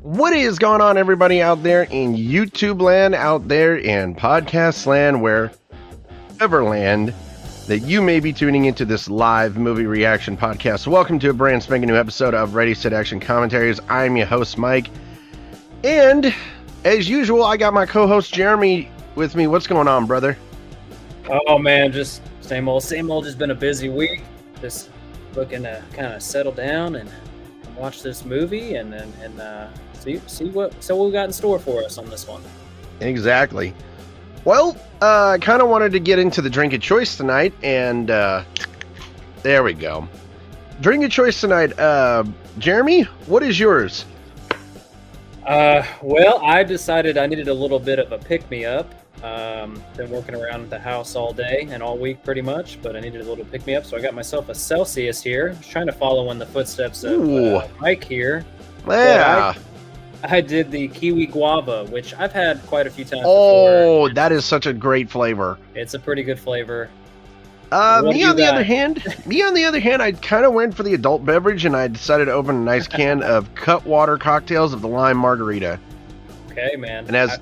What is going on, everybody out there in YouTube land, out there in podcast land, wherever land that you may be tuning into this live movie reaction podcast? Welcome to a brand spanking new episode of Ready, Set, Action Commentaries. I'm your host, Mike. And as usual, I got my co-host, Jeremy, with me. What's going on, brother? Oh, man, just same old, same old. Just been a busy week. Just looking to kind of settle down and watch this movie and see what we got in store for us on this one. Exactly. Well, I kind of wanted to get into the drink of choice tonight, and there we go. Drink of choice tonight. Jeremy, what is yours? Well, I decided I needed a little bit of a pick-me-up. Been working around the house all day and all week pretty much, but I needed a little pick-me-up, so I got myself a Celsius here. I was trying to follow in the footsteps of Mike here. Yeah. I did the kiwi guava, which I've had quite a few times before. before. That is such a great flavor. It's a pretty good flavor. Me on the other hand, I kind of went for the adult beverage, and I decided to open a nice can of Cutwater cocktails of the lime margarita. Okay, man. And as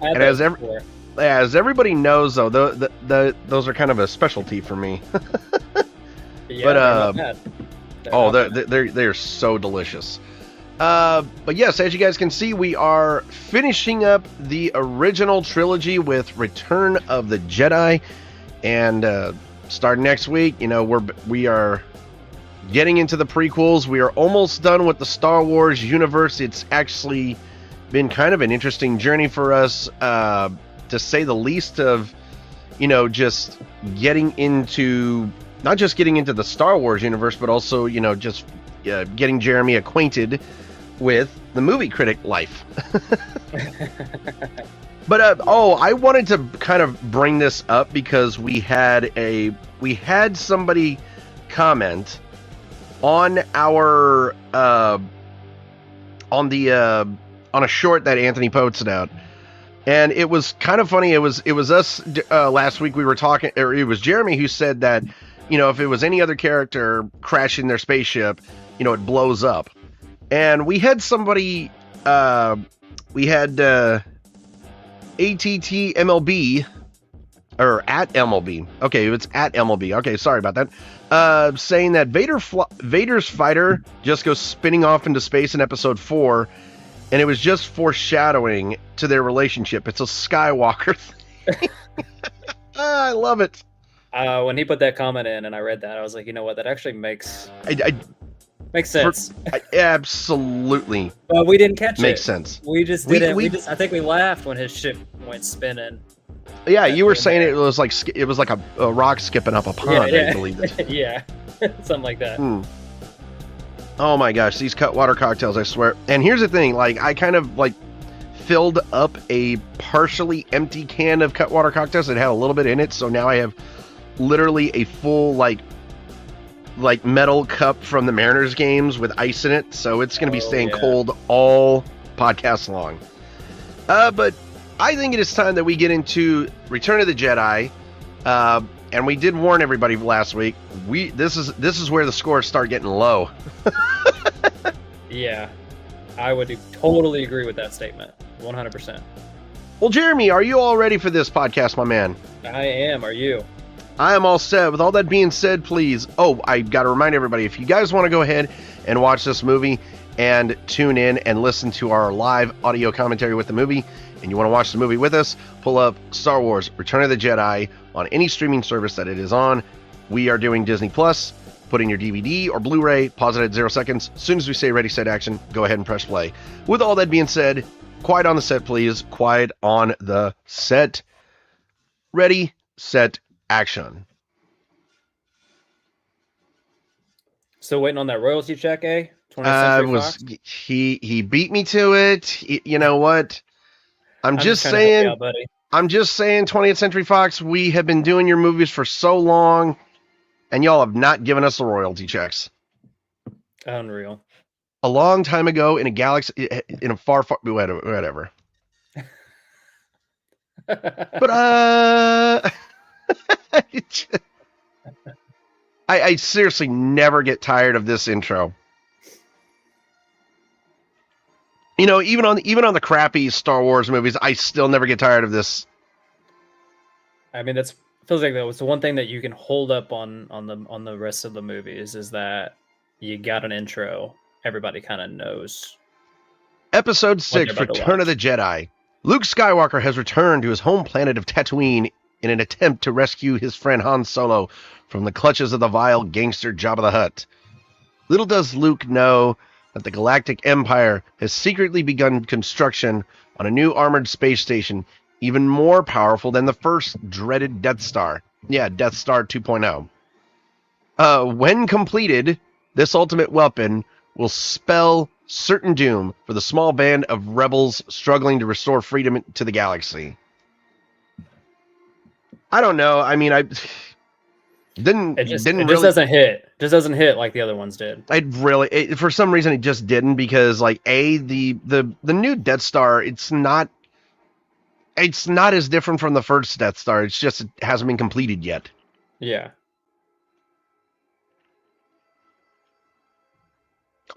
everybody knows, though, those are kind of a specialty for me. Yeah, they're so delicious. But yes, as you guys can see, we are finishing up the original trilogy with Return of the Jedi, and starting next week, we are getting into the prequels. We are almost done with the Star Wars universe. It's actually been kind of an interesting journey for us, to say the least, of just getting into not just getting into the Star Wars universe, but also just getting Jeremy acquainted with the movie critic life. But I wanted to kind of bring this up because we had somebody comment on our on a short that Anthony posted out, and it was kind of funny. It was us last week. We were talking, or it was Jeremy who said that if it was any other character crashing their spaceship, it blows up. And we had somebody, we had ATT or at MLB. Okay, it's at MLB. Okay, sorry about that. Saying that Vader's fighter just goes spinning off into space in episode 4, and it was just foreshadowing to their relationship. It's a Skywalker thing. I love it. When he put that comment in and I read that, I was like, you know what? That actually makes sense. Absolutely. But we didn't catch it. Makes sense. We just didn't. I think we laughed when his ship went spinning. Yeah, you were saying it was like a rock skipping up a pond. Yeah. I believe it. Yeah, something like that. Oh my gosh, these Cutwater cocktails, I swear. And here's the thing, I kind of filled up a partially empty can of Cutwater cocktails that had a little bit in it, so now I have literally a full like metal cup from the Mariners games with ice in it, so it's going to be staying cold all podcast long. But I think it is time that we get into Return of the Jedi, and we did warn everybody last week. This is where the scores start getting low. Yeah, I would totally agree with that statement, 100%. Well, Jeremy, are you all ready for this podcast, my man? I am. Are you? I am all set. With all that being said, please. Oh, I got to remind everybody, if you guys want to go ahead and watch this movie and tune in and listen to our live audio commentary with the movie, and you want to watch the movie with us, pull up Star Wars Return of the Jedi on any streaming service that it is on. We are doing Disney Plus. Put in your DVD or Blu-ray, pause it at 0 seconds. As soon as we say ready, set, action, go ahead and press play. With all that being said, quiet on the set, please. Quiet on the set. Ready, set, action. Still waiting on that royalty check, eh? 20th Century Fox? He beat me to it. You know what? I'm just saying, out, buddy. I'm just saying, 20th Century Fox, we have been doing your movies for so long, and y'all have not given us the royalty checks. Unreal. A long time ago in a galaxy, in a far, whatever. But I seriously never get tired of this intro. You know, even on the crappy Star Wars movies, I still never get tired of this. I mean, that's feels like that was the one thing that you can hold up on the rest of the movies is that you got an intro. Everybody kind of knows. Episode 6, Return of the Jedi. Luke Skywalker has returned to his home planet of Tatooine in an attempt to rescue his friend Han Solo from the clutches of the vile gangster Jabba the Hutt. Little does Luke know that the Galactic Empire has secretly begun construction on a new armored space station, even more powerful than the first dreaded Death Star. Yeah, Death Star 2.0. When completed, this ultimate weapon will spell certain doom for the small band of rebels struggling to restore freedom to the galaxy. I don't know. I mean, it just doesn't hit. Just doesn't hit like the other ones did. For some reason, it just didn't, because like the new Death Star, it's not as different from the first Death Star. It's just it hasn't been completed yet. Yeah.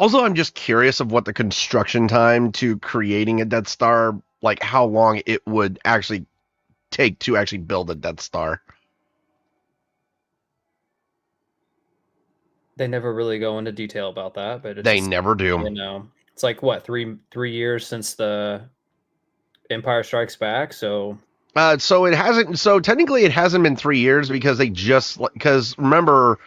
Also, I'm just curious of what the construction time to creating a Death Star, like how long it would actually take to actually build a Death Star. They never really go into detail about that, but they never do. You know, it's like what, three years since the Empire Strikes Back, so it hasn't. So technically, it hasn't been 3 years because remember,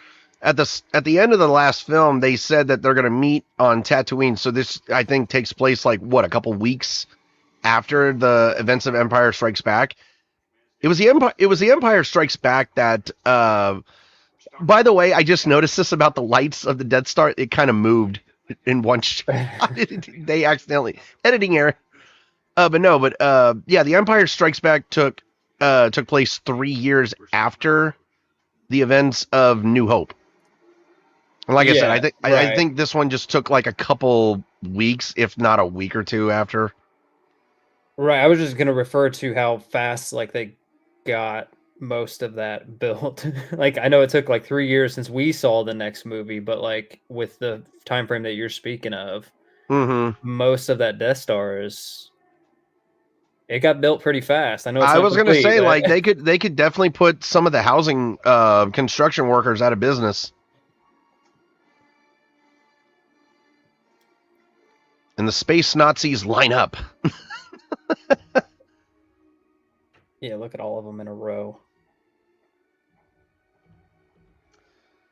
at the end of the last film, they said that they're going to meet on Tatooine. So this, I think, takes place like what, a couple weeks after the events of Empire Strikes Back. It was the Empire Strikes Back that. By the way, I just noticed this about the lights of the Death Star. It kind of moved in one shot. They accidentally editing error. Yeah, the Empire Strikes Back took place 3 years after the events of New Hope. And like I said, I think this one just took like a couple weeks, if not a week or two after. Right. I was just gonna refer to how fast like they got most of that built. Like I know it took like 3 years since we saw the next movie, but like with the time frame that you're speaking of, most of that Death Star it got built pretty fast. I know. I was going to say, like they could definitely put some of the housing construction workers out of business. And the space Nazis line up. Yeah, look at all of them in a row.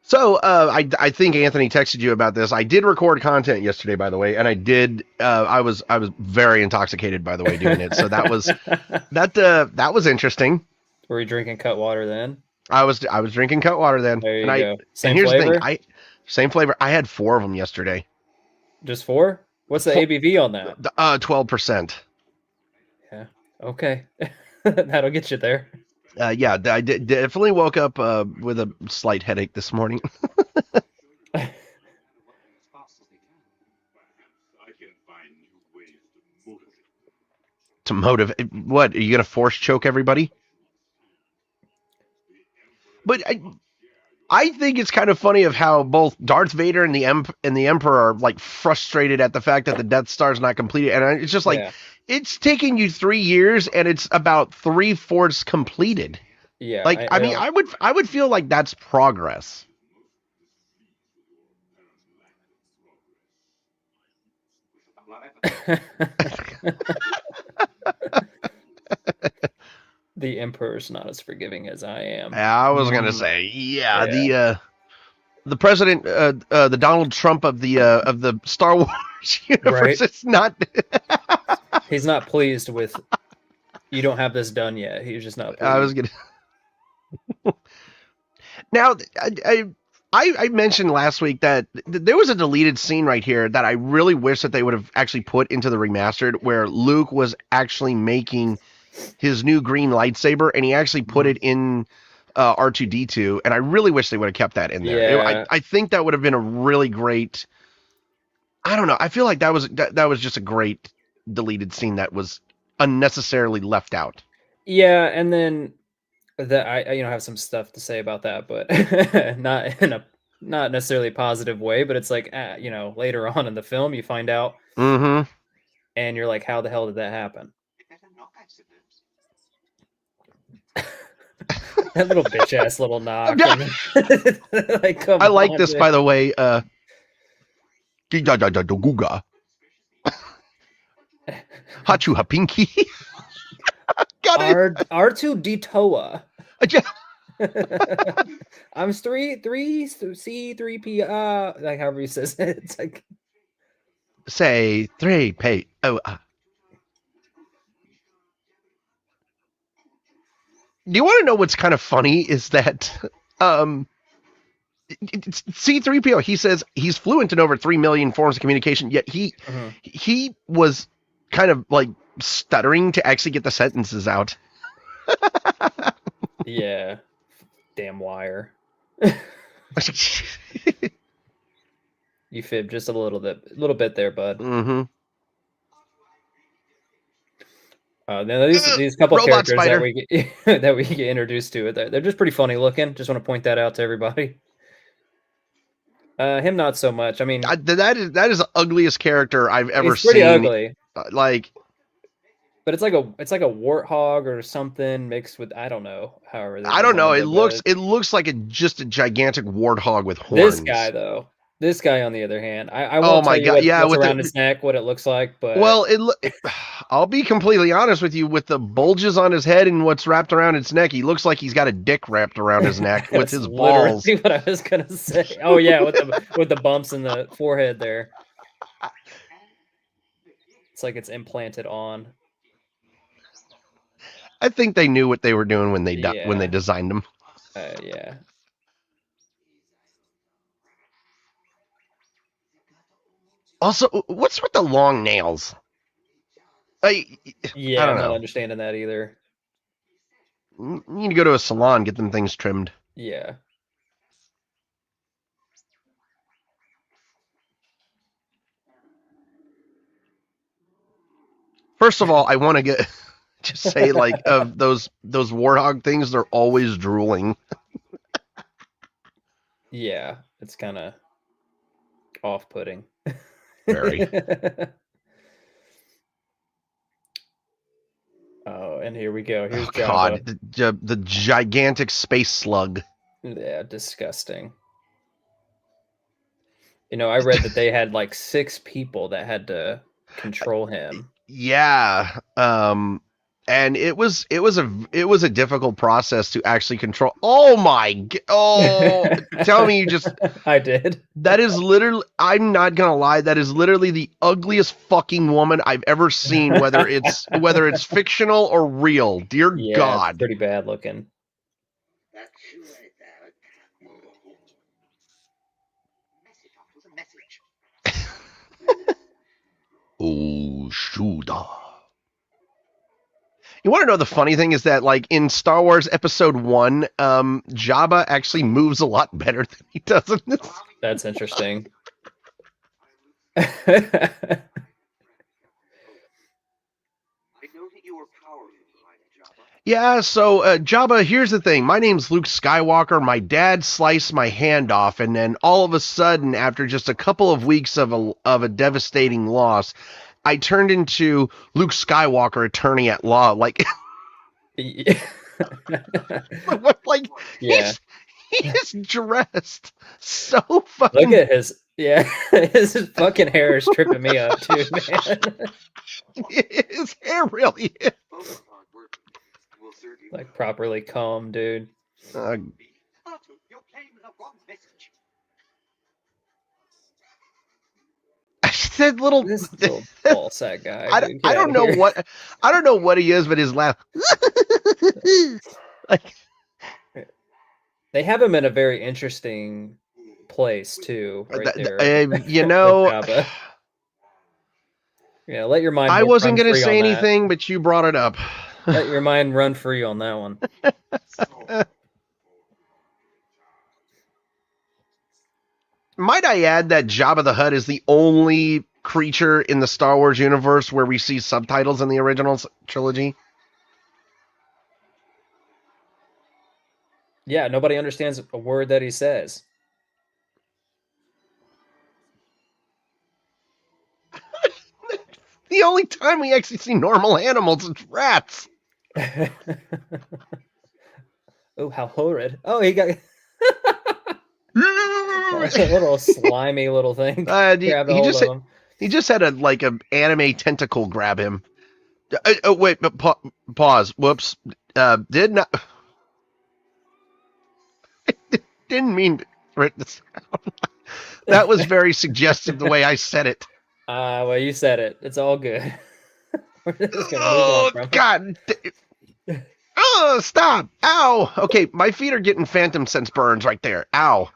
So, I think Anthony texted you about this. I did record content yesterday, by the way, and I did. I was very intoxicated, by the way, doing it. So that was that was interesting. Were you drinking Cutwater then? I was drinking Cutwater then. There you go. Same flavor? The thing. Same flavor. I had 4 of them yesterday. Just 4? What's the ABV on that? 12%. Yeah. Okay. That'll get you there. Yeah, I definitely woke up with a slight headache this morning. To motivate? What? Are you gonna force choke everybody? But I think it's kind of funny of how both Darth Vader and the Emperor are like frustrated at the fact that the Death Star is not completed, and it's just like. It's taking you 3 years, and it's about 3/4 completed. Yeah, like I would feel like that's progress. The Emperor's not as forgiving as I am. I was gonna say, the president, the Donald Trump of the Star Wars universe, it's not. He's not pleased with. You don't have this done yet. He's just not pleased. I was gonna. Now, I mentioned last week that there was a deleted scene right here that I really wish that they would have actually put into the remastered, where Luke was actually making his new green lightsaber, and he actually put it in R2-D2, and I really wish they would have kept that in there. Yeah. I think that would have been a really great. I don't know. I feel like that was just a great deleted scene that was unnecessarily left out. Yeah, and then that I have some stuff to say about that, but not in a necessarily positive way. But it's like later on in the film you find out and you're like, how the hell did that happen? That little bitch ass little knock. Like, come I like on, this, dude. by the way. Guga. Hachu Hapinki. Got it. R2D2. I'm C3P. Like however he says it. It's like Say 3P. Oh. Do you want to know what's kind of funny? Is that C3PO? He says he's fluent in over 3 million forms of communication. Yet he was kind of like stuttering to actually get the sentences out. Yeah, damn wire. You fibbed just a little bit there, bud. Mm-hmm. These couple Robot characters spider. that we get introduced to, they're just pretty funny looking. Just want to point that out to everybody. Him not so much. I mean, that is the ugliest character I've ever he's pretty seen. ugly. But it's like a warthog or something mixed with, I don't know. However, I don't know. It looks like just a gigantic warthog with horns. This guy on the other hand, I won't tell you what's around his neck, what it looks like, but I'll be completely honest with you. With the bulges on his head and what's wrapped around its neck, he looks like he's got a dick wrapped around his neck with his balls. What I was gonna say. Oh yeah, with the bumps in the forehead there. It's like it's implanted on. I think they knew what they were doing when they designed them. Yeah. Also, what's with the long nails? I don't know. Not understanding that either. You need to go to a salon, get them things trimmed. Yeah. First of all, I want to just say, like, of those warthog things, they're always drooling. Yeah, it's kind of off-putting. Very. Oh, and here we go. Here's Jabba. God, the gigantic space slug. Yeah, disgusting. You know, I read that they had like 6 people that had to control him. Yeah. And it was a difficult process to actually control. Oh my! Tell me you just. I did. That is literally. I'm not gonna lie. That is literally the ugliest fucking woman I've ever seen. Whether it's fictional or real. Dear God. It's pretty bad looking. Oh, Shuda. You want to know the funny thing is that, like, in Star Wars Episode 1, Jabba actually moves a lot better than he does in this. That's interesting. Yeah, so, Jabba, here's the thing. My name's Luke Skywalker. My dad sliced my hand off, and then all of a sudden, after just a couple of weeks of a devastating loss, I turned into Luke Skywalker, attorney at law. Like, Yeah. like, yeah. He's dressed so fucking. Look at his fucking hair is tripping me up too, man. His hair really is. Like properly combed, dude. That little ball sack guy. I don't know what he is, but his laugh. Like, they have him in a very interesting place too, right there. You know. Yeah, let your mind. I wasn't going to say anything, but you brought it up. Let your mind run free on that one. Might I add that Jabba the Hutt is the only creature in the Star Wars universe where we see subtitles in the original trilogy? Yeah, nobody understands a word that he says. the only time we actually see normal animals is rats. Oh, how horrid! Oh, he got a little slimy little thing. He just had a anime tentacle grab him. Wait, but pause. Whoops. Did not. Didn't mean to write this out. That was very suggestive the way I said it. Well, you said it. It's all good. We're just gonna move on from God. Oh, stop. Ow. Okay, my feet are getting phantom sense burns right there. Ow.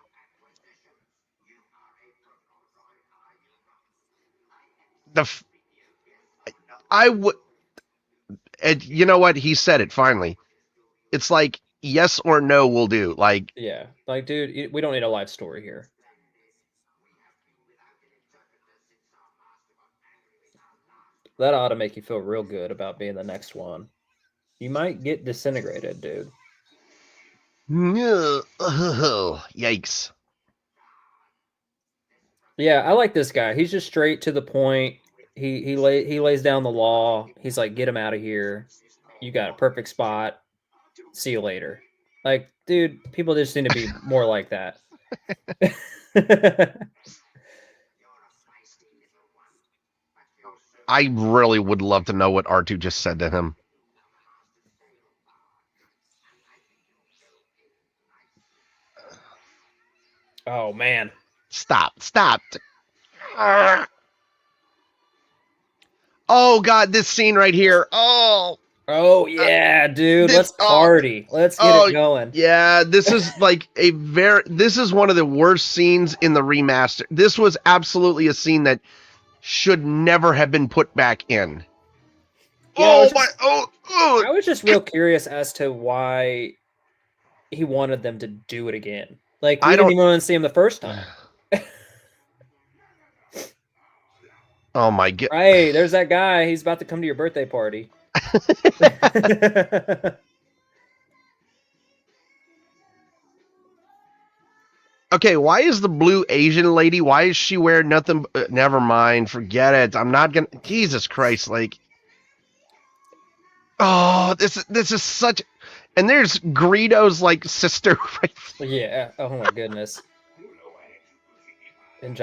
I would. You know what? He said it finally. It's like yes or no will do. Like, yeah, like, dude, we don't need a life story here. That ought to make you feel real good about being the next one. You might get disintegrated, dude. Yikes. Yeah, I like this guy. He's just straight to the point. He lays down the law. He's like, get him out of here. You got a perfect spot. See you later. Like, dude, people just need to be more like that. I really would love to know what R2 just said to him. Oh, man. Stop. Oh, God, this scene right here. Oh, yeah, dude. Let's party. Let's get it going. Yeah, this is like this is one of the worst scenes in the remaster. This was absolutely a scene that should never have been put back in. I was just real curious as to why he wanted them to do it again. Like, we didn't even want to see him the first time. Oh my God. Hey, there's that guy. He's about to come to your birthday party. Okay, why is the blue Asian lady, why is she wearing nothing? Never mind, forget it. I'm not gonna. Jesus Christ, like. Oh, this is such. And there's Greedo's like sister right there. Yeah. Oh my goodness.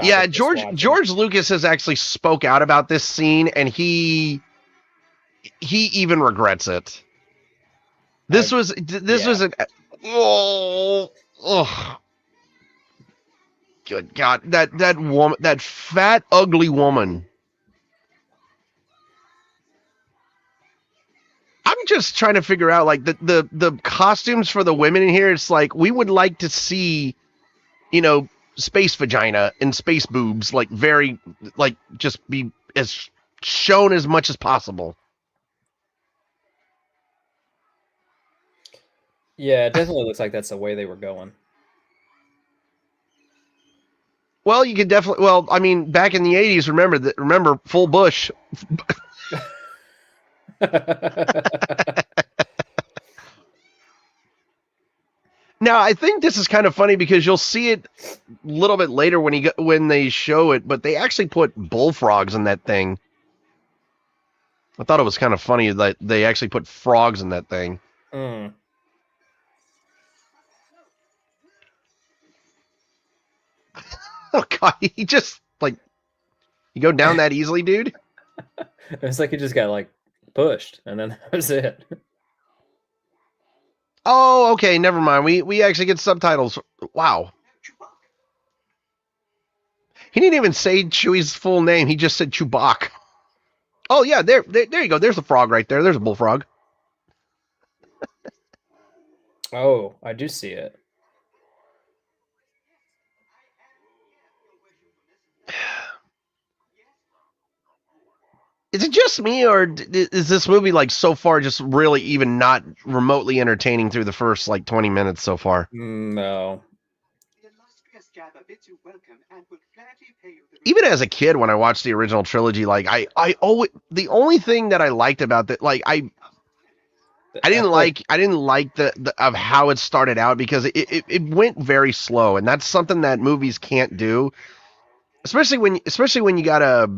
Yeah, George Lucas has actually spoke out about this scene, and he even regrets it. This was an good God, that woman, that fat ugly woman. I'm just trying to figure out like the costumes for the women in here. It's like we would like to see, space vagina and space boobs, like very, like just be as shown as much as possible. Yeah, it definitely looks like that's the way they were going. Well, you could definitely. Well, I mean, back in the '80s, remember full bush. Now, I think this is kind of funny because you'll see it a little bit later when they show it, but they actually put bullfrogs in that thing. I thought it was kind of funny that they actually put frogs in that thing. Mm. Oh God, he just like you go down that easily, dude. It's like he just got like pushed, and then that was it. Oh, okay, never mind. We actually get subtitles. Wow. He didn't even say Chewie's full name. He just said Chewbacca. Oh yeah, there you go. There's a frog right there. There's a bullfrog. Oh, I do see it. Is it just me, or is this movie like so far just really even not remotely entertaining through the first like 20 minutes so far? No. Even as a kid, when I watched the original trilogy, like I always, the only thing that I liked about that, like I didn't like the of how it started out because it went very slow, and that's something that movies can't do, especially when you got a.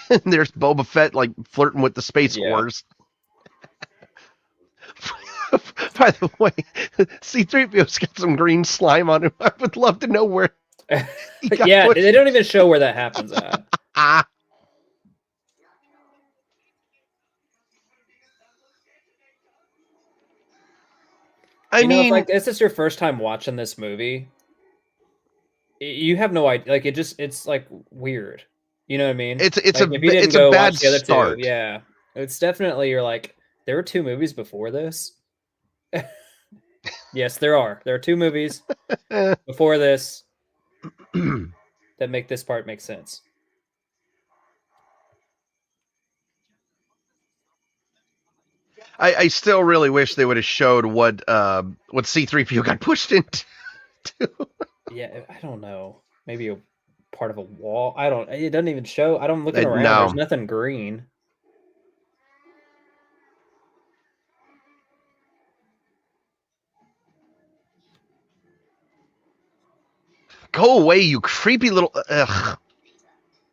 And there's Boba Fett like flirting with the space Yeah. whores. By the way, C-3PO's got some green slime on him. I would love to know where he got Yeah, pushed. they don't even show where that happens at. I mean, if like this is your first time watching this movie, you have no idea. Like it's like weird. You know what I mean? it's like, a if you didn't it's go a bad watch the other start. two, yeah, it's definitely you're like there were 2 movies before this. Yes, there are. There are 2 movies before this that make this part make sense. I still really wish they would have showed what C-3PO got pushed into. Yeah, I don't know. Maybe a part of a wall. I don't. It doesn't even show. I don't looking around. No. There's nothing green. Go away, you creepy little. Ugh.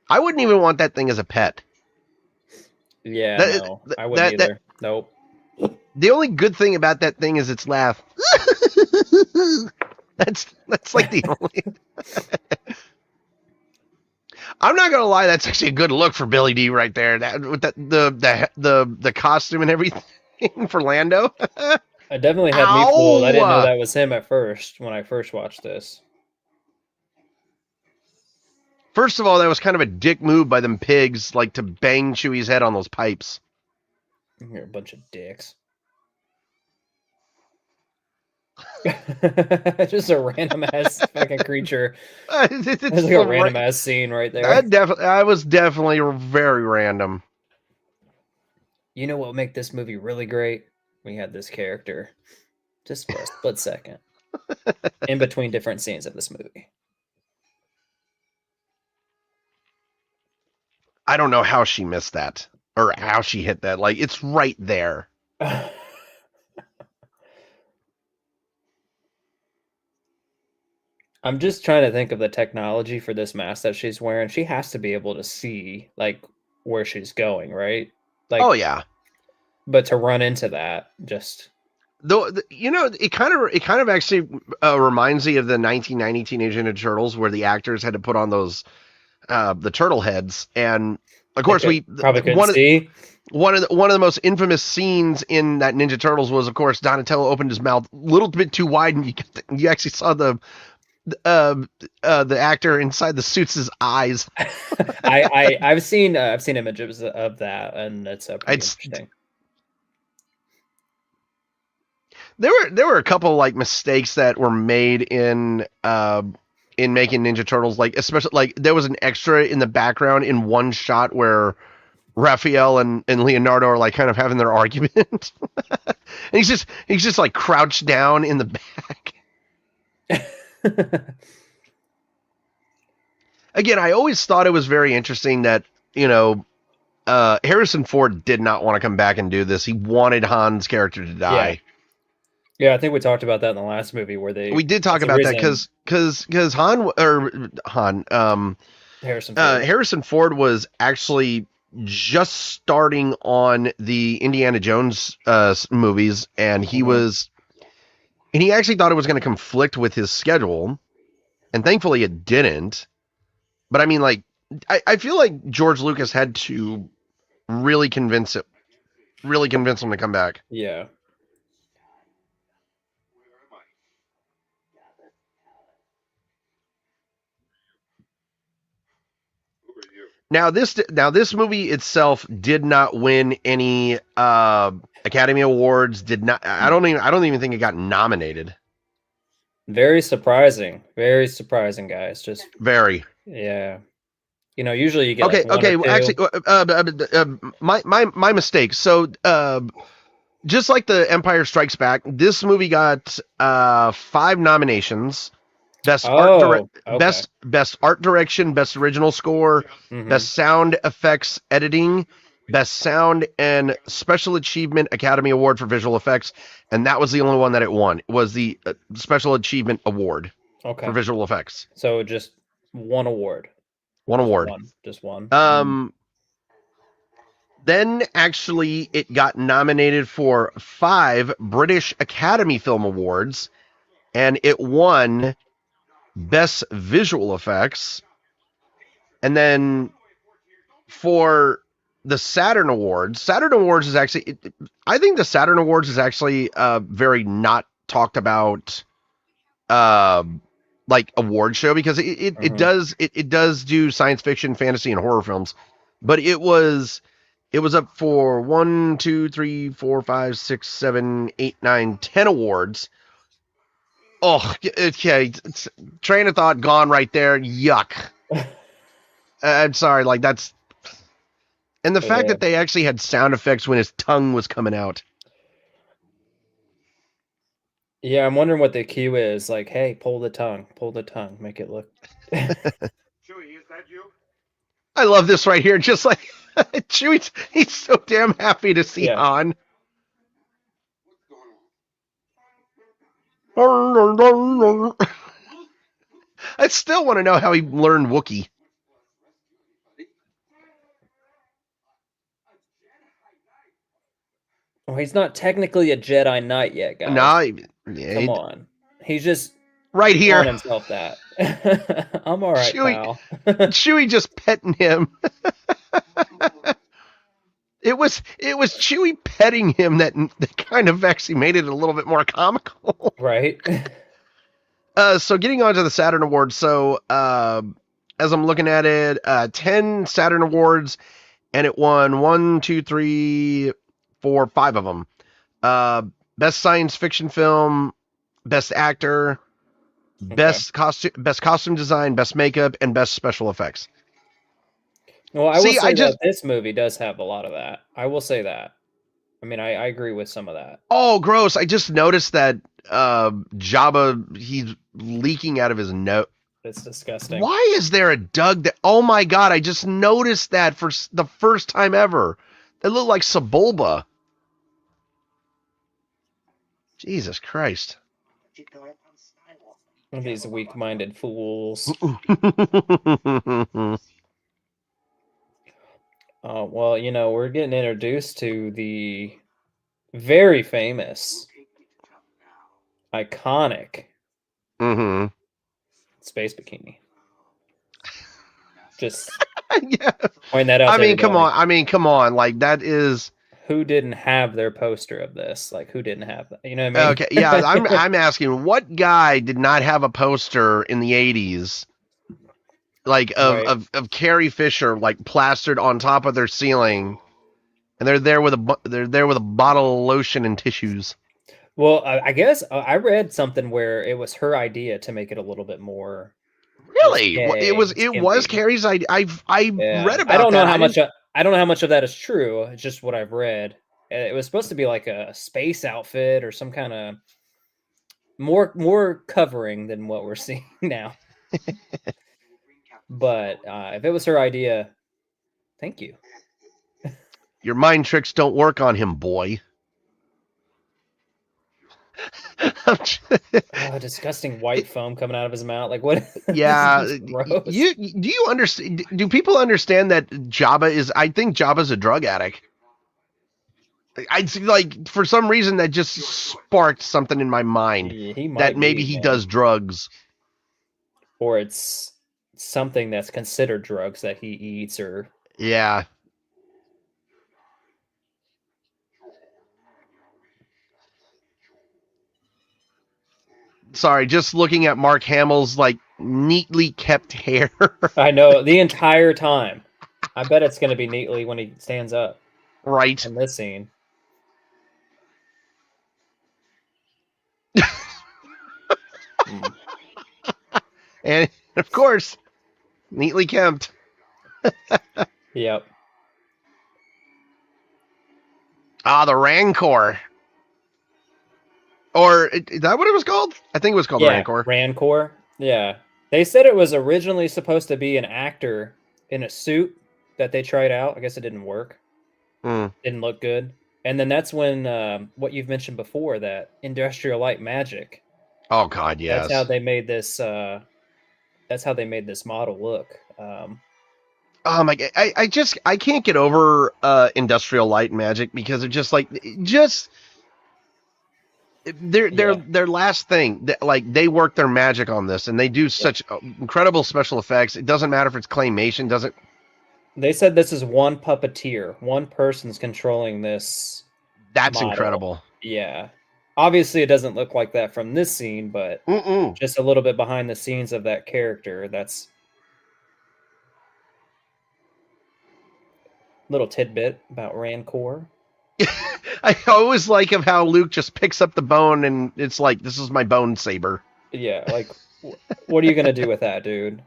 I wouldn't even want that thing as a pet. Yeah, no, I wouldn't either. Nope. The only good thing about that thing is its laugh. That's like the only. I'm not gonna lie, that's actually a good look for Billy Dee right there. That with the costume and everything for Lando. It definitely had me fooled. I didn't know that was him at first when I first watched this. First of all, that was kind of a dick move by them pigs, like to bang Chewie's head on those pipes. You're a bunch of dicks. Just a random ass fucking creature. It's like a random ass scene right there. I was definitely very random. You know what would make this movie really great? We had this character just for a split second in between different scenes of this movie. I don't know how she missed that or how she hit that. Like, it's right there. I'm just trying to think of the technology for this mask that she's wearing. She has to be able to see like where she's going, right? Like, oh yeah. But to run into that, just though, you know, it kind of actually reminds me of the 1990 Teenage Ninja Turtles, where the actors had to put on those the turtle heads, and of course we probably couldn't see. One of the most infamous scenes in that Ninja Turtles was, of course, Donatello opened his mouth a little bit too wide, and you actually saw the actor inside the suit's eyes. I've seen images of that, and it's pretty interesting. There were a couple like mistakes that were made in making Ninja Turtles, like especially like there was an extra in the background in one shot where Raphael and Leonardo are like kind of having their argument. And he's just like crouched down in the back. Again, I always thought it was very interesting that, you know, Harrison Ford did not want to come back and do this. He wanted Han's character to die. Yeah, I think we talked about that in the last movie where we did talk about that because Harrison Ford was actually just starting on the Indiana Jones movies, and he actually thought it was going to conflict with his schedule, and thankfully it didn't. But I mean, like, I feel like George Lucas had to really convince him to come back. Yeah. Now this movie itself did not win any Academy Awards. I don't even think it got nominated. Very surprising, guys. Just very. Yeah. You know, usually you get actually, my mistake. So, just like the Empire Strikes Back, this movie got 5 nominations. Best art direction, best original score, best sound effects editing, best sound and special achievement Academy Award for visual effects, and that was the only one that it won. It was the special achievement award for visual effects. So just one award. One award. Just one. Then actually it got nominated for 5 British Academy Film Awards, and it won Best Visual Effects. And then for the Saturn Awards is actually, I think the Saturn Awards is actually very not talked about like award show, because it does do science fiction, fantasy, and horror films, but it was up for 1, 2, 3, 4, 5, 6, 7, 8, 9, 10 awards. Oh, okay. Train of thought gone right there. Yuck. I'm sorry. Like, that's, and the fact that they actually had sound effects when his tongue was coming out. Yeah, I'm wondering what the cue is. Like, hey, pull the tongue, make it look. Chewie, is that you? I love this right here. Just like Chewie, he's so damn happy to see Han. I still want to know how he learned Wookiee. Well, he's not technically a Jedi Knight yet, guys. No, come on. He's just right here. calling himself that. I'm all right, pal. Chewie just petting him. It was Chewie petting him that kind of actually made it a little bit more comical. Right. So getting on to the Saturn Awards. So as I'm looking at it, 10 Saturn Awards, and it won 1, 2, 3, 4, 5 of them. Best science fiction film, best actor, best costume design, best makeup, and best special effects. Well, I will say that this movie does have a lot of that. I will say that. I mean, I agree with some of that. Oh, gross. I just noticed that Jabba, he's leaking out of his nose. It's disgusting. Why is there a Doug that... Oh my god, I just noticed that for the first time ever. They look like Sebulba. Jesus Christ. These weak-minded fools. Well, you know, we're getting introduced to the very famous, iconic space bikini. Just point that out. I mean, come on. Like, that is... Who didn't have their poster of this? Like, who didn't have that? You know what I mean? Okay, yeah, I'm asking, what guy did not have a poster in the 80s, like, of Carrie Fisher, like, plastered on top of their ceiling, and they're there with a bottle of lotion and tissues? Well, I guess I read something where it was her idea to make it a little bit more. Really? It was Carrie's idea. I read about. I don't know how much. I don't know how much of that is true. It's just what I've read. It was supposed to be like a space outfit or some kind of more covering than what we're seeing now. But if it was her idea, thank you. Your mind tricks don't work on him, boy. Disgusting white foam coming out of his mouth. Like, what? Yeah. Do you understand? Do people understand that Jabba is? I think Jabba's a drug addict. Like, for some reason that just sparked something in my mind that maybe he does drugs, or it's something that's considered drugs that he eats, or yeah. Sorry, just looking at Mark Hamill's, like, neatly kept hair. I know, the entire time. I bet it's going to be neatly when he stands up. Right. In this scene. And, of course, neatly kept. Yep. The Rancor. Or, is that what it was called? I think it was called Rancor. Rancor. Yeah. They said it was originally supposed to be an actor in a suit that they tried out. I guess it didn't work. Didn't look good. And then that's when, what you've mentioned before, that industrial light magic. Oh, God, yes. That's how they made this, that's how they made this model look. Oh my god, I can't get over industrial light and magic because it's just like their last thing. Like they work their magic on this, and they do such incredible special effects. It doesn't matter if it's claymation. Doesn't. They said this is one puppeteer. One person's controlling this. That's model. incredible. Yeah. Obviously, it doesn't look like that from this scene, but just a little bit behind the scenes of that character. That's a little tidbit about Rancor. I always like of how Luke just picks up the bone and it's like, this is my bone saber. Yeah, like, what are you going to do with that, dude?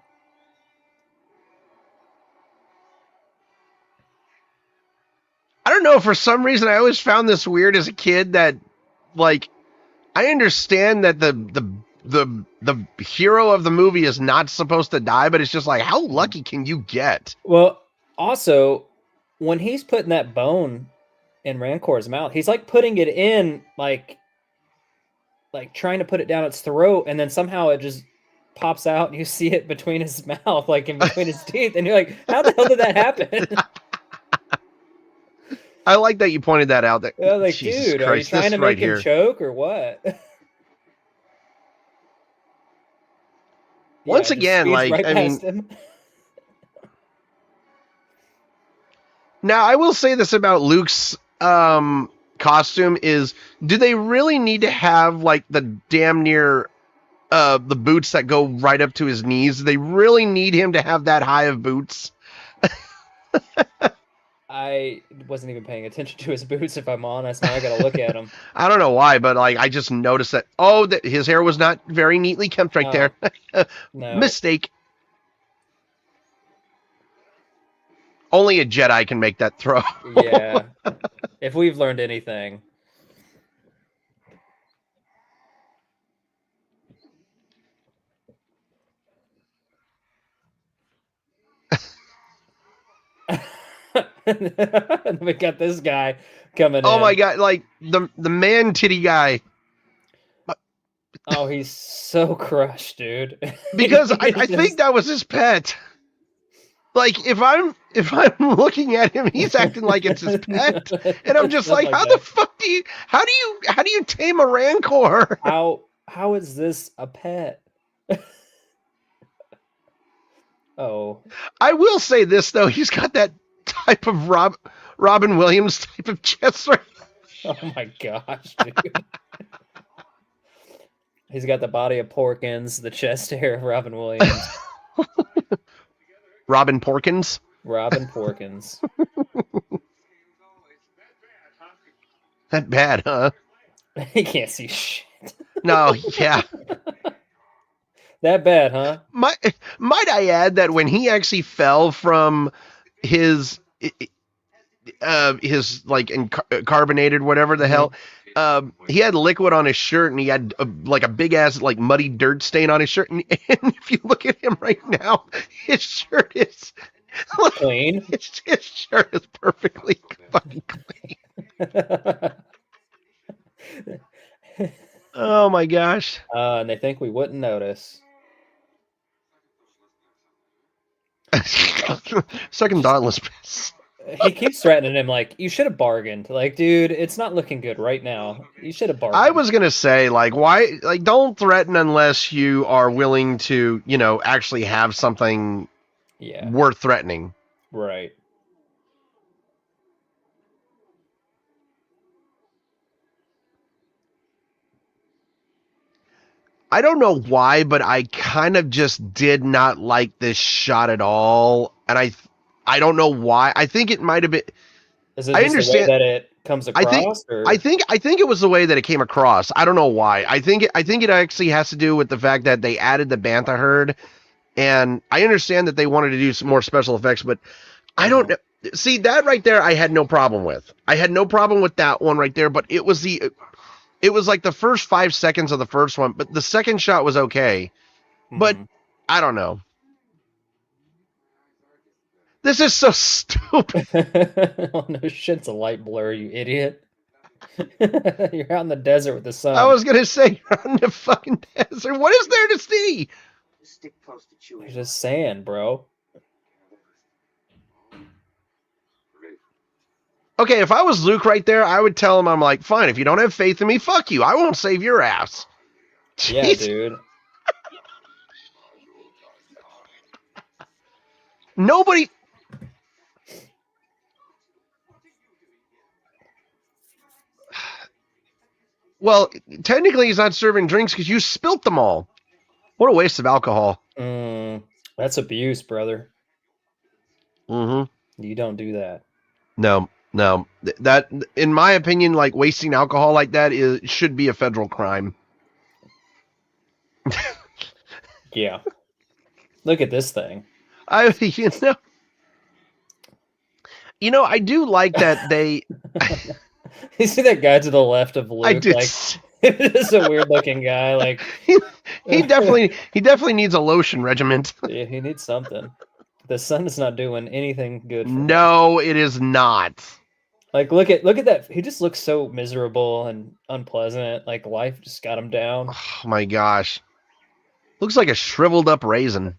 I don't know, for some reason I always found this weird as a kid that, like, I understand that the hero of the movie is not supposed to die, but it's just like, how lucky can you get? Well, also, when he's putting that bone in Rancor's mouth, he's like putting it in, like trying to put it down its throat, and then somehow it just pops out and you see it between his mouth, like in between his teeth, and you're like, how the hell did that happen? I like that you pointed that out. That, like, Jesus dude, Christ, are you trying to make him here. choke or what? Once again, like, right I mean, him. Now I will say this about Luke's costume is, do they really need to have like the damn near the boots that go right up to his knees? Do they really need him to have that high of boots? I wasn't even paying attention to his boots, if I'm honest. Now I gotta look at them. I don't know why, but like I just noticed that, that his hair was not very neatly kept right there. No. Mistake. Only a Jedi can make that throw. Yeah. If we've learned anything. And we got this guy coming in. Oh my god, like the man titty guy. Oh, he's so crushed, dude. Because I think that was his pet. Like if I'm looking at him, he's acting like it's his pet, and I'm just like, how the fuck do you tame a Rancor? How is this a pet? Oh, I will say this though, he's got that type of Robin Williams type of chest right. Oh my gosh, dude. He's got the body of Porkins, the chest hair of Robin Williams. Robin Porkins? Robin Porkins. That bad, huh? He can't see shit. No, yeah. That bad, huh? Might I add that when he actually fell from his like carbonated whatever the hell, he had liquid on his shirt and he had like a big ass like muddy dirt stain on his shirt, and if you look at him right now, his shirt is clean. His shirt is perfectly fucking clean. Oh my gosh. And they think we wouldn't notice. Second Dauntless Piss. He keeps threatening him like, you should have bargained. Like, dude, it's not looking good right now. You should have bargained. I was gonna say, like, why, like, don't threaten unless you are willing to, actually have something worth threatening. Right. I don't know why, but I kind of just did not like this shot at all, and I don't know why. I think it might have been. Is it just the way that it comes across? I think it was the way that it came across. I don't know why. I think it actually has to do with the fact that they added the Bantha herd, and I understand that they wanted to do some more special effects, but I don't know. See, that right there, I had no problem with. I had no problem with that one right there, but it was like the first 5 seconds of the first one, but the second shot was okay. But I don't know. This is so stupid. Oh no shit, it's a light blur, you idiot. You're out in the desert with the sun. I was gonna say, you're out in the fucking desert. What is there to see? There's just sand, bro. Okay, if I was Luke right there, I would tell him, I'm like, fine, if you don't have faith in me, fuck you. I won't save your ass. Yeah, Jeez. dude. Nobody... Well, technically he's not serving drinks because you spilt them all. What a waste of alcohol. That's abuse, brother. Mm-hmm. You don't do that. No. That, in my opinion, like wasting alcohol like that should be a federal crime. Yeah. Look at this thing. You know, I do like that they. You see that guy to the left of Luke? I did. Like, it's a weird looking guy. Like he definitely needs a lotion regiment. Yeah, he needs something. The sun is not doing anything good for him. No, it is not. Like, look at that. He just looks so miserable and unpleasant. Like, life just got him down. Oh my gosh. Looks like a shriveled up raisin.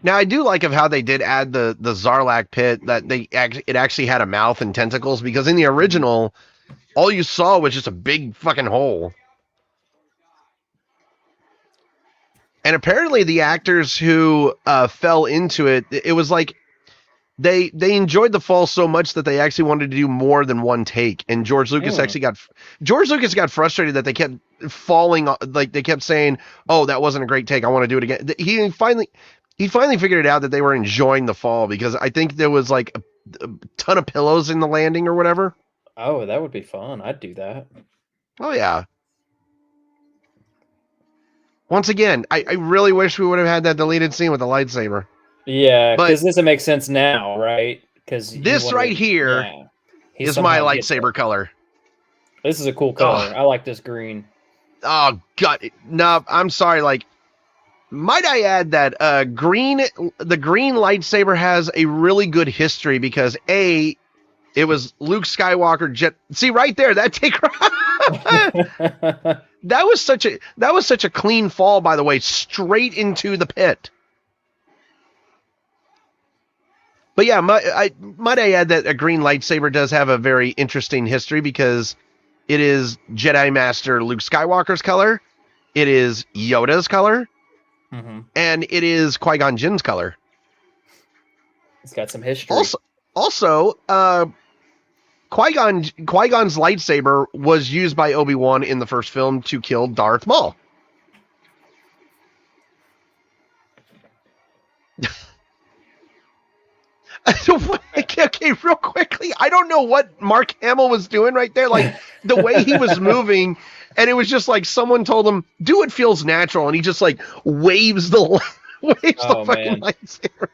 Now, I do like of how they did add the Zarlak pit, that it actually had a mouth and tentacles, because in the original, all you saw was just a big fucking hole. And apparently the actors who fell into it, it was like they enjoyed the fall so much that they actually wanted to do more than one take. And George Lucas got frustrated that they kept falling, like they kept saying, "Oh, that wasn't a great take. I want to do it again." He finally figured it out that they were enjoying the fall, because I think there was like a ton of pillows in the landing or whatever. Oh, that would be fun. I'd do that. Oh yeah. Once again, I really wish we would have had that deleted scene with the lightsaber. Yeah, because this would make sense now, right? Because this right here is my lightsaber color. This is a cool color. I like this green. Oh god, no, I'm sorry. Like, might I add that the green lightsaber has a really good history, because it was Luke Skywalker See right there, that take. That was such a clean fall, by the way, straight into the pit. But yeah, might I add that a green lightsaber does have a very interesting history, because it is Jedi Master Luke Skywalker's color, it is Yoda's color, and it is Qui-Gon Jinn's color. It's got some history. Also, Qui-Gon's lightsaber was used by Obi-Wan in the first film to kill Darth Maul. Okay, real quickly, I don't know what Mark Hamill was doing right there. Like, the way he was moving, and it was just like someone told him, "Do what feels natural," and he just like waves the fucking lightsaber.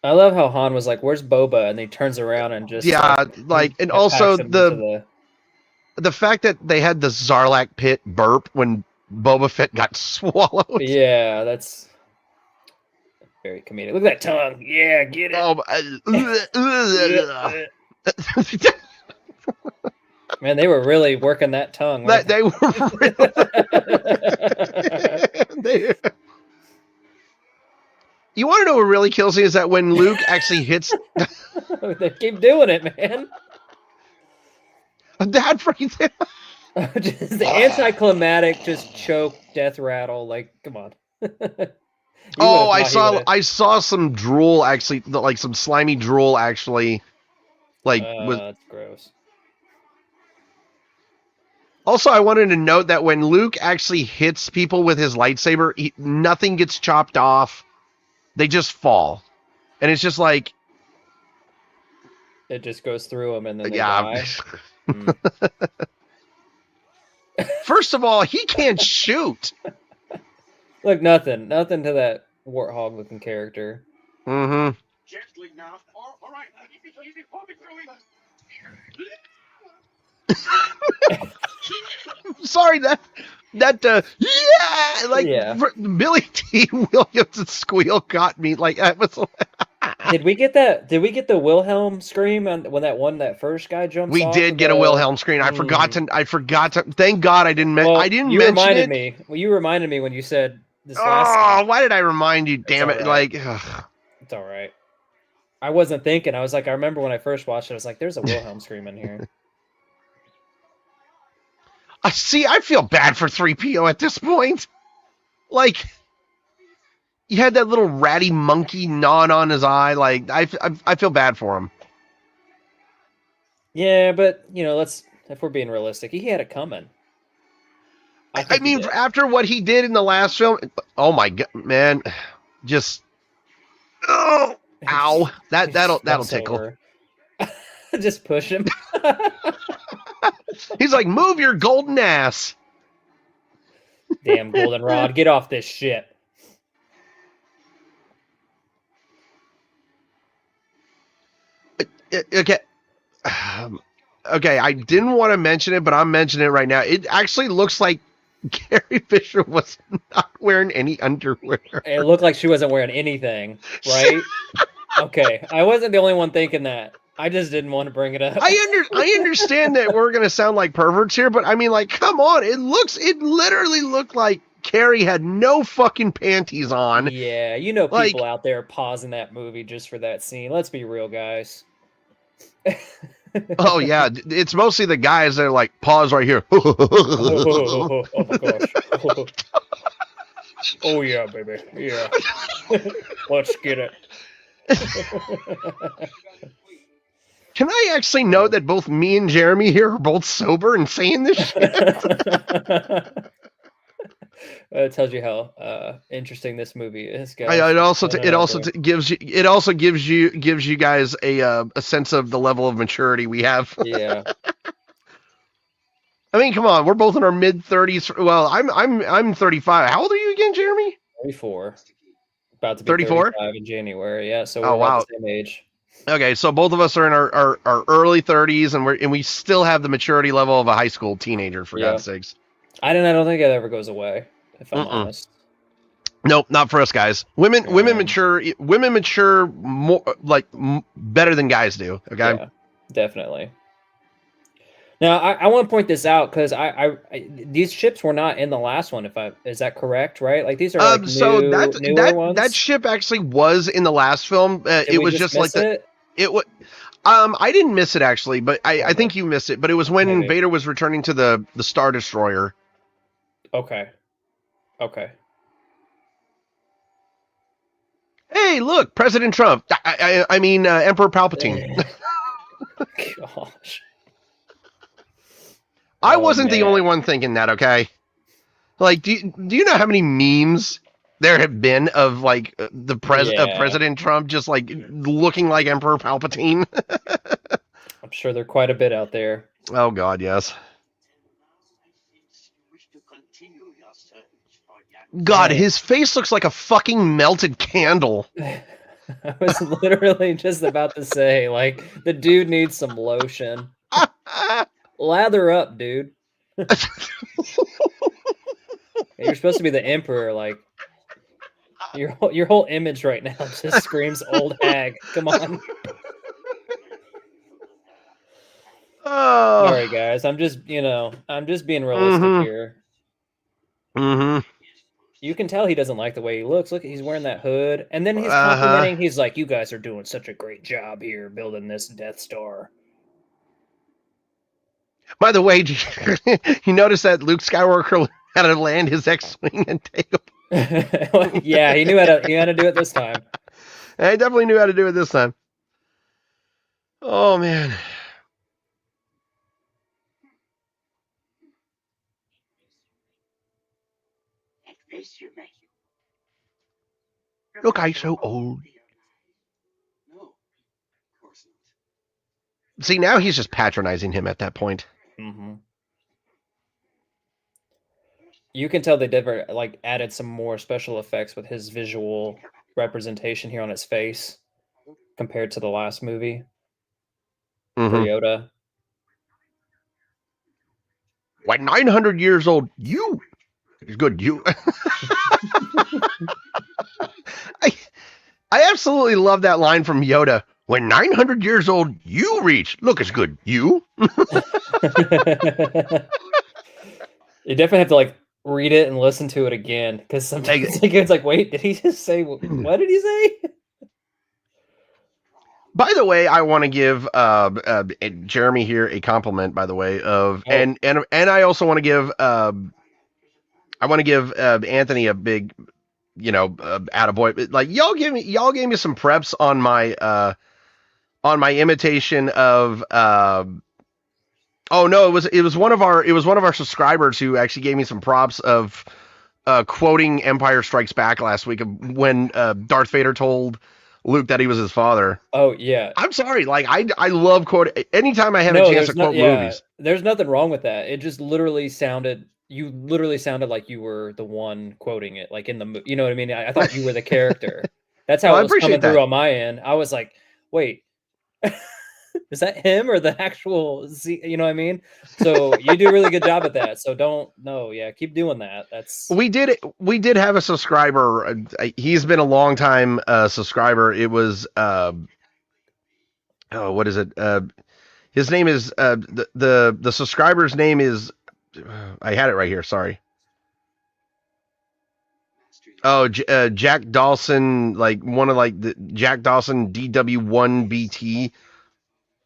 I love how Han was like, "Where's Boba?" and he turns around and just and also the fact that they had the Zarlak pit burp when Boba Fett got swallowed. Yeah, that's very comedic. Look at that tongue. Yeah, get it. Man, they were really working that tongue. They were really... You want to know what really kills me is that when Luke actually hits... They keep doing it, man. That freaking... Just the anticlimactic, just choke, death rattle. Like, come on. I saw some drool actually, like some slimy drool actually. That's gross. Also, I wanted to note that when Luke actually hits people with his lightsaber, nothing gets chopped off. They just fall. And it's just like... It just goes through them and then they die. First of all, he can't shoot. Look, nothing to that warthog-looking character. Mm-hmm. Gently now. All right. Easy. Sorry, Billy Dee Williams' squeal got me. Like, I was. Did we get that? Did we get the Wilhelm scream when that first guy jumped? We did get a Wilhelm scream. I forgot to. Thank God I didn't. I didn't mention it. You reminded me when you said Oh, why did I remind you? Damn it! Right. Like, ugh. It's all right. I wasn't thinking. I was like, I remember when I first watched it. I was like, "There's a Wilhelm scream in here." See, I feel bad for 3PO at this point. Like, you had that little ratty monkey gnawing on his eye. Like, I feel bad for him. Yeah, but if we're being realistic, he had it coming. I mean, after what he did in the last film, oh my god, man, just ow, that'll tickle. Just push him. He's like, move your golden ass. Damn goldenrod, get off this ship. Okay. Okay, I didn't want to mention it, but I'm mentioning it right now. It actually looks like Carrie Fisher was not wearing any underwear. It looked like she wasn't wearing anything, right? Okay, I wasn't the only one thinking that. I just didn't want to bring it up. I understand that we're gonna sound like perverts here, but I mean, like, come on! It literally looked like Carrie had no fucking panties on. Yeah, people out there pausing that movie just for that scene. Let's be real, guys. Oh yeah, it's mostly the guys that are like, pause right here. Oh my gosh. Oh yeah, baby. Yeah. Let's get it. Can I actually note that both me and Jeremy here are both sober and saying this shit? It tells you how interesting this movie is, guys. It also gives you guys a sense of the level of maturity we have. Yeah. I mean, come on, we're both in our mid-30s. Well, I'm 35. How old are you again, Jeremy? 34. About to be 34 in January. Yeah, so we're about the same age. Okay, so both of us are in our early 30s, and we still have the maturity level of a high school teenager, for God's sakes. I don't think it ever goes away, if I'm honest. Nope, not for us guys. Women mature more better than guys do. Okay, yeah, definitely. Now I want to point this out because these ships were not in the last one. Is that correct? Right? Like these are newer ones. That ship actually was in the last film. It was just like it was. I didn't miss it actually, but I think you missed it. But it was when Vader was returning to the Star Destroyer. Okay. Hey, look, President Trump. I mean, Emperor Palpatine. Gosh. I wasn't the only one thinking that, okay? Like, do you know how many memes there have been of, like, of President Trump just, like, looking like Emperor Palpatine? I'm sure there are quite a bit out there. Oh, God, yes. God, his face looks like a fucking melted candle. I was literally just about to say, like, the dude needs some lotion. Lather up, dude. You're supposed to be the emperor, like your whole image right now just screams old hag. Come on. Oh. Sorry, guys. I'm just being realistic here. Mm-hmm. You can tell he doesn't like the way he looks. Look, he's wearing that hood, and then he's complimenting. He's like, "You guys are doing such a great job here building this Death Star." By the way, you notice that Luke Skywalker had to land his X-wing and take him? Yeah, he knew how to do it this time. I definitely knew how to do it this time. Oh man. Look, I'm so old. No, of course not. See, now he's just patronizing him at that point. Mm-hmm. You can tell they did added some more special effects with his visual representation here on his face compared to the last movie. Mm-hmm. For Yoda. Like 900 years old, you is good. You. I absolutely love that line from Yoda. When 900 years old, you reach. Look, it's good. You. You definitely have to read it and listen to it again because sometimes it's like, wait, did he just say what did he say? By the way, I want to give Jeremy here a compliment. By the way, and I also want to give Anthony a big, attaboy. Like y'all gave me some preps on my imitation of. Oh no, it was one of our subscribers who actually gave me some props of quoting Empire Strikes Back last week when Darth Vader told Luke that he was his father. Oh yeah. I'm sorry, like I love quoting anytime I have a chance to quote movies. There's nothing wrong with that. It just literally sounded like you were the one quoting it, like in the you know what I mean? I thought you were the character. That's how it was coming through on my end. I was like, wait. Is that him or the actual you know what I mean? So you do a really good job at that. So keep doing that. We did have a subscriber. He's been a long time subscriber. It was what is it? His name is the subscriber's name is I had it right here, sorry. Oh, Jack Dawson, like one of like the Jack Dawson DW1BT.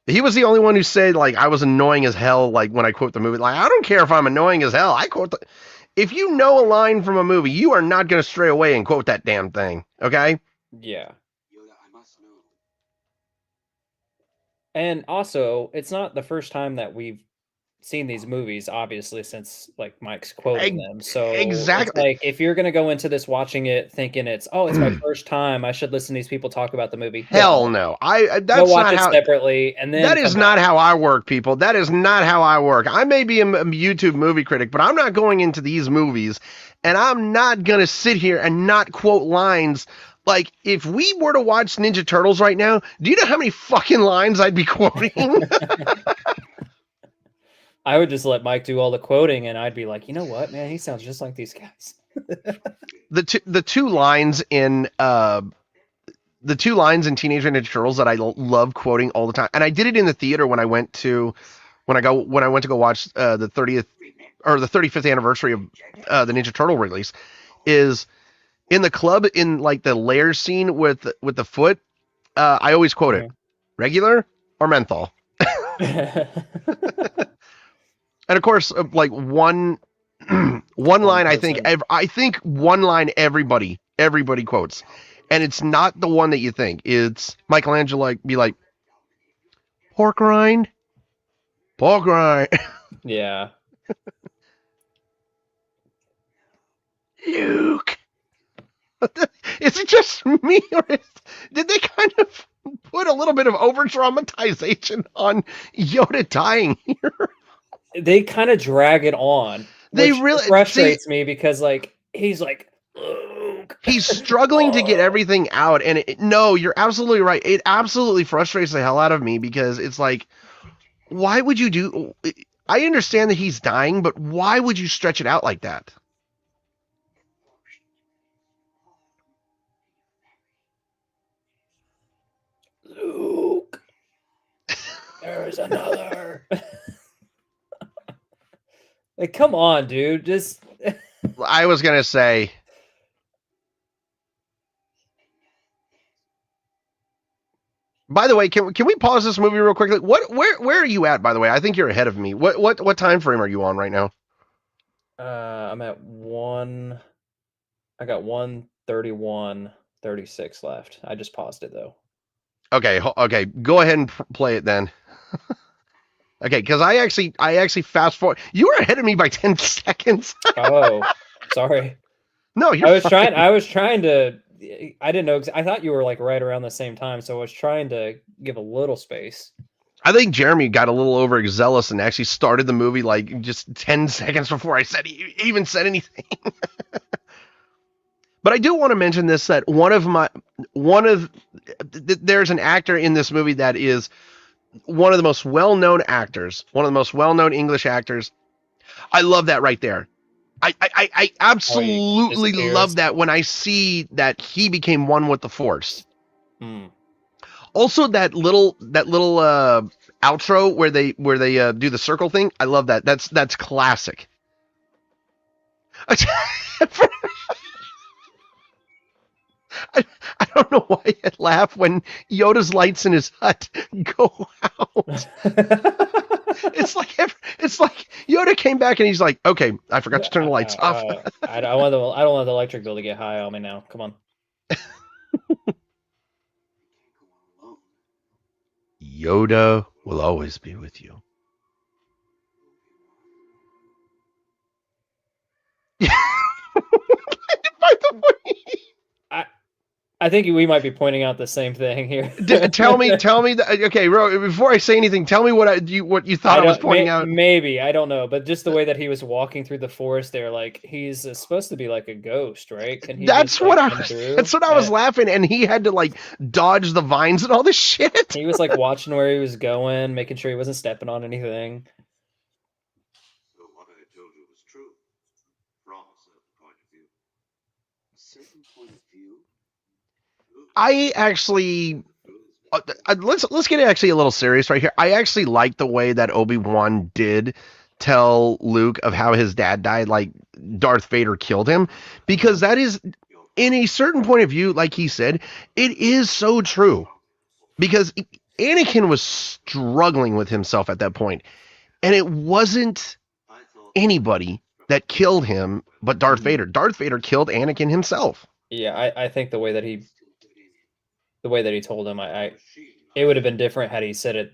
He was the only one who said like I was annoying as hell like when I quote the movie. Like I don't care if I'm annoying as hell. I quote if you know a line from a movie, you are not going to stray away and quote that damn thing. Okay? Yeah. Yoda, I must know. And also, it's not the first time that we've seen these movies, obviously, since like Mike's quoting them. So exactly, like if you're gonna go into this watching it thinking it's my first time, I should listen to these people talk about the movie. Hell no, that's not how separately, and then that is not how I work, people. That is not how I work. I may be a YouTube movie critic, but I'm not going into these movies, and I'm not gonna sit here and not quote lines. Like, if we were to watch Ninja Turtles right now, do you know how many fucking lines I'd be quoting? I would just let Mike do all the quoting, and I'd be like, you know what, man, he sounds just like these guys. the two lines in Teenage Ninja Turtles that I love quoting all the time, and I did it in the theater when I went to go watch the 30th or the 35th anniversary of the Ninja Turtle release, is in the club in like the lair scene with the foot. I always quote it: regular or menthol. And of course, like one line, I think one line everybody quotes, and it's not the one that you think. It's Michelangelo be like, pork rind. Yeah. Luke. Is it just me, or did they kind of put a little bit of over dramatization on Yoda dying here? They kind of drag it on. They really frustrates me because like he's like Luke. He's struggling to get everything out, and no, you're absolutely right. It absolutely frustrates the hell out of me because it's like, why would you do? I understand that he's dying, but why would you stretch it out like that? Luke, there's another. Like, come on, dude. Just. I was gonna say. By the way, can we pause this movie real quickly? Where are you at? By the way, I think you're ahead of me. What time frame are you on right now? I'm at 1. I got 1:31:36 left. I just paused it though. Okay. Go ahead and play it then. Okay, because I actually fast forward. You were ahead of me by 10 seconds. Oh, sorry. No, I was trying to. I didn't know. I thought you were like right around the same time, so I was trying to give a little space. I think Jeremy got a little overzealous and actually started the movie like just 10 seconds before I even said anything. But I do want to mention this, that there's an actor in this movie that is one of the most well-known actors, one of the most well-known English actors. I love that right there. I absolutely love that when I see that he became one with the Force. Also, that little outro where they do the circle thing. I love that. That's classic. I don't know why I laugh when Yoda's lights in his hut go out. It's like Yoda came back and he's like, "Okay, I forgot to turn the lights off." I don't want the electric bill to get high on me now. Come on. Yoda will always be with you. By the way, I think we might be pointing out the same thing here. tell me. Okay, before I say anything, tell me what you thought I was pointing out. Maybe, I don't know, but just the way that he was walking through the forest there, like he's supposed to be like a ghost, right? Can he? That's what I was laughing, and he had to like dodge the vines and all this shit. He was like watching where he was going, making sure he wasn't stepping on anything. So what I told you was true. From a certain point of view. A certain point of view? I actually let's get actually a little serious right here. I actually like the way that Obi-Wan did tell Luke of how his dad died, like Darth Vader killed him, because that is, in a certain point of view, like he said, it is so true. Because Anakin was struggling with himself at that point, and it wasn't anybody that killed him but Darth Vader. Darth Vader killed Anakin himself. Yeah, I think the way that he told him, it would have been different had he said it.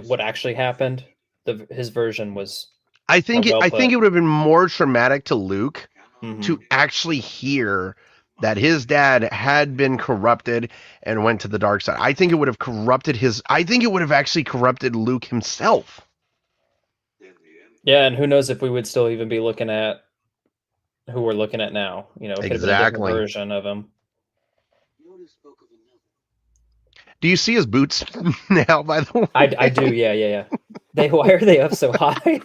What actually happened, his version was. I think it would have been more traumatic to Luke to actually hear that his dad had been corrupted and went to the dark side. I think it would have corrupted actually corrupted Luke himself. Yeah, and who knows if we would still even be looking at who we're looking at now. You know, it could have been a different version of him. Do you see his boots now, by the way? I do, yeah. Why are they up so high?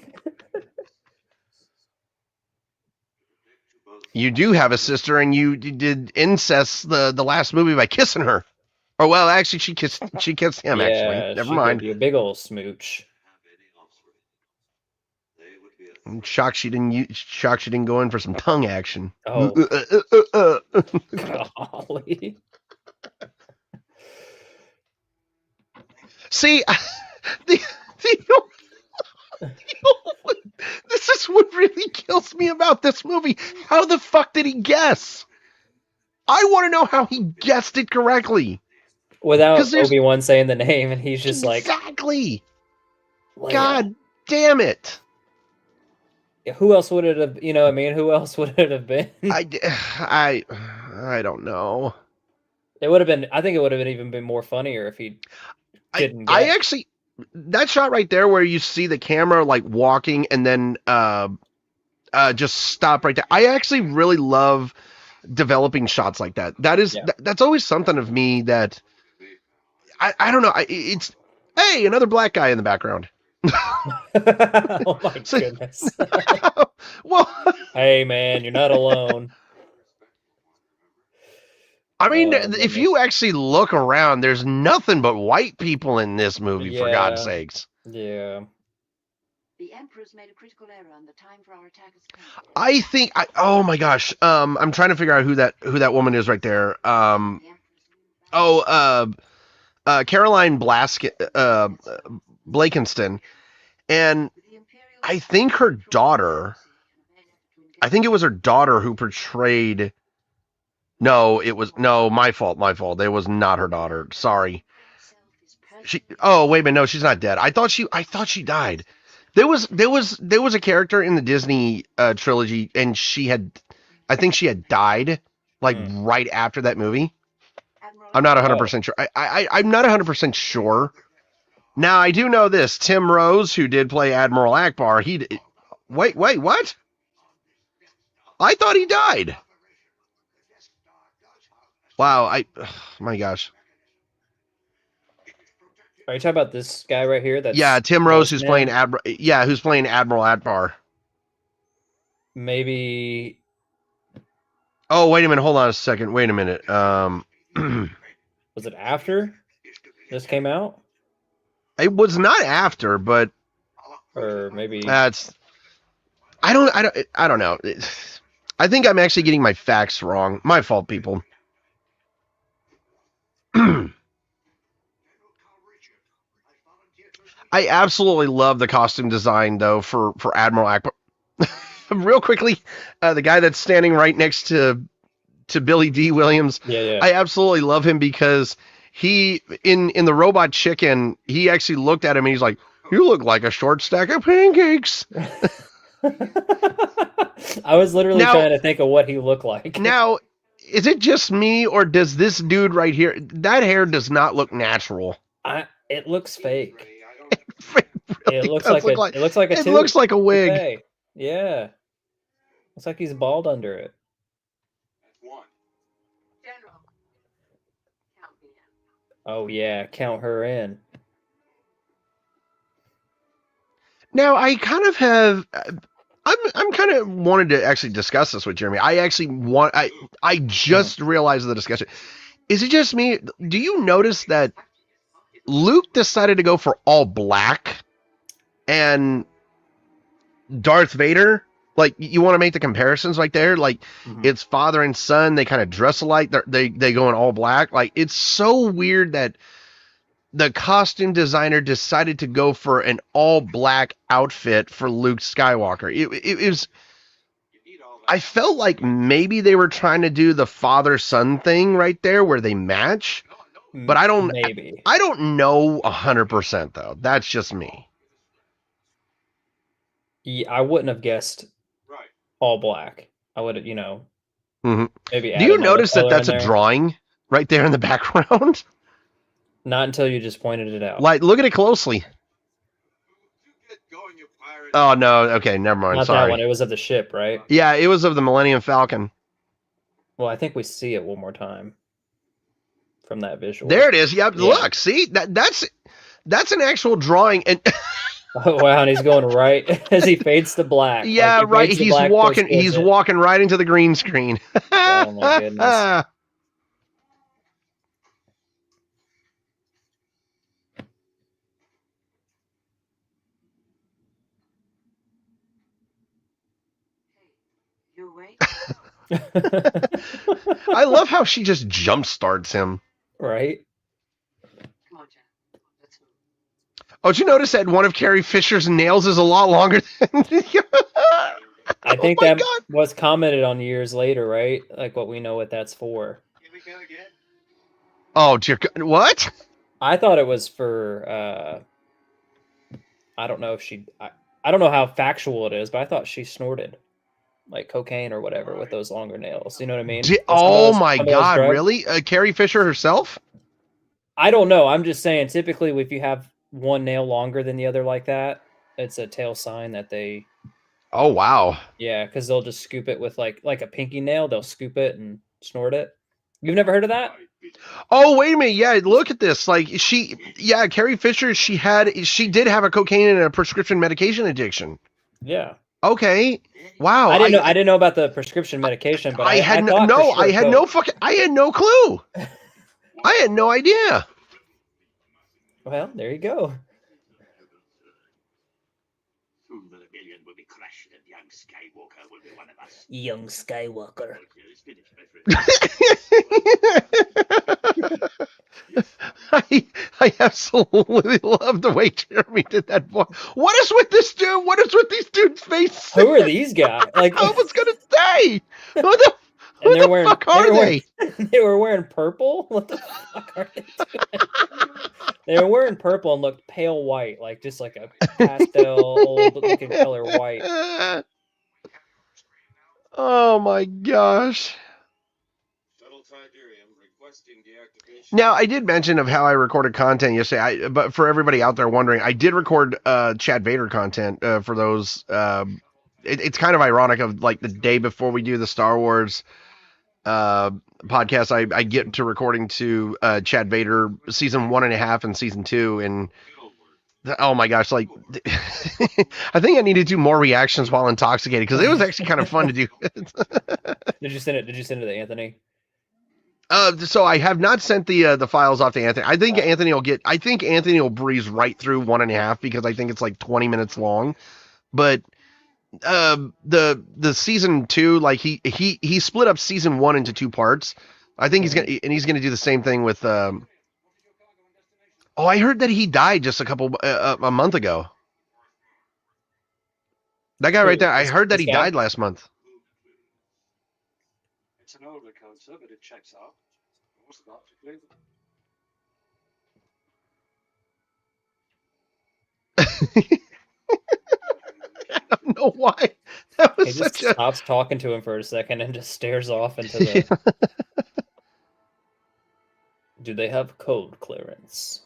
You do have a sister, and you did incest the last movie by kissing her. Or well, actually, she kissed him. Yeah, actually, never mind. A big old smooch. I'm shocked she didn't go in for some tongue action. Oh, golly. See, this is what really kills me about this movie. How the fuck did he guess? I want to know how he guessed it correctly. Without Obi-Wan saying the name, and he's just exactly. God damn it. Who else would it have, who else would it have been? I don't know. I think it would have even been more funnier if he didn't I actually, that shot right there where you see the camera like walking and then just stop right there. I actually really love developing shots like that. That's always something of me that I don't know. It's, hey, another black guy in the background. Oh my goodness. Well, hey man, you're not alone. I mean, if you actually look around, there's nothing but white people in this movie, for God's sakes. Yeah. The Emperor's made a critical error and the time for our attack has come. I think oh my gosh. I'm trying to figure out who that woman is right there. Caroline Blakenston. And I think her daughter, it was her daughter who portrayed. No, my fault. It was not her daughter. Sorry. Wait a minute. No, she's not dead. I thought she died. There was a character in the Disney trilogy, and I think she had died like right after that movie. I'm not 100% sure. I'm not 100% sure. Now I do know this. Tim Rose, who did play Admiral Akbar, wait, what? I thought he died. Wow, my gosh. Are you talking about this guy right here? Tim Rose, who's playing Admiral Akbar. Maybe. Oh, wait a minute. Hold on a second. Wait a minute. Was it after this came out? It was not after, but. Or maybe. I don't know. I think I'm actually getting my facts wrong. My fault, people. I absolutely love the costume design, though, for Admiral Akbar. Real quickly, the guy that's standing right next to Billy Dee Williams, Yeah. I absolutely love him because he, in the Robot Chicken, he actually looked at him and he's like, "You look like a short stack of pancakes." I was literally trying to think of what he looked like. Now, is it just me, or does this dude right here, that hair does not look natural? It looks fake. It looks like it looks like a wig. toupee. Yeah. Looks like he's bald under it. General, count me in. Oh yeah, count her in. Now, I kind of have... I'm kind of wanted to actually discuss this with Jeremy. I just realized the discussion. Is it just me? Do you notice that Luke decided to go for all black and Darth Vader? Like, you want to make the comparisons right there? Like, it's father and son. They kind of dress alike. They go in all black. Like, it's so weird that the costume designer decided to go for an all black outfit for Luke Skywalker. It was, I felt like maybe they were trying to do the father son thing right there where they match, but I don't know 100% though. That's just me. Yeah, I wouldn't have guessed all black. I would have, maybe. Do you notice that that's a drawing right there in the background? Not until you just pointed it out. Like, look at it closely. Oh, no. Okay, never mind. Not Sorry. that one. It was of the ship, right? Yeah, it was of the Millennium Falcon. Well, I think we see it one more time from that visual. There it is. Yep. Yeah. Look, see? That's an actual drawing. And oh, wow, and he's going right as he fades to black. Yeah, right. He's walking right into the green screen. Oh, my goodness. I love how she just jump starts him. Right? Come on, Jack. Let's move. Oh, did you notice that one of Carrie Fisher's nails is a lot longer than I think that was commented on years later, right? Like what we know what that's for. Here we go again. Oh, dear God. What? I thought it was for I don't know if I don't know how factual it is, but I thought she snorted like cocaine or whatever with those longer nails. You know what I mean? Oh my God, really? Carrie Fisher herself? I don't know. I'm just saying, typically if you have one nail longer than the other like that, it's a tail sign that they... Oh, wow. Yeah, because they'll just scoop it with like a pinky nail. They'll scoop it and snort it. You've never heard of that? Oh, wait a minute. Yeah, look at this. Like, Carrie Fisher, she did have a cocaine and a prescription medication addiction. Yeah. Okay. Wow. I didn't know about the prescription medication, but I had no clue. I had no idea. Well, there you go. Soon the rebellion will be crushed and young Skywalker will be one of us. Young Skywalker. I absolutely love the way Jeremy did that voice. What is with this dude? What is with these dudes' faces? Who are these guys? Like, I was gonna say, who the fuck are they? They were wearing purple. What the fuck are they doing? They were wearing purple and looked pale white, like just like a pastel old looking color white. Oh my gosh. Now, I did mention of how I recorded content yesterday, but for everybody out there wondering, I did record Chad Vader content for those. It's kind of ironic of like the day before we do the Star Wars podcast, I get to recording to Chad Vader season 1.5 and season 2, and oh my gosh, like I think I need to do more reactions while intoxicated because it was actually kind of fun to do. Did you send it to Anthony? So I have not sent the files off to Anthony. I think Anthony will breeze right through 1.5 because I think it's like 20 minutes long. But the season 2, like he split up season 1 into 2 parts. I think he's gonna do the same thing with. Oh, I heard that he died just a month ago. That guy right there. I heard that he died last month. It's an older code, sir, but it checks out. What's about to clear? I don't know why. That was He just stops talking to him for a second and just stares off into the. Do they have code clearance?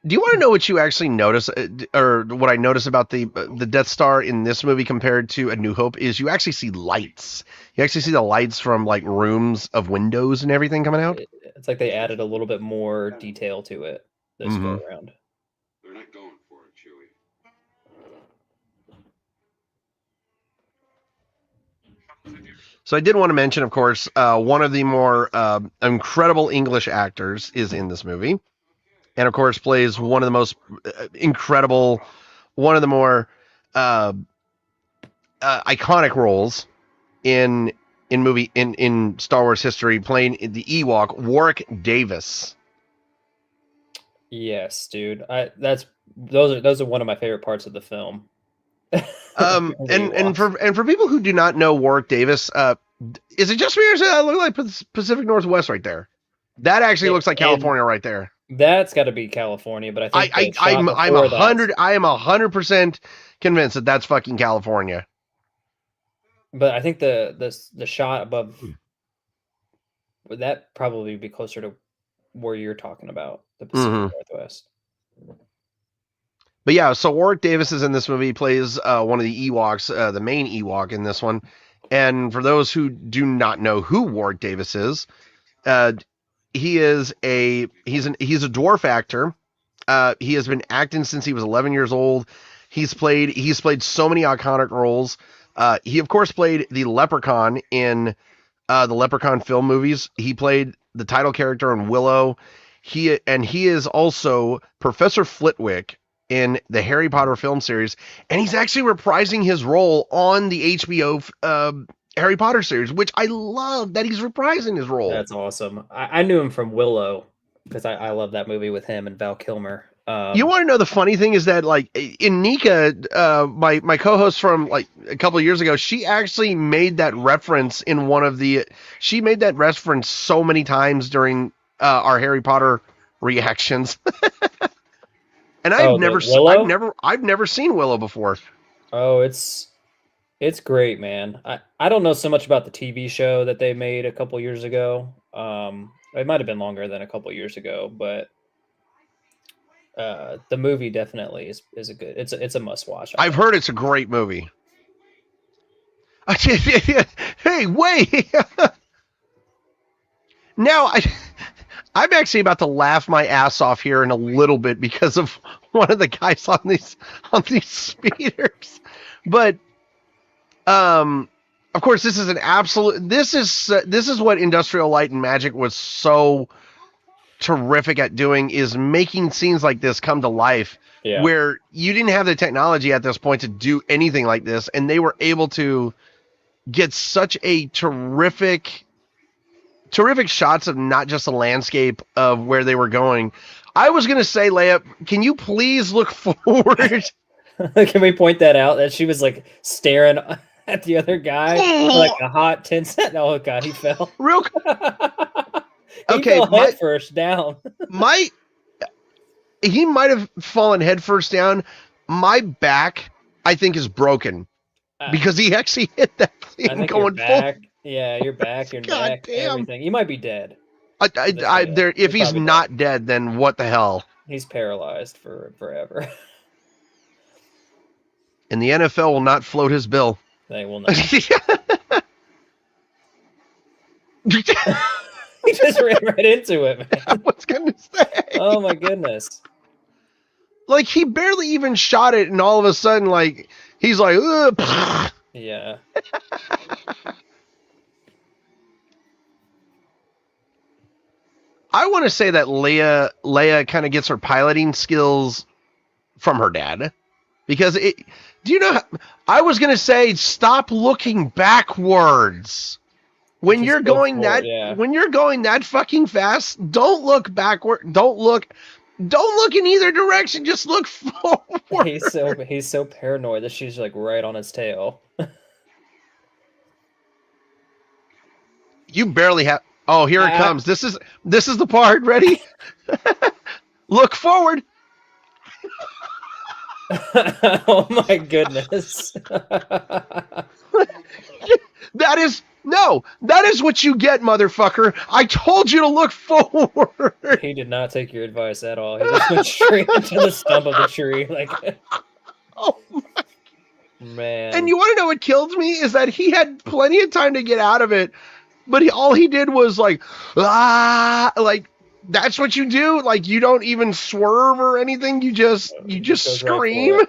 Do you want to know what you actually notice, or what I notice about the Death Star in this movie compared to A New Hope? Is you actually see lights. You actually see the lights from like rooms of windows and everything coming out. It's like they added a little bit more detail to it this go around. They're not going for it, Chewie. So I did want to mention, of course, one of the more incredible English actors is in this movie. And of course plays one of the most incredible, one of the more iconic roles in Star Wars history, playing the Ewok, Warwick Davis. Yes, dude. Those are one of my favorite parts of the film. And for people who do not know Warwick Davis, is it just me or does it look like Pacific Northwest right there? That actually looks like California right there. That's got to be California, but I think I am 100% convinced that that's fucking California. But I think the shot above would that probably be closer to where you're talking about, the Pacific Northwest. But yeah, so Warwick Davis is in this movie. He plays one of the Ewoks, the main Ewok in this one. And for those who do not know who Warwick Davis is, he's a dwarf actor. He has been acting since he was 11 years old. He's played so many iconic roles. He of course played the Leprechaun in the Leprechaun film movies. He played the title character in Willow. He is also Professor Flitwick in the Harry Potter film series, and he's actually reprising his role on the HBO Harry Potter series, which I love that he's reprising his role. That's awesome. I knew him from Willow because I love that movie with him and Val Kilmer. You want to know the funny thing is that, like, in Nika, my co-host from like a couple of years ago, she actually made that reference in she made that reference so many times during our Harry Potter reactions. And I've never seen Willow before. Oh, it's great, man. I don't know so much about the TV show that they made a couple years ago. It might have been longer than a couple years ago, but the movie definitely is a good. It's a must watch. I've heard it's a great movie. Hey, wait! Now I'm actually about to laugh my ass off here in a little bit because of one of the guys on these speeders. But of course, this is an absolute. This is what Industrial Light and Magic was so terrific at doing, is making scenes like this come to life. Yeah. Where you didn't have the technology at this point to do anything like this, and they were able to get such a terrific shots of not just the landscape of where they were going. I was going to say, Leia, can you please look forward? Can we point that out, that she was like staring at the other guy like a hot 10 cent? Oh God, he fell. Real okay, fell head first down. He might have fallen head first down. My back, I think, is broken because he actually hit that thing going full. Yeah, your back, your neck, everything. You might be dead. If he's not dead, then what the hell? He's paralyzed for forever. And the NFL will not float his bill. They will not. He just ran right into it, man. I was gonna say. Oh my goodness. Like, he barely even shot it, and all of a sudden, like, he's like, ugh. Yeah. I want to say that Leia kind of gets her piloting skills from her dad, Because do you know? I was gonna say stop looking backwards when you're going that fucking fast. Don't look backward. Don't look in either direction. Just look forward. He's so paranoid that she's like right on his tail. You barely have. Oh, here it comes. This is the part. Ready? Look forward. Oh my goodness. That is what you get, motherfucker. I told you to look forward. He did not take your advice at all. He just went straight into the stump of the tree. Like, oh my man. And you want to know what kills me is that he had plenty of time to get out of it, but all he did was like that's what you do. Like, you don't even swerve or anything. You just scream. Right.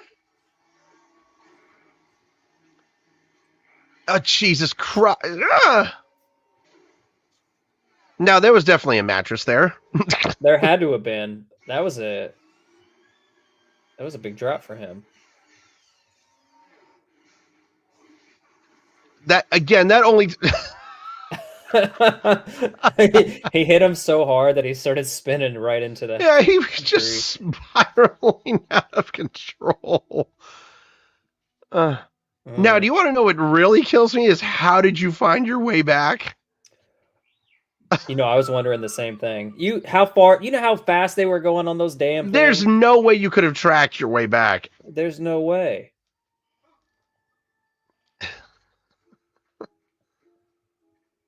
Oh, Jesus Christ. Now, there was definitely a mattress there. There had to have been. That was a big drop for him. That only... he hit him so hard that he started spinning right into the... Yeah, he was just spiraling out of control. Now, do you want to know what really kills me is how did you find your way back? You know, I was wondering the same thing. You know how fast they were going on those damn things? There's no way you could have tracked your way back. There's no way.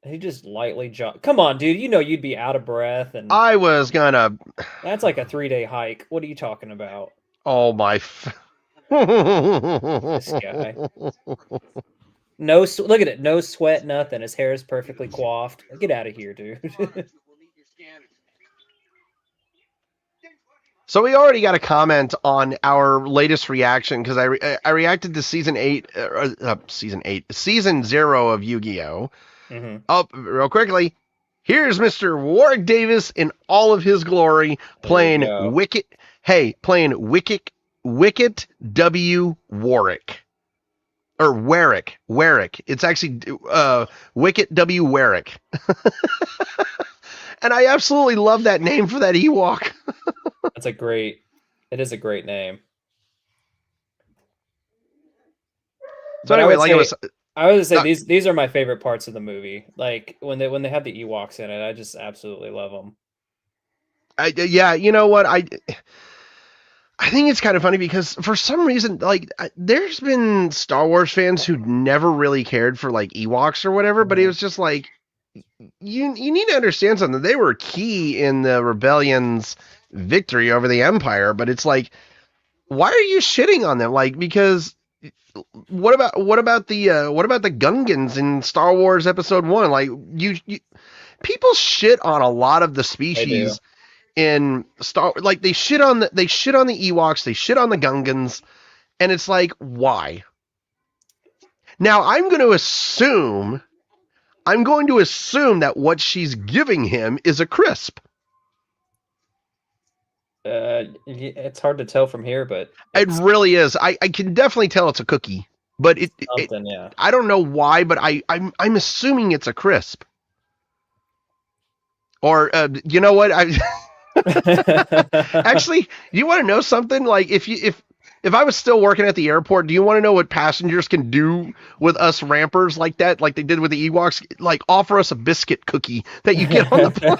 He just lightly jumped. Come on, dude. You know you'd be out of breath. And I was gonna... That's like a 3-day hike. What are you talking about? Oh, my... This guy. Look at it. No sweat, nothing. His hair is perfectly coiffed. Get out of here, dude. So we already got a comment on our latest reaction because I reacted to season 0 of Yu-Gi-Oh! Mm-hmm. Up real quickly. Here's Mr. Warwick Davis in all of his glory playing Wicket. Hey, playing Wicket W. Warwick. Or Warwick. It's actually Wicket W. Warwick. And I absolutely love that name for that Ewok. It is a great name. So anyway, I would say these are my favorite parts of the movie. Like when they have the Ewoks in it, I just absolutely love them. Yeah, you know what? I think it's kind of funny because for some reason, like, there's been Star Wars fans who never really cared for like Ewoks or whatever, but it was just like, you need to understand something. They were key in the rebellion's victory over the Empire, but it's like, why are you shitting on them? Like, because what about the Gungans in Star Wars Episode 1? Like, you people shit on a lot of the species in Star, like they shit on the Ewoks, they shit on the Gungans, and it's like, why? Now I'm going to assume that what she's giving him is a crisp. It's hard to tell from here, but it really is. I can definitely tell it's a cookie, but I don't know why, but I'm assuming it's a crisp. Or you know what? Actually, do you want to know something? Like, if I was still working at the airport, do you want to know what passengers can do with us rampers like that, like they did with the Ewoks? Like, offer us a biscuit cookie that you get on the plane.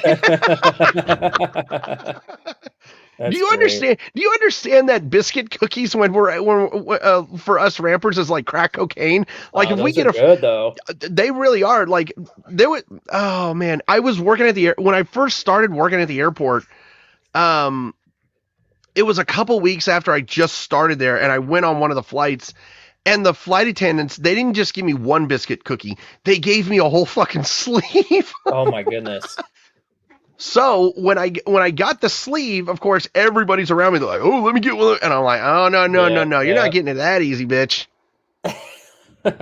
Do you understand? Do you understand that biscuit cookies when for us rampers is like crack cocaine? Like, if we get good though, they really are. Like, they would. Oh man, I was working at when I first started working at the airport. It was a couple weeks after I just started there, and I went on one of the flights, and the flight attendants, they didn't just give me one biscuit cookie. They gave me a whole fucking sleeve. Oh my goodness. So when I got the sleeve, of course, everybody's around me. They're like, "Oh, let me get one." And I'm like, "Oh, no. You're not getting it that easy, bitch." $1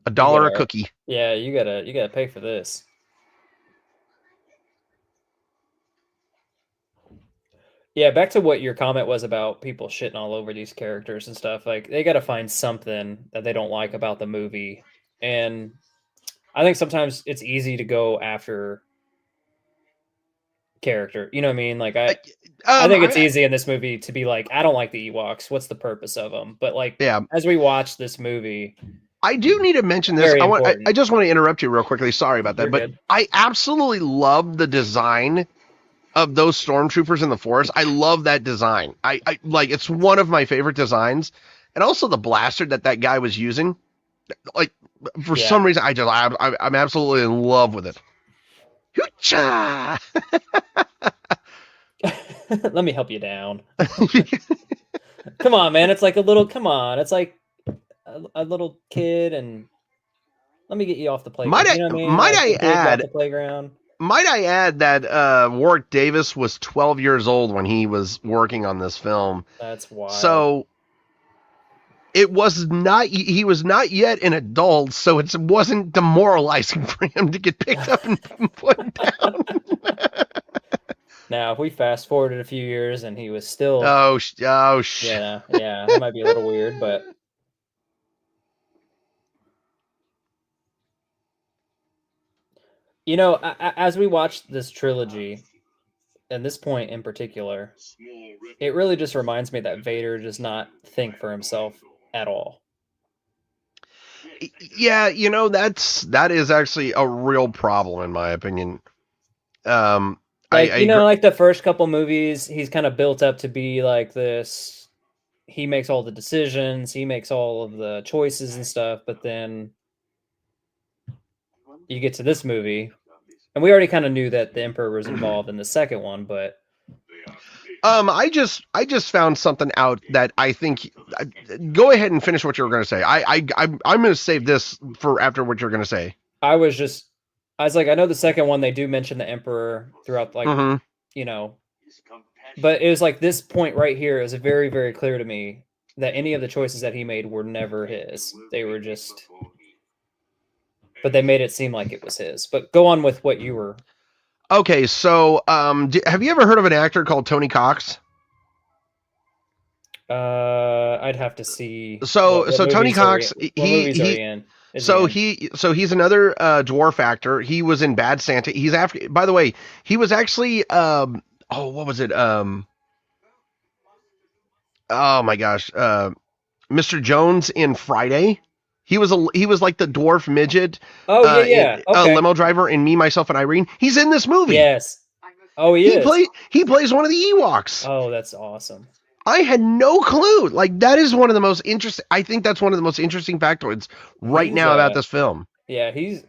a cookie. Yeah, you gotta pay for this. Yeah, back to what your comment was about people shitting all over these characters and stuff. Like, they got to find something that they don't like about the movie. And I think sometimes it's easy to go after character. You know what I mean? Like, I think it's easy in this movie to be like, I don't like the Ewoks. What's the purpose of them? But like, Yeah. as we watch this movie, I do need to mention this. Very I important. just want to interrupt you real quickly. Sorry about that, You're but good. I absolutely love the design of those stormtroopers in the forest. I love that design. I like, it's one of my favorite designs, and also the blaster that guy was using. Like, for Yeah. some reason, I'm absolutely in love with it. Hoocha! let me help you down. Come on, man. It's like a little. Come on. It's like a little kid, and let me get you off the playground. Might I- you know what I mean? might Like, I the kids off add- the playground. Might I add that Warwick Davis was 12 years old when he was working on this film. That's wild. So it was not, he was not yet an adult, so it wasn't demoralizing for him to get picked up and put down. Now, if we fast forwarded a few years and he was still, yeah, that might be a little weird, but you know, as we watch this trilogy, and this point in particular, it really just reminds me that Vader does not think for himself at all. Yeah, you know, that is actually a real problem in my opinion. Like, like the first couple movies, he's kind of built up to be like this. He makes all the decisions, he makes all of the choices and stuff, but then you get to this movie, and we already kind of knew that the Emperor was involved in the second one, but I just found something out that I think. Go ahead and finish what you were going to say. I'm going to save this for after what you're going to say. I was like, I know the second one they do mention the Emperor throughout, like, you know, but it was like this point right here is very, very clear to me that any of the choices that he made were never his. They were just, but they made it seem like it was his. But go on with what you were. Okay, so have you ever heard of an actor called Tony Cox? I'd have to see. So Tony Cox, he's another dwarf actor. He was in Bad Santa. He's after. By the way, he was actually what was it? Oh my gosh, Mr. Jones in Friday. He was like the dwarf midget. Oh yeah. Okay. Limo driver in Me, Myself, and Irene. He's in this movie. Yes. Oh, he is. He plays one of the Ewoks. Oh, that's awesome. I had no clue. Like, that is one of the most interesting. I think that's one of the most interesting factoids now about this film. Yeah, he's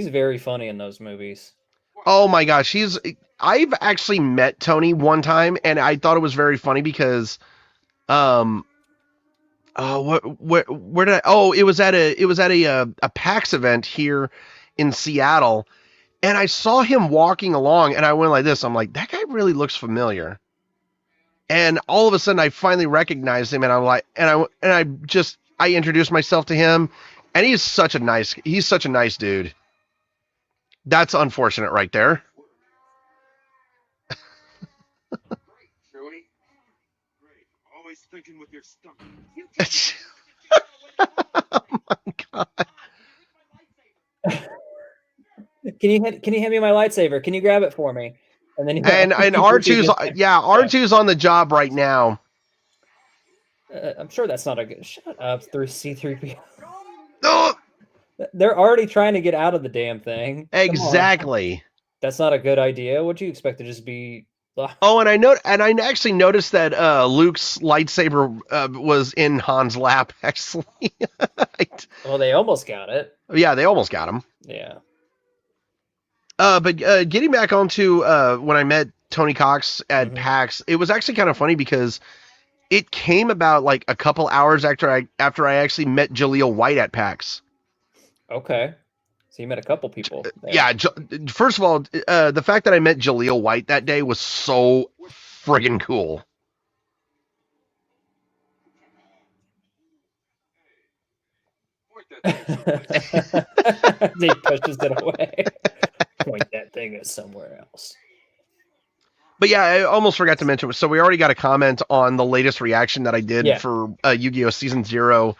very funny in those movies. Oh my gosh, I've actually met Tony one time, and I thought it was very funny because, where did I? Oh, it was at a PAX event here in Seattle, and I saw him walking along, and I went like this. I'm like, that guy really looks familiar. And all of a sudden, I finally recognized him, and I'm like, I introduced myself to him, and he's such a nice dude. That's unfortunate, right there. Always thinking with your stomach. Oh my god! Can you hand me my lightsaber? Can you grab it for me? And then R2's on the job right now. I'm sure that's not a good. Shut up, C-3PO. Oh! They're already trying to get out of the damn thing. Exactly. That's not a good idea. What do you expect to just be? Oh, and I actually noticed that Luke's lightsaber was in Han's lap. Actually. Well, they almost got it. Yeah, they almost got him. Yeah. But getting back onto when I met Tony Cox at PAX, it was actually kind of funny because it came about like a couple hours after I actually met Jaleel White at PAX. Okay. So you met a couple people there. Yeah. First of all, the fact that I met Jaleel White that day was so friggin' cool. He pushes it away. Point that thing at somewhere else. But yeah, I almost forgot to mention. So we already got a comment on the latest reaction that I did for Yu-Gi-Oh! Season 0.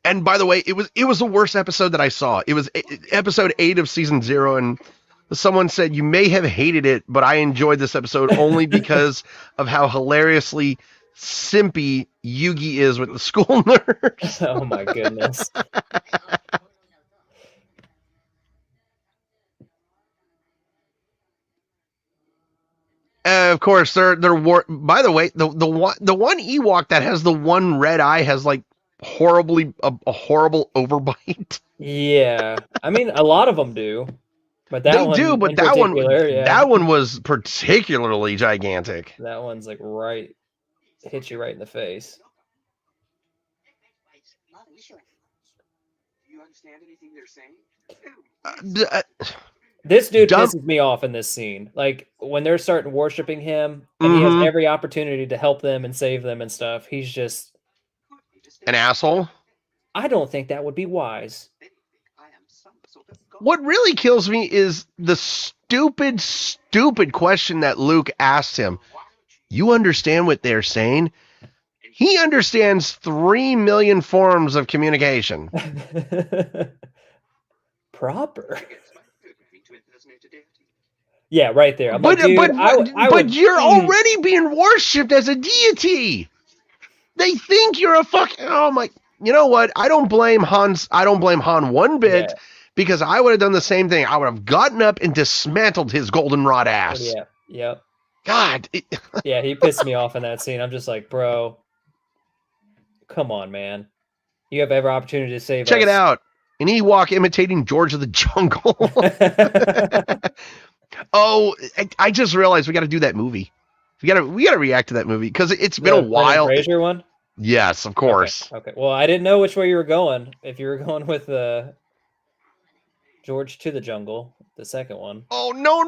And by the way, it was the worst episode that I saw. It was episode 8 of Season 0, and someone said, you may have hated it, but I enjoyed this episode only because of how hilariously simpy Yugi is with the school nurse. Oh my goodness. Of course, they're by the way, the one Ewok that has the one red eye has like a horrible overbite. Yeah, I mean a lot of them do, but that that one was particularly gigantic. That one's like hit you right in the face. Do you understand anything they're saying? This dude pisses me off in this scene. Like when they're starting worshiping him, and he has every opportunity to help them and save them and stuff. He's just an asshole. I don't think that would be wise. What really kills me is the stupid question that Luke asked him. You understand what they're saying? He understands 3 million forms of communication. Proper. Yeah, right there. But you're already being worshipped as a deity. They think you're a oh my. You know what? I don't blame Han one bit because I would have done the same thing. I would have gotten up and dismantled his goldenrod ass. Yeah. Yep. God. Yeah, he pissed me off in that scene. I'm just like, bro, come on, man. You have every opportunity to save us. Check it out. An Ewok imitating George of the Jungle. Oh, I just realized we got to do that movie. We got to react to that movie because it's been a while. The Fraser one? Yes, of course. Okay. Well, I didn't know which way you were going. If you were going with George to the Jungle, the second one. Oh no!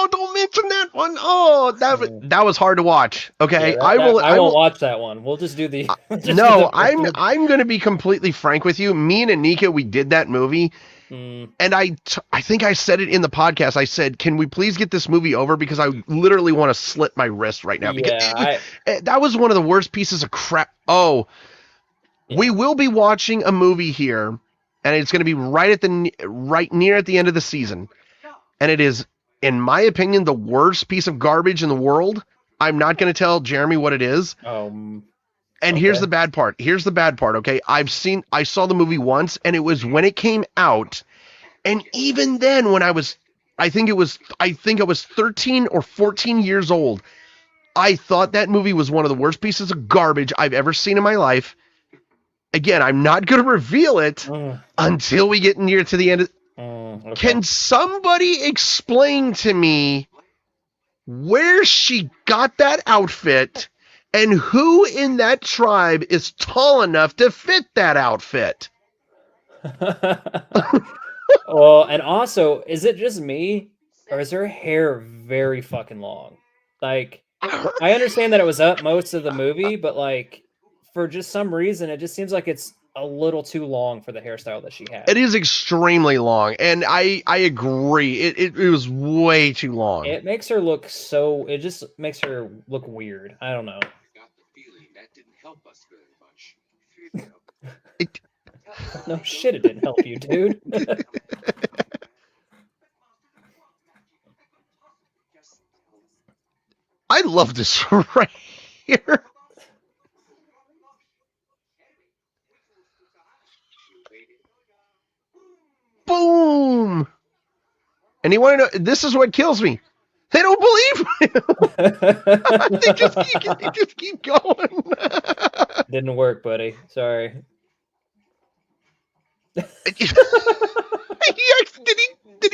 Don't mention that one. Oh, that was hard to watch. Okay, yeah, I won't watch that one. We'll just do the. I'm going to be completely frank with you. Me and Anika, we did that movie. And I think I said it in the podcast. I said, can we please get this movie over? Because I literally want to slit my wrist right now. Because that was one of the worst pieces of crap. Oh, we will be watching a movie here, and it's going to be right near at the end of the season. And it is, in my opinion, the worst piece of garbage in the world. I'm not going to tell Jeremy what it is. And here's the bad part. Okay. I saw the movie once, and it was when it came out. And even then, when I think I was 13 or 14 years old, I thought that movie was one of the worst pieces of garbage I've ever seen in my life. Again, I'm not going to reveal it until we get near to the end. Okay. Can somebody explain to me where she got that outfit? And who in that tribe is tall enough to fit that outfit? Well, and also, is it just me, or is her hair very fucking long? Like, I understand that it was up most of the movie, but like, for just some reason, it just seems like it's a little too long for the hairstyle that she had. It is extremely long, and I agree. It was way too long. It makes her look it just makes her look weird. I don't know. That didn't help us very much. No shit, it didn't help you, dude. I love this right here. Boom! And you want to know, this is what kills me. They don't believe him. they just keep going. Didn't work, buddy. Sorry. Did he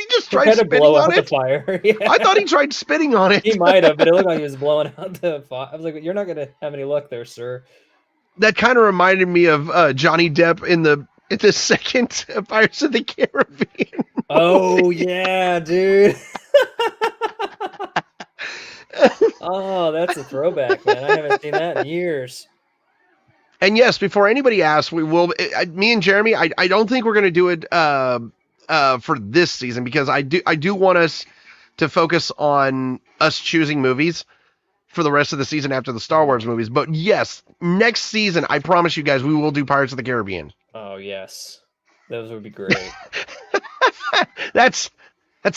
just try spitting on it? The fire. Yeah. I thought he tried spitting on it. He might have, but it looked like he was blowing out the fire. I was like, you're not going to have any luck there, sir. That kind of reminded me of Johnny Depp in the second Pirates of the Caribbean. Oh, yeah, dude. Oh, that's a throwback, man. I haven't seen that in years. And yes, before anybody asks, we will. Me and Jeremy, I don't think we're going to do it for this season because I do want us to focus on us choosing movies. for the rest of the season after the Star Wars movies. But yes, next season, I promise you guys, we will do Pirates of the Caribbean. Oh yes, those would be great. That's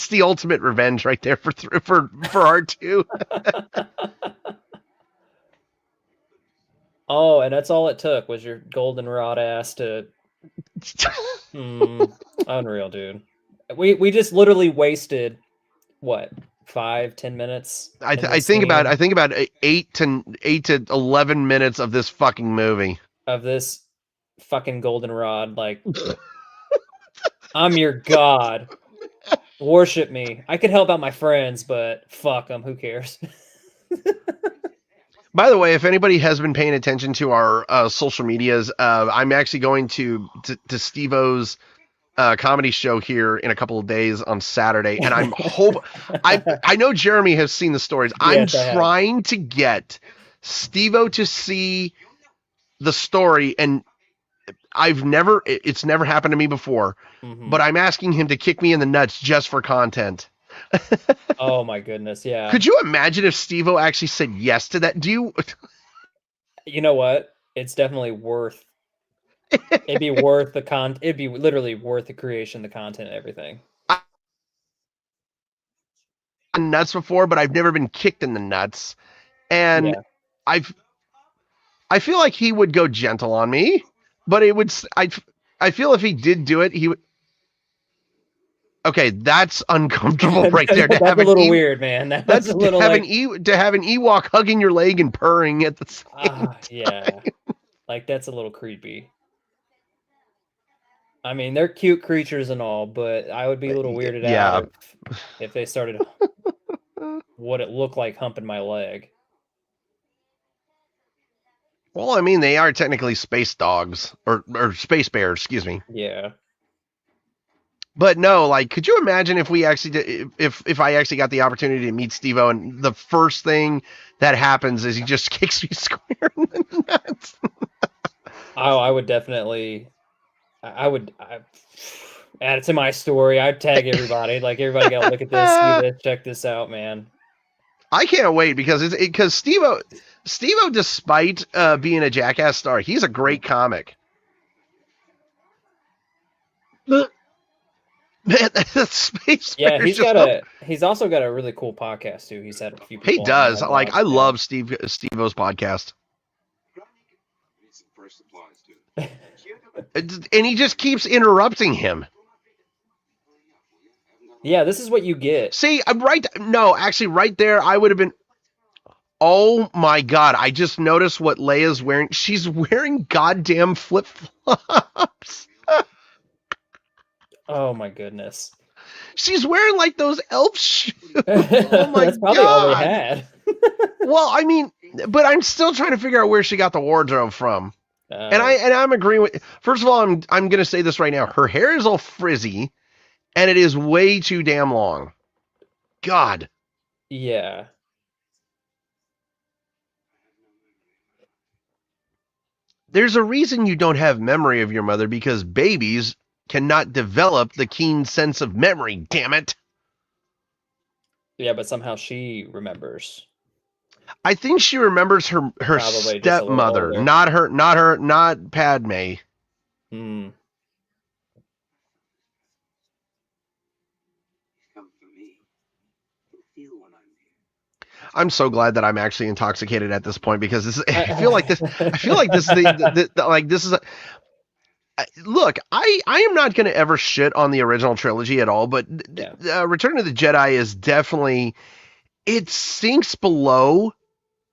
the ultimate revenge right there for R2. Oh, and that's all it took was your goldenrod ass to. Unreal, dude. We just literally wasted what 5-10 minutes. I think about 8 to 11 minutes of this fucking movie. Of this fucking goldenrod, like I'm your god. Worship me. I could help out my friends, but fuck them. Who cares? By the way, if anybody has been paying attention to our social medias, I'm actually going to Steve-O's comedy show here in a couple of days on Saturday, and I know Jeremy has seen the stories. Yes, I'm trying to get Steve-O to see the story, and it's never happened to me before, but I'm asking him to kick me in the nuts just for content. Oh my goodness, yeah. Could you imagine if Steve-O actually said yes to that? You know what? It's definitely worth. It'd be worth the It'd be literally worth the creation, the content, everything. I'm nuts before, but I've never been kicked in the nuts, and I feel like he would go gentle on me, but it would. I feel if he did do it, he would. Okay, that's uncomfortable right there. That's a little weird, man. That's a little to have an Ewok hugging your leg and purring at the same time. Yeah, like that's a little creepy. I mean, they're cute creatures and all, but I would be a little weirded out if they started what it looked like humping my leg. Well, I mean, they are technically space dogs or space bears, excuse me. Yeah. But no, like, could you imagine if we actually did, if I actually got the opportunity to meet Steve-O and the first thing that happens is he just kicks me square in the nuts? Oh, I would definitely. I would add it to my story. I'd tag everybody. Like, everybody got to look at this, see this, check this out, man. I can't wait because Steve-O, despite being a Jackass star, he's a great comic. Man, that's space. Yeah, he's also got a really cool podcast too. He's had a few people. He does. Like, I love Steve-O's podcast. And he just keeps interrupting him. Yeah, this is what you get. See, right there, I would have been. Oh my god! I just noticed what Leia's wearing. She's wearing goddamn flip-flops. Oh my goodness! She's wearing like those elf shoes. Oh my That's probably all they had. Well, I mean, but I'm still trying to figure out where she got the wardrobe from. And I'm agreeing with. First of all, I'm gonna say this right now. Her hair is all frizzy, and it is way too damn long. God. Yeah. There's a reason you don't have memory of your mother, because babies cannot develop the keen sense of memory. Damn it. Yeah, but somehow she remembers. I think she remembers her stepmother, not Padme. Hmm. I'm so glad that I'm actually intoxicated at this point, because I feel like this is look, I am not going to ever shit on the original trilogy at all, but Return of the Jedi is definitely, it sinks below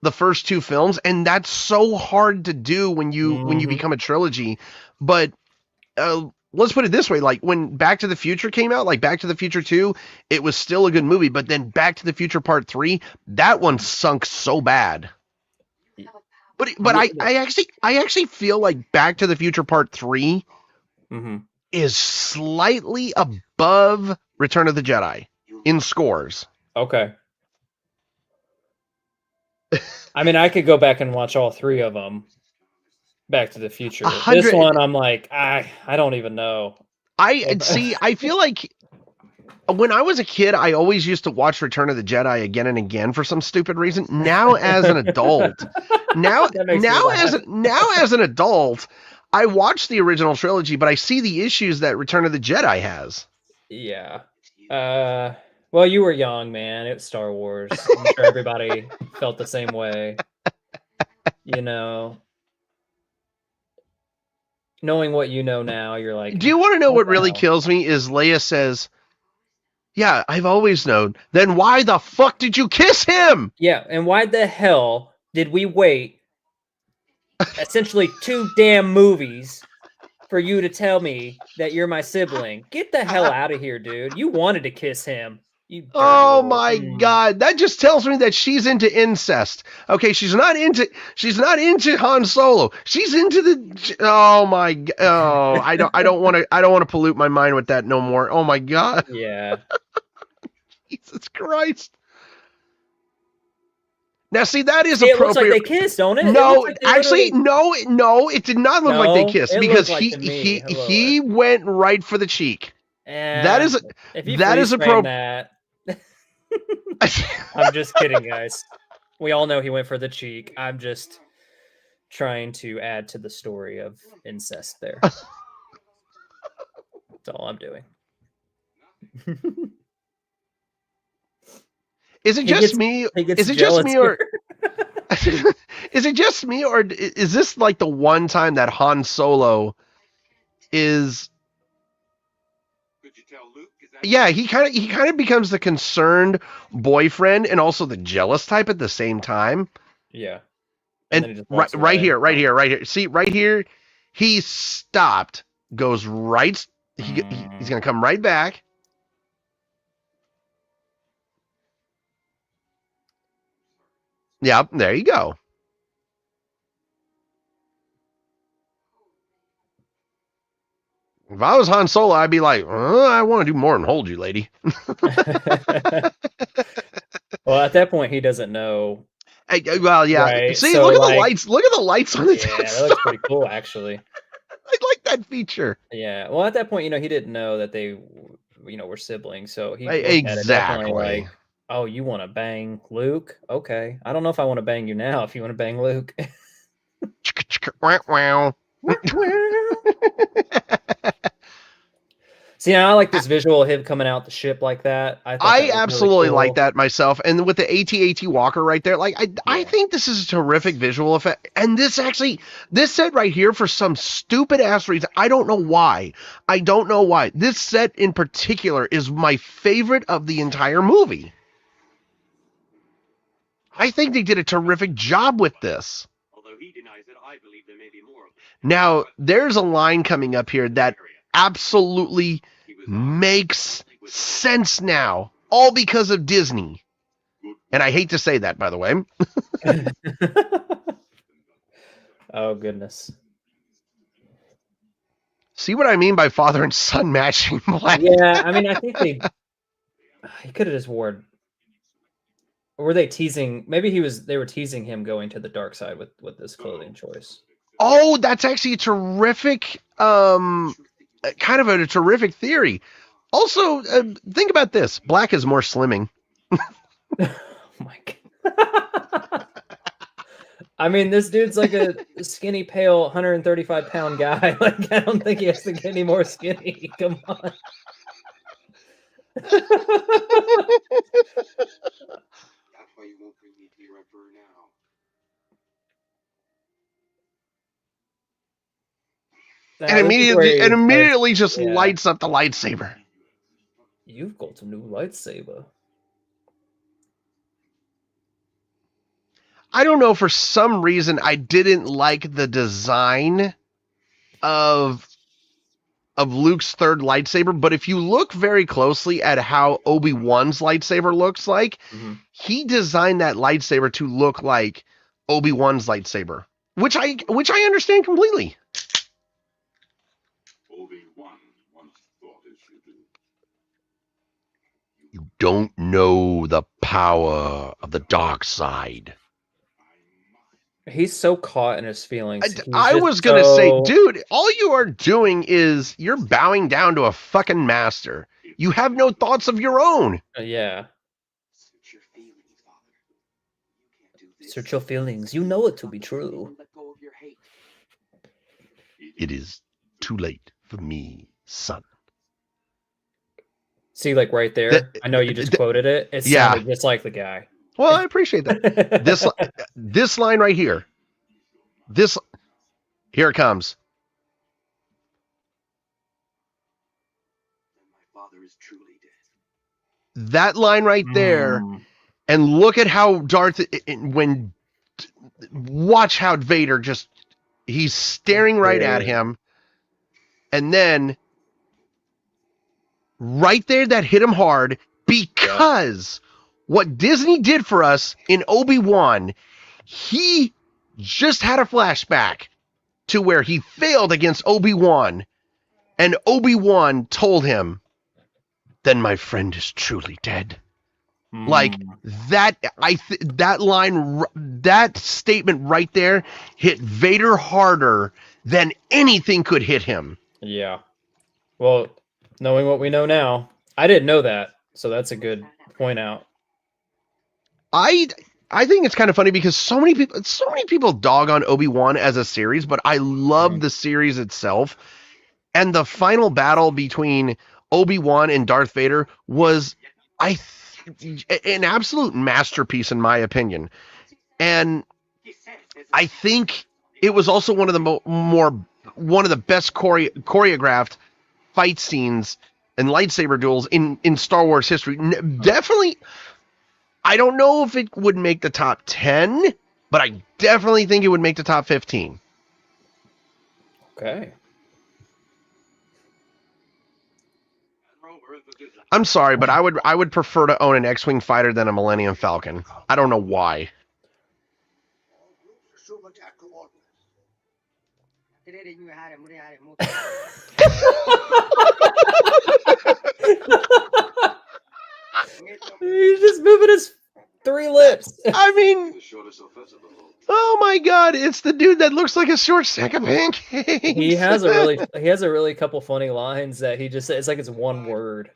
the first two films, and that's so hard to do when you become a trilogy. But let's put it this way, like when Back to the Future came out, like Back to the Future 2, it was still a good movie, but then Back to the Future Part 3, that one sunk so bad. But I actually feel like Back to the Future Part 3 is slightly above Return of the Jedi in scores. Okay. I mean, I could go back and watch all three of them. Back to the Future. This one, I'm like, I don't even know. I feel like when I was a kid, I always used to watch Return of the Jedi again and again for some stupid reason. Now, as an adult, now as an adult, I watch the original trilogy, but I see the issues that Return of the Jedi has. Yeah. Well, you were young, man. It's Star Wars. I'm sure everybody felt the same way. You know, knowing what you know now, you're like. Do you want to know what really hell? kills me? Is Leia says, "Yeah, I've always known." Then why the fuck did you kiss him? Yeah, and why the hell did we wait essentially 2 damn movies for you to tell me that you're my sibling? Get the hell out of here, dude. You wanted to kiss him. You dirty Oh little- my god, that just tells me that she's into incest. Okay, she's not into Han Solo. She's into the oh my god. Oh, I don't want to pollute my mind with that no more. Oh my god. Yeah. Jesus Christ. Now see, that is See, it looks appropriate. like they kissed, don't it? It No, looks like they actually, literally- no, it did not look like they No, kissed it because looked like to me. he went right for the cheek. That is if you that is freeze frame appropriate. that. I'm just kidding, guys. We all know he went for the cheek. I'm just trying to add to the story of incest there. That's all I'm doing. Is it just me? Is it just me or is it just me or is this like the one time that Han Solo is Could you tell Luke? Is that yeah, he kind of becomes the concerned boyfriend and also the jealous type at the same time. Yeah. And then he just right, walks right away. here, right here, right here. See, right here, he stopped, goes right. He's gonna come right back. Yep, there you go. If I was Han Solo, I'd be like, I want to do more than hold you, lady. Well, at that point, he doesn't know. Well, yeah. Right, See, so, look at the like- lights. Look at the lights on the Yeah, that looks pretty cool, actually. I like that feature. Yeah. Well, at that point, he didn't know that they, were siblings. So he looked at it definitely Exactly. like, oh, you want to bang Luke? Okay. I don't know if I want to bang you now. If you want to bang Luke. Wow. See, I like this visual of him coming out the ship like that. I thought that I was really absolutely cool. like that myself. And with the AT-AT Walker right there, like I think this is a terrific visual effect. And this set right here, for some stupid ass reason, I don't know why. This set in particular is my favorite of the entire movie. I think they did a terrific job with this. Although he denies it, I believe there may be more of them. Now, there's a line coming up here that absolutely makes sense now, all because of Disney. And I hate to say that, by the way. Oh, goodness. See what I mean by father and son matching black? Yeah, I mean, I think he could have just worn. Or were they teasing? Maybe they were teasing him going to the dark side with this clothing choice. Oh, that's actually a terrific, kind of a terrific theory. Also, think about this. Black is more slimming. Oh my god. I mean, this dude's like a skinny, pale, 135-pound guy. Like, I don't think he has to get any more skinny. Come on. That's why you won't bring me to your emperor now. And immediately just Yeah. lights up the lightsaber. You've got a new lightsaber. I don't know, for some reason I didn't like the design of Luke's third lightsaber, but if you look very closely at how Obi-Wan's lightsaber looks like, he designed that lightsaber to look like Obi-Wan's lightsaber, which I understand completely. Obi-Wan once thought as you do. You don't know the power of the dark side. He's so caught in his feelings. I was going to say, dude, all you are doing is you're bowing down to a fucking master. You have no thoughts of your own. Yeah. Search your feelings, Father. You can't do this. Search your feelings. You know it to be true. Let go of your hate. It is too late for me, son. See, like right there. That- I know you just that- quoted it. It yeah. sounded just like the guy. Well, I appreciate that. This line right here. Here it comes. Then my father is truly dead. That line right there. Mm. And look at how watch how Vader he's staring right at him. And then right there, that hit him hard because what Disney did for us in Obi-Wan, he just had a flashback to where he failed against Obi-Wan, and Obi-Wan told him, "Then my friend is truly dead." Like that, that line, that statement right there hit Vader harder than anything could hit him. Yeah. Well, knowing what we know now, I didn't know that, so that's a good point out. I think it's kind of funny because so many people dog on Obi-Wan as a series, but I love the series itself. And the final battle between Obi-Wan and Darth Vader was, an absolute masterpiece in my opinion. And I think it was also one of the one of the best choreographed fight scenes and lightsaber duels in Star Wars history. Definitely, I don't know if it would make the top 10, but I definitely think it would make the top 15. Okay. I'm sorry, but I would prefer to own an X-Wing fighter than a Millennium Falcon. I don't know why. He's just moving his 3 lips. I mean, The shortest offensive of all. oh my God, it's the dude that looks like a short stack of pancakes. He has a really couple funny lines that he just it's like it's one word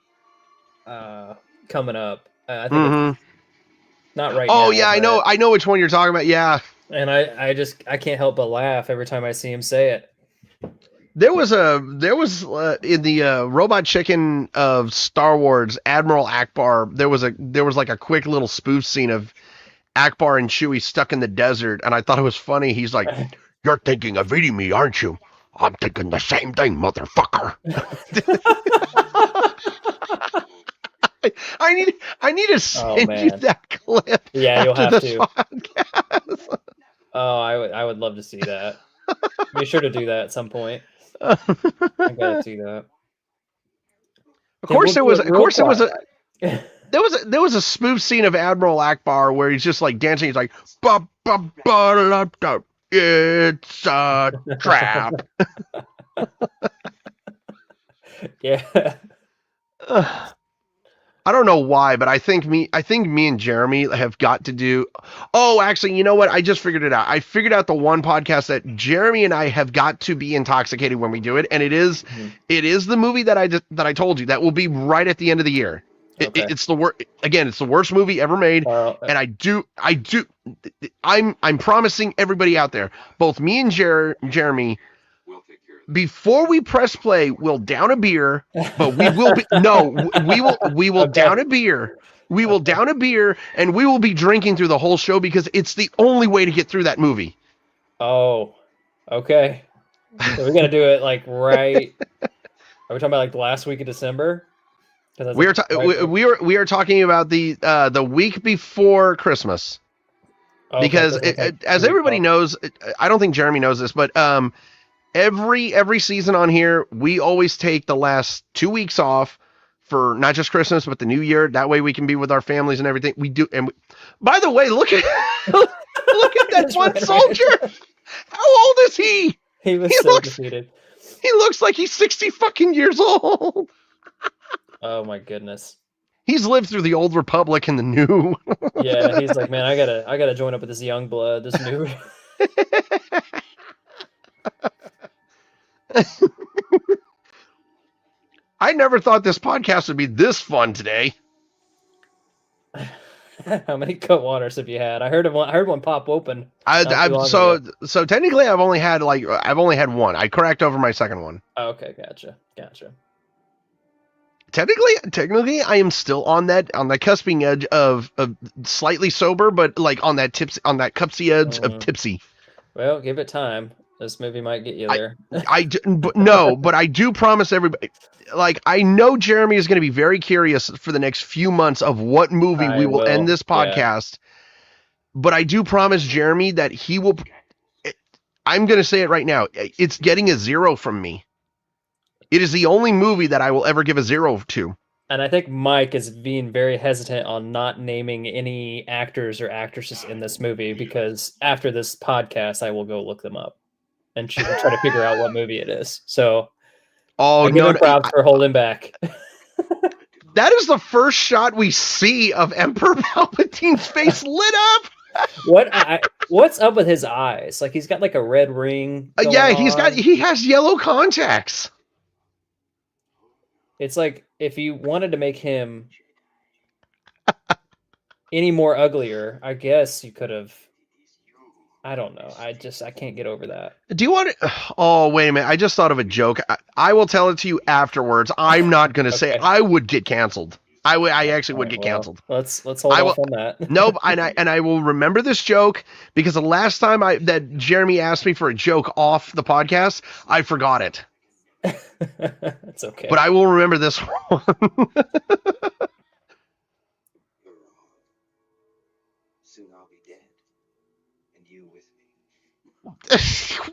coming up. I think it's not right now. Oh yeah, I know which one you're talking about. Yeah. And I can't help but laugh every time I see him say it. There was in the Robot Chicken of Star Wars, Admiral Akbar. There was like a quick little spoof scene of Akbar and Chewie stuck in the desert, and I thought it was funny. He's like, "You're thinking of eating me, aren't you? I'm thinking the same thing, motherfucker." I need to send you that clip. Yeah, you'll have to. Podcast. Oh, I would love to see that. Be sure to do that at some point. I gotta see that. Of course, there was a spoof scene of Admiral Akbar where he's just like dancing. He's like, "Ba ba ba la da, it's a trap." Yeah. I don't know why, but I think me and Jeremy have got to do. Oh, actually, you know what? I just figured it out. I figured out the one podcast that Jeremy and I have got to be intoxicated when we do it, and it is the movie that I told you that will be right at the end of the year. Okay. It's the worst. Again, it's the worst movie ever made, and I'm promising everybody out there, both me and Jeremy. Before we press play, we'll down a beer, but we will down a beer. We will down a beer, and we will be drinking through the whole show because it's the only way to get through that movie. Oh, okay. So we got to do it like right. Are we talking about like the last week of December? We are talking about the week before Christmas. Okay, because as everybody knows, I don't think Jeremy knows this, but every season on here, we always take the last 2 weeks off for not just Christmas, but the New Year. That way we can be with our families and everything. We do. And by the way, look at that one soldier. How old is he? He looks defeated. He looks like he's 60 fucking years old. Oh my goodness. He's lived through the old Republic and the new. Yeah, he's like, man, I gotta join up with this young blood, this new. I never thought this podcast would be this fun today. How many cut waters have you had? I heard one pop open. So technically I've only had one. I cracked over my second one. Oh, okay, gotcha. Technically I am still on that cusping edge of slightly sober, but like on that cupsy edge of tipsy. Well, give it time. This movie might get you there. But I do promise everybody, like, I know Jeremy is going to be very curious for the next few months of what movie we will end this podcast. Yeah. But I do promise Jeremy that he will, I'm going to say it right now. It's getting a 0 from me. It is the only movie that I will ever give a 0 to. And I think Mike is being very hesitant on not naming any actors or actresses in this movie, because after this podcast, I will go look them up and try to figure out what movie it is. So, props for holding back. That is the first shot we see of Emperor Palpatine's face lit up. What's up with his eyes? Like, he's got like a red ring. He has yellow contacts. It's like if you wanted to make him any more uglier, I guess you could have. I don't know. I can't get over that. Do you want to... Oh, wait a minute. I just thought of a joke. I will tell it to you afterwards. I'm not going to say it. I would get canceled. I actually would get canceled. Let's hold off on that. Nope. And I will remember this joke because the last time that Jeremy asked me for a joke off the podcast, I forgot it. That's okay. But I will remember this one. Soon I'll be dead. And you with me.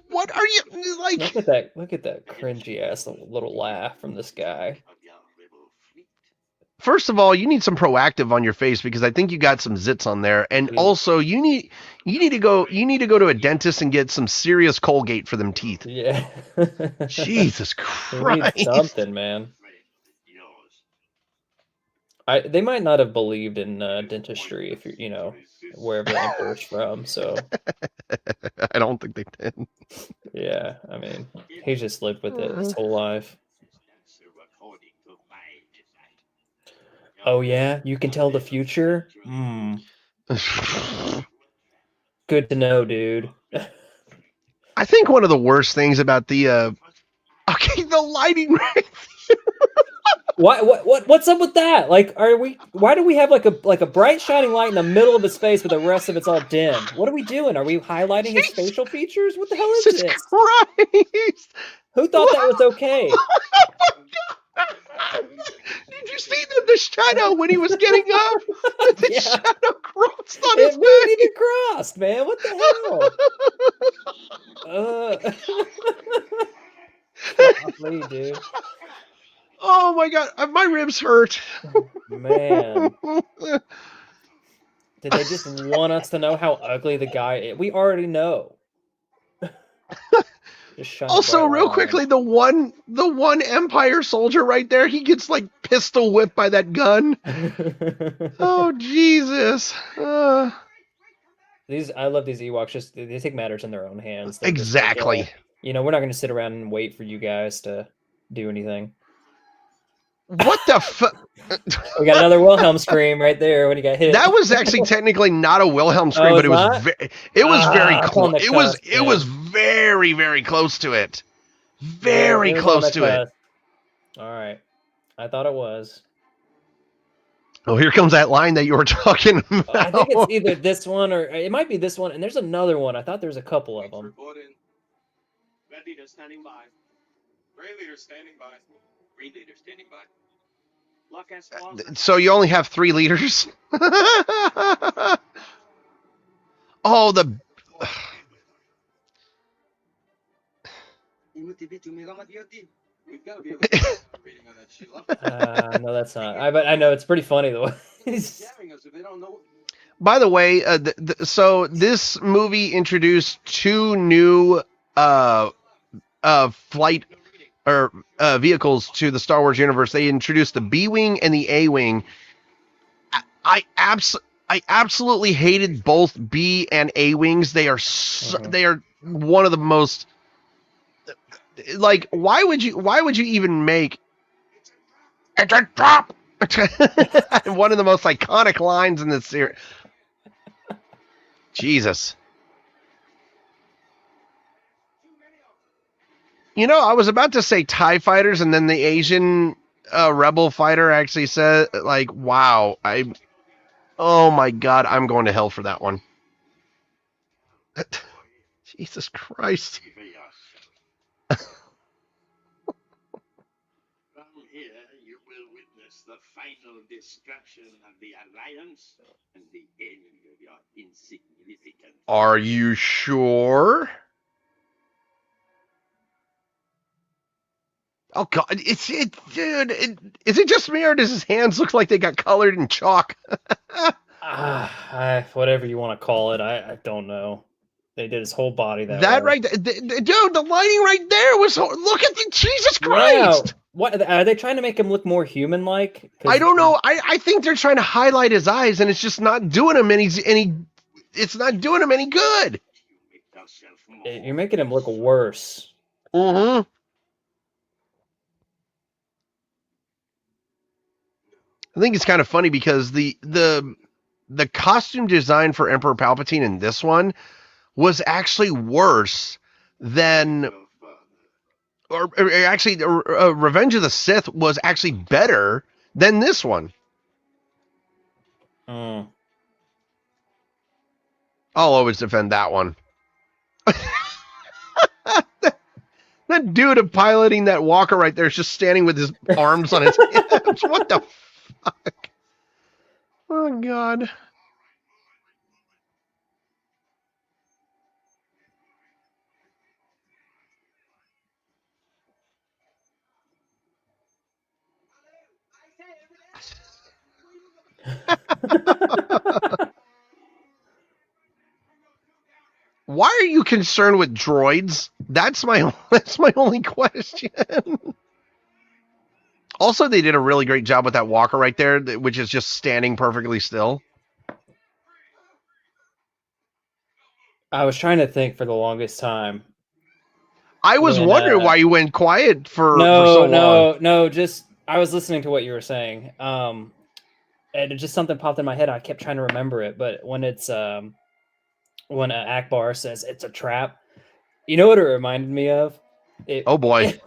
What are you like? Look at that cringy ass little laugh from this guy. First of all, you need some Proactive on your face because I think you got some zits on there, and also you need to go to a dentist and get some serious Colgate for them teeth. Yeah. Jesus Christ. You need something, man. They might not have believed in dentistry if you're, wherever the Emperor's from. So I don't think they did. Yeah, I mean, he's just lived with it his whole life. Oh yeah, you can tell the future? Good to know, dude. I think one of the worst things about the lighting right there. What's up with that? Like, why do we have like a bright shining light in the middle of his face, but the rest of it's all dim? What are we doing? Are we highlighting his facial features? What the hell is this? Christ. Who thought that was okay? Did you see the shadow when he was getting up? The shadow crossed on his face. It even crossed, man. What the hell? Golly, dude. Oh my god, my ribs hurt. Man. Did they just want us to know how ugly the guy is? We already know. Also, real quickly, the one Empire soldier right there, he gets like pistol whipped by that gun. Oh Jesus! I love these Ewoks. They take matters in their own hands. They're exactly. Like, we're not going to sit around and wait for you guys to do anything. What the fuck? We got another Wilhelm scream right there when he got hit. That was actually technically not a Wilhelm scream, but it was very close. It was very, very close to it. Very close to it. All right. I thought it was. Oh, here comes that line that you were talking about. I think it's either this one or it might be this one, and there's another one. I thought there was a couple of them. Red leader standing by. Gray leader standing by. Green leader standing by. So you only have 3 leaders? Oh, the... No, that's not. I know it's pretty funny though. By the way, so this movie introduced 2 new flight or vehicles to the Star Wars universe. They introduced the B-Wing and the A-Wing. I absolutely hated both B and A-Wings. They are they are one of the most, like, why would you even make It's a trap. One of the most iconic lines in this series. Jesus. You know, I was about to say TIE fighters, and then the Asian rebel fighter actually said, like, wow, oh my God, I'm going to hell for that one. Jesus Christ. From here, you will witness the final destruction of the Alliance and the end of your insignificant. Are you sure? Oh God, dude, is it just me or does his hands look like they got colored in chalk? Whatever you want to call it, I don't know. They did his whole body that way. Right, dude, the lighting right there was. Look at the Jesus Christ! Yeah. What are they trying to make him look more human-like? I don't know. I think they're trying to highlight his eyes, and it's just not doing him any. It's not doing him any good. You're making him look worse. Mm-hmm. I think it's kind of funny because the costume design for Emperor Palpatine in this one was actually worse than, or actually, Revenge of the Sith was actually better than this one. Mm. I'll always defend that one. That dude piloting that walker right there is just standing with his arms on his hips. What the fuck? Oh, God. Why are you concerned with droids? That's my only question. Also, they did a really great job with that walker right there, which is just standing perfectly still. I was trying to think for the longest time. I was wondering why you went quiet for so long. No, just I was listening to what you were saying. And it just something popped in my head. I kept trying to remember it, but when it's when Akbar says it's a trap, you know what it reminded me of? Oh boy.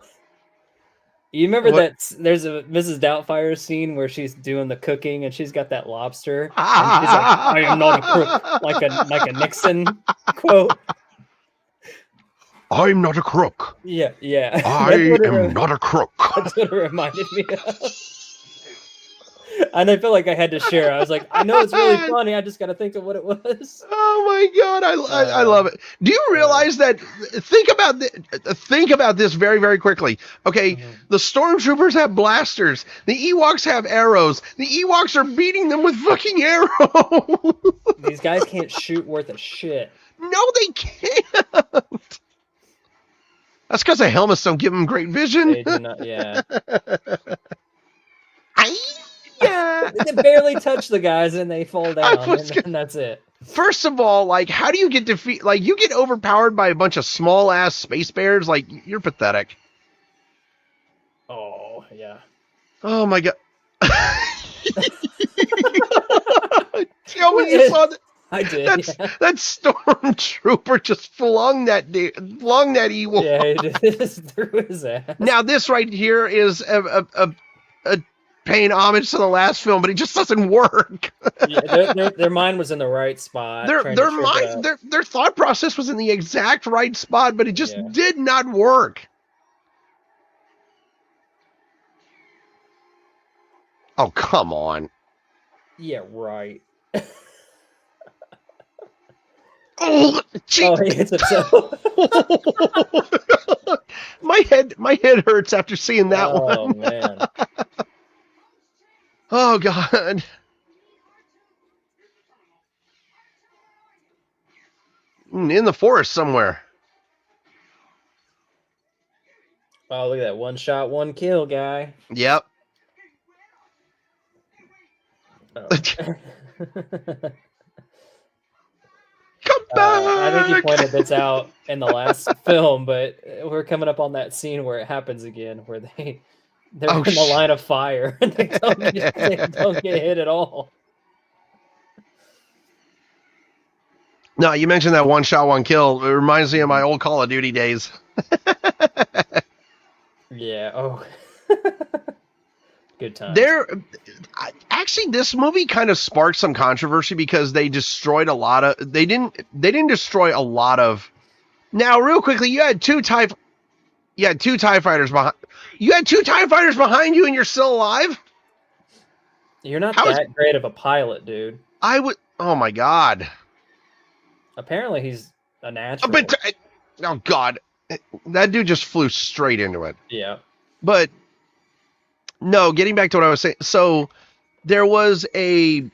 You remember that there's a Mrs. Doubtfire scene where she's doing the cooking and she's got that lobster and she's like, I am not a crook, like a Nixon quote. I'm not a crook. Yeah. I am not a crook. That's what it reminded me of. And I feel like I had to share. I was like, I know it's really funny. I just got to think of what it was. Oh my God, I love it. Do you realize that? Think about this very, very quickly. Okay, the stormtroopers have blasters. The Ewoks have arrows. The Ewoks are beating them with fucking arrows. These guys can't shoot worth a shit. No, they can't. That's because the helmets don't give them great vision. They do not. Yeah. They barely touch the guys and they fall down, and that's it. First of all, like, how do you get defeat? Like, you get overpowered by a bunch of small ass space bears. Like, you're pathetic. Oh yeah. Oh my God. Tell me you saw that. I did. That stormtrooper just flung that Ewok. Yeah, he just threw his ass. Now this right here is a paying homage to the last film, but it just doesn't work. Yeah, their mind was in the right spot. Their thought process was in the exact right spot, but it just did not work. Oh, come on. Yeah, right. Oh, he hits himself. My head hurts after seeing that one. Oh man. Oh God. In the forest somewhere. Oh, look at that one shot, one kill guy. Yep. Oh. Come back! I think you pointed this out in the last film, but we're coming up on that scene where it happens again, where They're in the line of fire. They don't get hit at all. No, you mentioned that one shot, one kill. It reminds me of my old Call of Duty days. Yeah. Oh. Good time. Actually, this movie kind of sparked some controversy because they destroyed a lot of. They didn't destroy a lot of. Now, real quickly, you had two TIE fighters behind. You had two TIE fighters behind you, and you're still alive. You're not that great of a pilot, dude. I would. Oh my god. Apparently, he's a natural. Oh god, that dude just flew straight into it. Yeah. But no, getting back to what I was saying. So there was some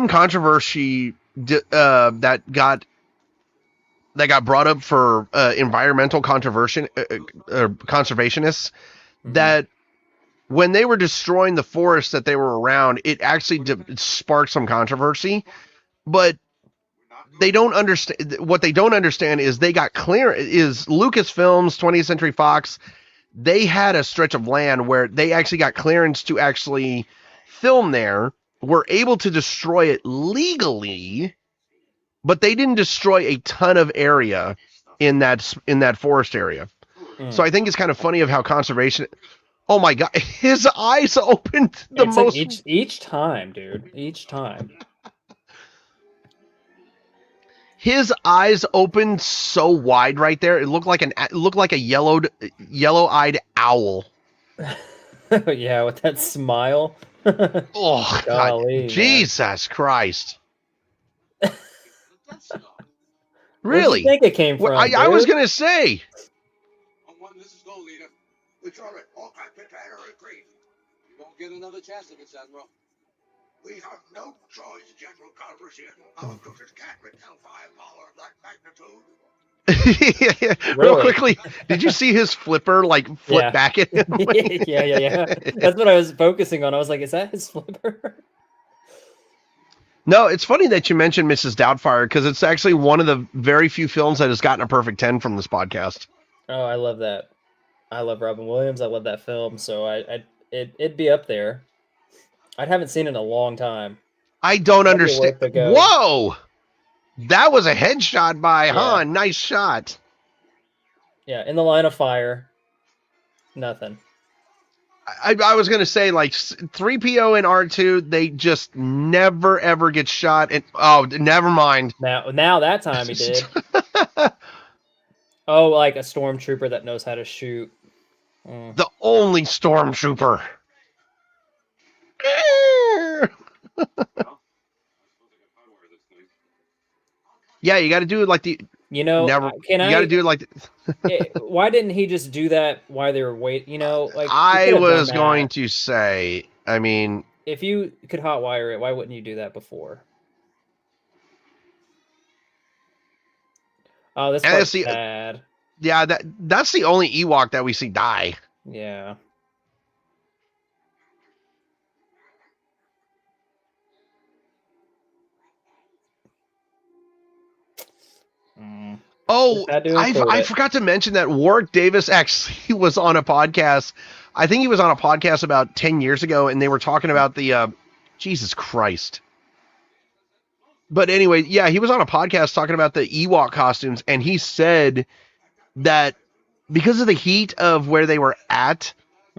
controversy that got brought up for environmental conservationists that when they were destroying the forests that they were around, it actually sparked some controversy. But they don't understand. What they don't understand is they got Lucasfilms, 20th Century Fox. They had a stretch of land where they actually got clearance to actually film there. Were able to destroy it legally, but they didn't destroy a ton of area in that forest area. So I think it's kind of funny of how conservation. Oh my god, his eyes opened each time, dude. Each time. His eyes opened so wide right there. It looked like a yellow-eyed owl. Yeah, with that smile. Oh, golly, God. Jesus Christ. Really? Where do you think it came from? I was going to say. This is go, leader. It's all right. All cockpit are agreed. You won't get another chance at this, Admiral. We have no choice, General Calrissian. Our daughter's cat with hellfire power of that magnitude. Really? Real quickly, did you see his flipper flip back at him? yeah. That's what I was focusing on. I was like, is that his flipper? No, it's funny that you mentioned Mrs. Doubtfire because it's actually one of the very few films that has gotten a perfect 10 from this podcast. Oh, I love that. I love Robin Williams. I love that film. So it'd be up there. I haven't seen it in a long time. I don't understand. Whoa! That was a headshot by Han. Nice shot. Yeah, in the line of fire. Nothing. I was going to say, 3PO and R2, they just never, ever get shot. And never mind. Now that time he did. Oh, like a stormtrooper that knows how to shoot. The only stormtrooper. Yeah, you got to do it like the. You got to do it like. Why didn't he just do that while they were waiting? I was going to say. I mean, if you could hotwire it, why wouldn't you do that before? Oh, this part's bad. Yeah, that's the only Ewok that we see die. Yeah. Oh, I forgot to mention that Warwick Davis actually was on a podcast. I think he was on a podcast about 10 years ago, and they were talking about the Jesus Christ. But anyway, yeah, he was on a podcast talking about the Ewok costumes, and he said that because of the heat of where they were at,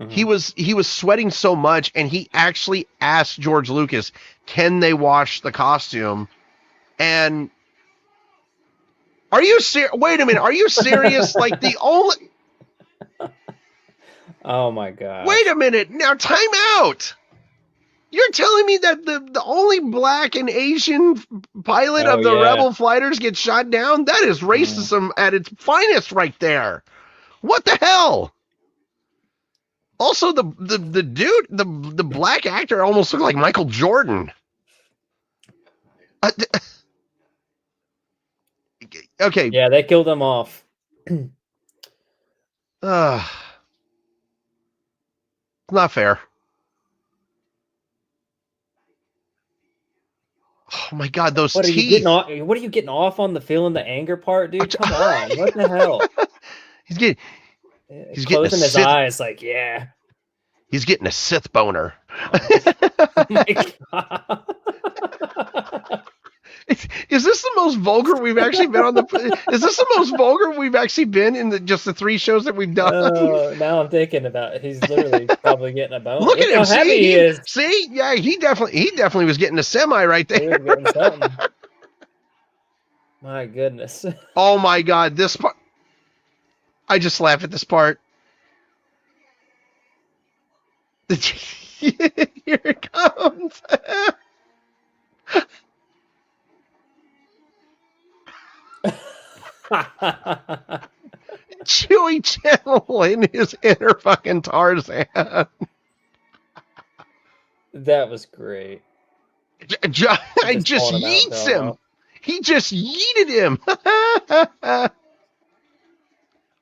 he was sweating so much, and he actually asked George Lucas, can they wash the costume? And are you serious? Wait a minute. Are you serious? The only... Oh, my God. Wait a minute. Now, time out. You're telling me that the only black and Asian pilot of the Rebel fighters gets shot down? That is racism at its finest right there. What the hell? Also, the dude, the black actor almost looked like Michael Jordan. Okay. Yeah, they killed him off. Not fair. Oh my God, those teeth! What are you getting off on the feeling the anger part, dude? Come on, what the hell? He's getting. He's getting a Closing his Sith. eyes, like, yeah. He's getting a Sith boner. Oh my God. Is this the most vulgar we've actually been on the? Is this the most vulgar we've actually been in just the 3 shows that we've done? Oh, now I'm thinking about it. He's literally probably getting a bone. Look at him! How heavy he is. See, yeah, he definitely was getting a semi right He was there. getting something. My goodness. Oh my God, this part! I just laugh at this part. Here it comes. Chewie channeling his inner fucking Tarzan. That was great. Just calling him out, yeets though. him. He just yeeted him.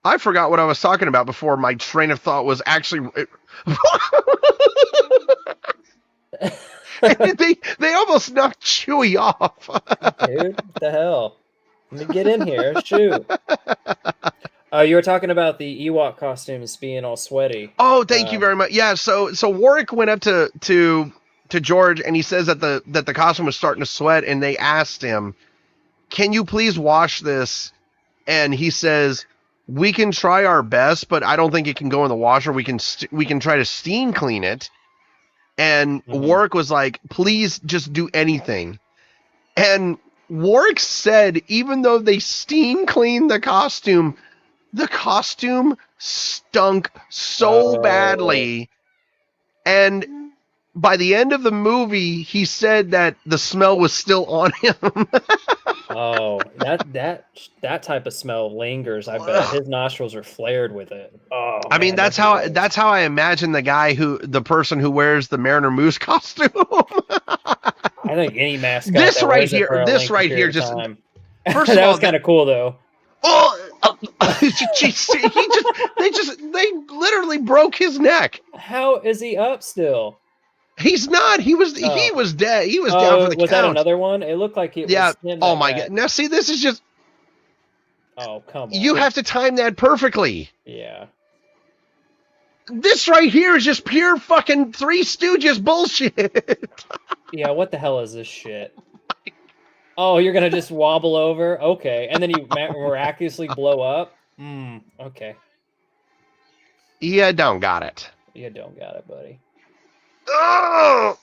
I forgot what I was talking about before my train of thought was actually. they almost knocked Chewie off. Dude, what the hell? Let me get in here. Shoot. You were talking about the Ewok costumes being all sweaty. Oh, thank you very much. Yeah, so Warwick went up to George and he says that the costume was starting to sweat, and they asked him, "Can you please wash this?" And he says, "We can try our best, but I don't think it can go in the washer. We can try to steam clean it." And Warwick was like, "Please just do anything." And Warwick said, even though they steam cleaned the costume stunk so badly. And by the end of the movie, he said that the smell was still on him. Oh, that type of smell lingers. I bet his nostrils are flared with it. Oh, I mean, that's how I imagine the person who wears the Mariner Moose costume. I think any mascot. This that right wears it here, for a this lengthy right here, period of just time. first of that all, was kind of cool though. Oh, they literally broke his neck. How is he up still? He's not. He was dead. He was down for the count. Was that another one? It looked like it was him. Oh my God. Now see, this is just. Oh, come on. You have to time that perfectly. Yeah. This right here is just pure fucking Three Stooges bullshit. Yeah, what the hell is this shit? Oh, you're gonna just wobble over? Okay. And then you miraculously blow up? Okay. You don't got it. You don't got it, buddy. Oh!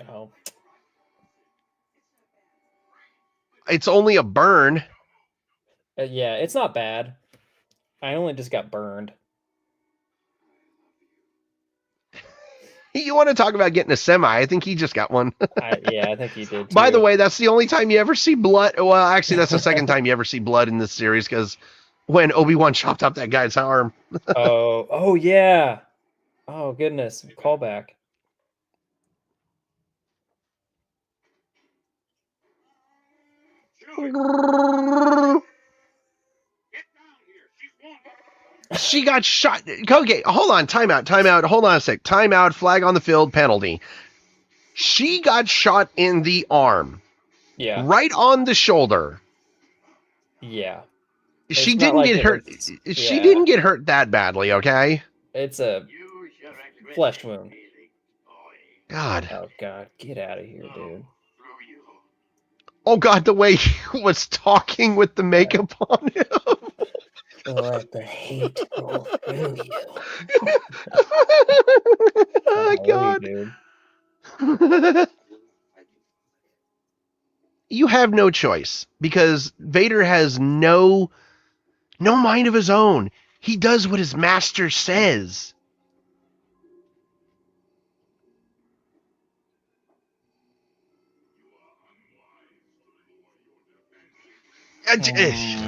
Oh. It's only a burn. Yeah, it's not bad. I only just got burned. You want to talk about getting a semi? I think he just got one. I think he did too. By the way, that's the only time you ever see blood. Well, actually, that's the second time you ever see blood in this series, because when Obi-Wan chopped up that guy's arm. Oh yeah. Oh goodness, callback. She got shot. Okay, hold on. Timeout. Hold on a sec. Timeout. Flag on the field. Penalty. She got shot in the arm. Yeah. Right on the shoulder. Yeah. She didn't get hurt. She didn't get hurt that badly, okay? It's a flesh wound. God. Oh, God. Get out of here, dude. Oh, God, the way he was talking with the makeup on him. Let the hate go through you. Oh, God. Dude. You have no choice, because Vader has no mind of his own. He does what his master says.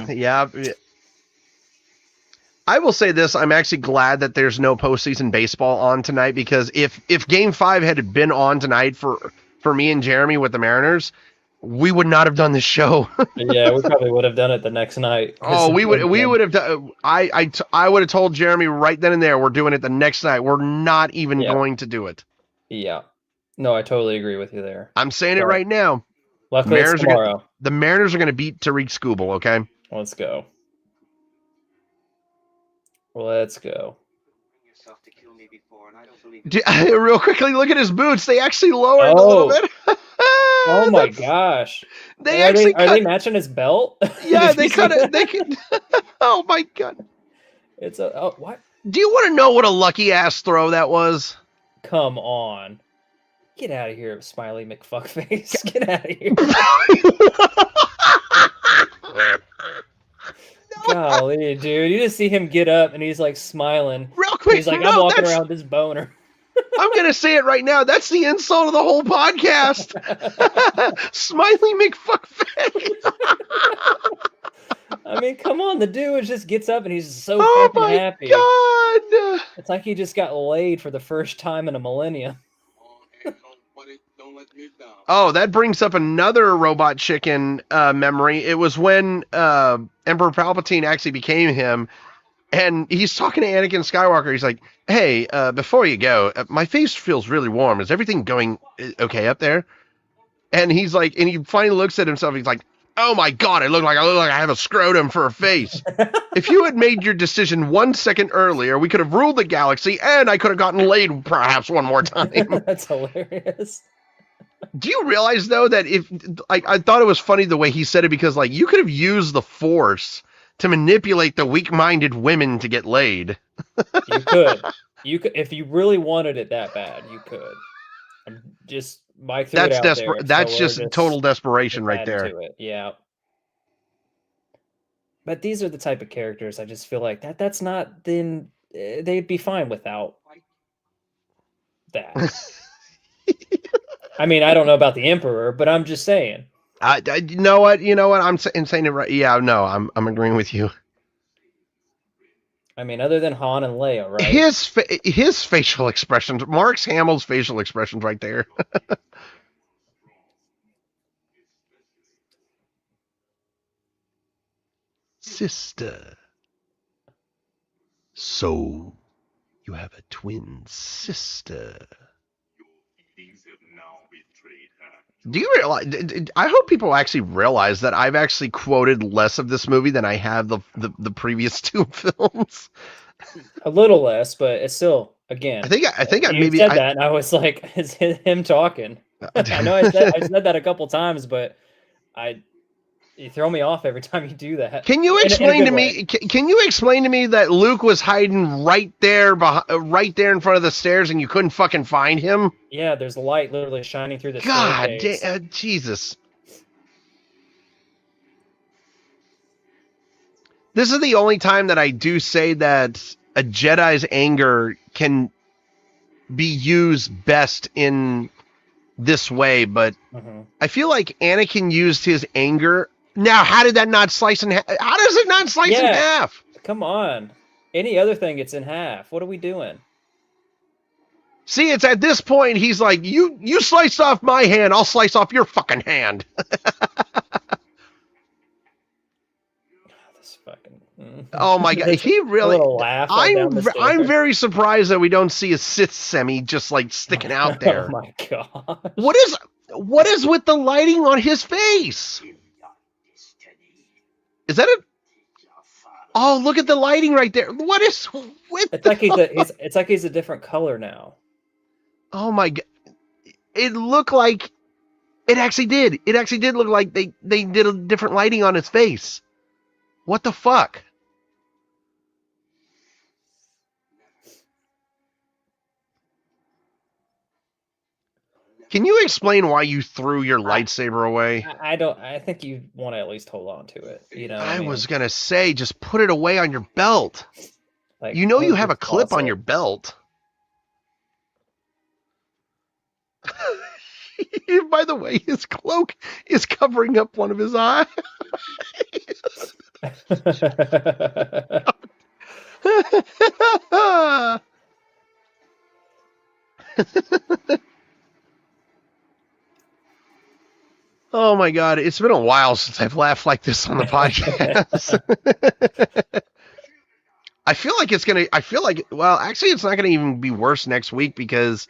Yeah. I will say this, I'm actually glad that there's no postseason baseball on tonight, because if Game 5 had been on tonight for me and Jeremy with the Mariners, we would not have done this show. Yeah, we probably would have done it the next night. Oh, we would have done. I would have told Jeremy right then and there, we're doing it the next night. We're not even going to do it. Yeah. No, I totally agree with you there. I'm saying it right now. Luckily, it's tomorrow. The Mariners are going to beat Tariq Skubal, okay? Let's go. Let's go. Yourself to kill me before, and I don't believe Real quickly, look at his boots. They actually lowered a little bit. Oh my gosh! They Hey, actually are they cut. matching his belt? Yeah, Did they you see cut it. that? They could. Oh my god! It's a what? Do you want to know what a lucky ass throw that was? Come on! Get out of here, Smiley McFuckface! Get out of here! Golly, dude! You just see him get up and he's like smiling. Real quick, He's like, no, I'm walking that's- around with this boner. I'm gonna say it right now. That's the insult of the whole podcast. Smiley McFuckface. I mean, come on, the dude just gets up and he's so Oh fucking my happy. god! It's like he just got laid for the first time in a millennium. Don't let me down. Oh, that brings up another Robot Chicken memory. It was when Emperor Palpatine actually became him, and he's talking to Anakin Skywalker. He's like, "Hey, before you go, my face feels really warm. Is everything going okay up there?" And he's like, and he finally looks at himself. He's like, "Oh my god, I look like I have a scrotum for a face. If you had made your decision 1 second earlier, we could have ruled the galaxy, and I could have gotten laid perhaps one more time." That's hilarious. Do you realize though that if I thought it was funny the way he said it, because like you could have used the Force to manipulate the weak-minded women to get laid. You could. You could, if you really wanted it that bad, you could. I'm just Mike threw That's it out there, desperate. so That's we're just total desperation right adding there. to it. Yeah. But these are the type of characters I just feel like that's not then they'd be fine without that. I mean, I don't know about the Emperor, but I'm just saying. You know what? I'm saying it right. Yeah, no, I'm agreeing with you. I mean, other than Han and Leia, right? His facial expressions, Mark Hamill's facial expressions, right there. Sister. So, you have a twin sister. Do you realize? I hope people actually realize that I've actually quoted less of this movie than I have the previous two films. A little less, but it's still, again. I think I you maybe said that, and I was like, "Is him talking?" I know I said that a couple times, but you throw me off every time you do that. Can you explain to me? Can you explain to me that Luke was hiding right there in front of the stairs, and you couldn't fucking find him? Yeah, there's light literally shining through the God staircase. damn, Jesus! This is the only time that I do say that a Jedi's anger can be used best in this way, but I feel like Anakin used his anger. Now, how did that not slice in half? How does it not slice in half? Come on. Any other thing, it's in half. What are we doing? See, it's at this point, he's like, you sliced off my hand, I'll slice off your fucking hand. This fucking... Oh my god, he really... laugh down the stairs. I'm very surprised that we don't see a Sith semi just like sticking out there. Oh my god. What is with the lighting on his face? Is that it? Oh, look at the lighting right there. What is with It's like he's a different color now. Oh my god. It looked like it actually did. It actually did look like they did a different lighting on his face. What the fuck? Can you explain why you threw your lightsaber away? I don't. I think you want to at least hold on to it. You know. I was gonna say, just put it away on your belt. Like, you know you have a clip on your belt. By the way, his cloak is covering up one of his eyes. Oh my god, it's been a while since I've laughed like this on the podcast. I feel like well, actually it's not gonna even be worse next week, because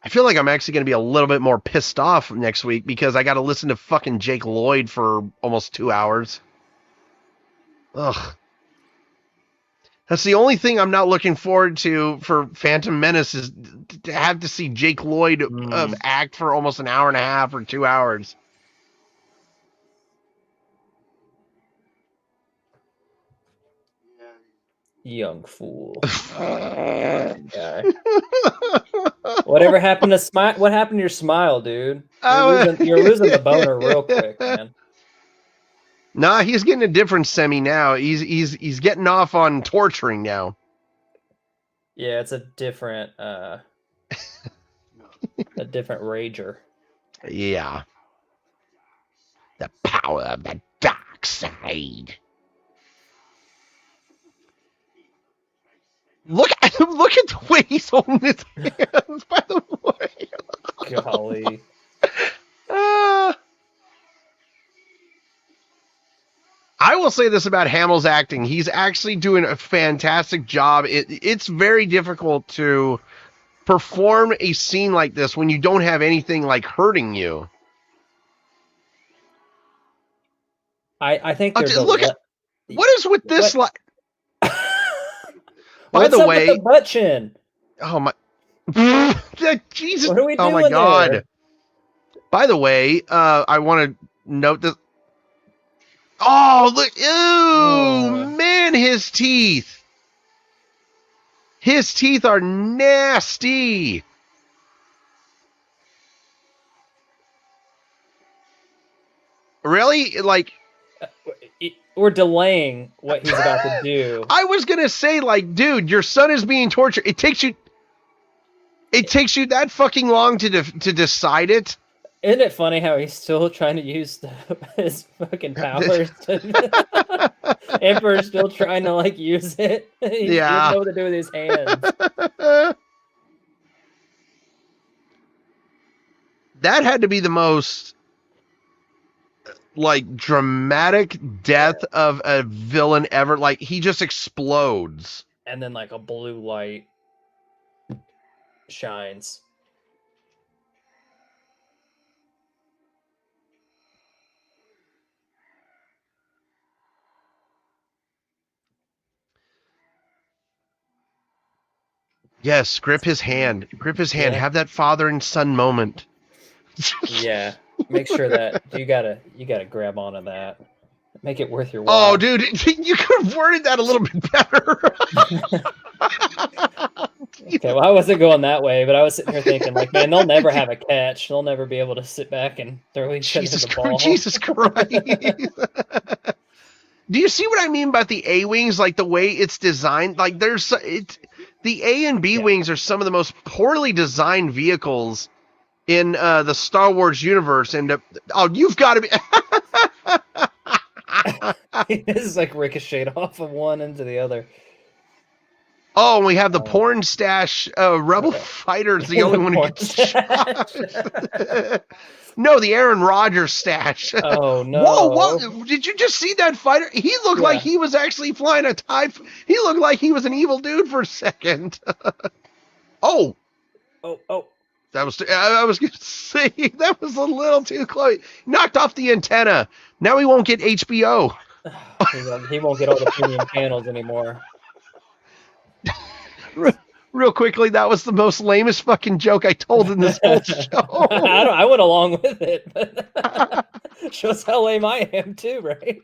I feel like I'm actually gonna be a little bit more pissed off next week because I gotta listen to fucking Jake Lloyd for almost 2 hours. Ugh. That's the only thing I'm not looking forward to for Phantom Menace is to have to see Jake Lloyd act for almost an hour and a half or 2 hours. Young fool. Guy. Whatever happened to smile? What happened to your smile, dude? You're losing the boner real quick, man. Nah, he's getting a different semi now. He's getting off on torturing now. Yeah, it's a different rager. Yeah. The power of the dark side. Look at the way he's holding his hands, by the way. Golly. I will say this about Hamill's acting. He's actually doing a fantastic job. It's very difficult to perform a scene like this when you don't have anything like hurting you. I think there's look at what is with this like. By What's the up way, with the butt chin? Oh my Jesus! What are we doing oh my God! there? By the way, I want to note that. Oh look! Ew, man, his teeth. His teeth are nasty. Really? Like, we're delaying what he's about to do. I was gonna say, like, dude, your son is being tortured. It takes you that fucking long to decide it. Isn't it funny how he's still trying to use his fucking powers? Emperor's still trying to like use it. He doesn't know what to do with his hands. That had to be the most like dramatic death of a villain ever. Like, he just explodes. And then like a blue light shines. Yes, grip his hand. Grip his hand. Have that father and son moment. Yeah. Make sure that you gotta grab onto that. Make it worth your while. Oh, dude, you could have worded that a little bit better. Okay, well, I wasn't going that way, but I was sitting here thinking, like, man, they'll never have a catch. They'll never be able to sit back and throw each other the ball. Jesus Christ. Do you see what I mean about the A-wings? Like, the way it's designed? Like, the A and B wings are some of the most poorly designed vehicles in the Star Wars universe. And, you've got to be... This is like ricocheted off of one into the other. Oh, and we have the porn stash. Rebel Fighter's the only one who gets shot. No, the Aaron Rodgers stash. Oh, no. Whoa, what? Did you just see that fighter? He looked like he was actually flying a TIE. He looked like he was an evil dude for a second. Oh. That was, I was going to say, that was a little too close. Knocked off the antenna. Now he won't get HBO. He won't get all the premium channels anymore. Real quickly, that was the most lamest fucking joke I told in this whole show. I went along with it. But shows how lame I am too, right?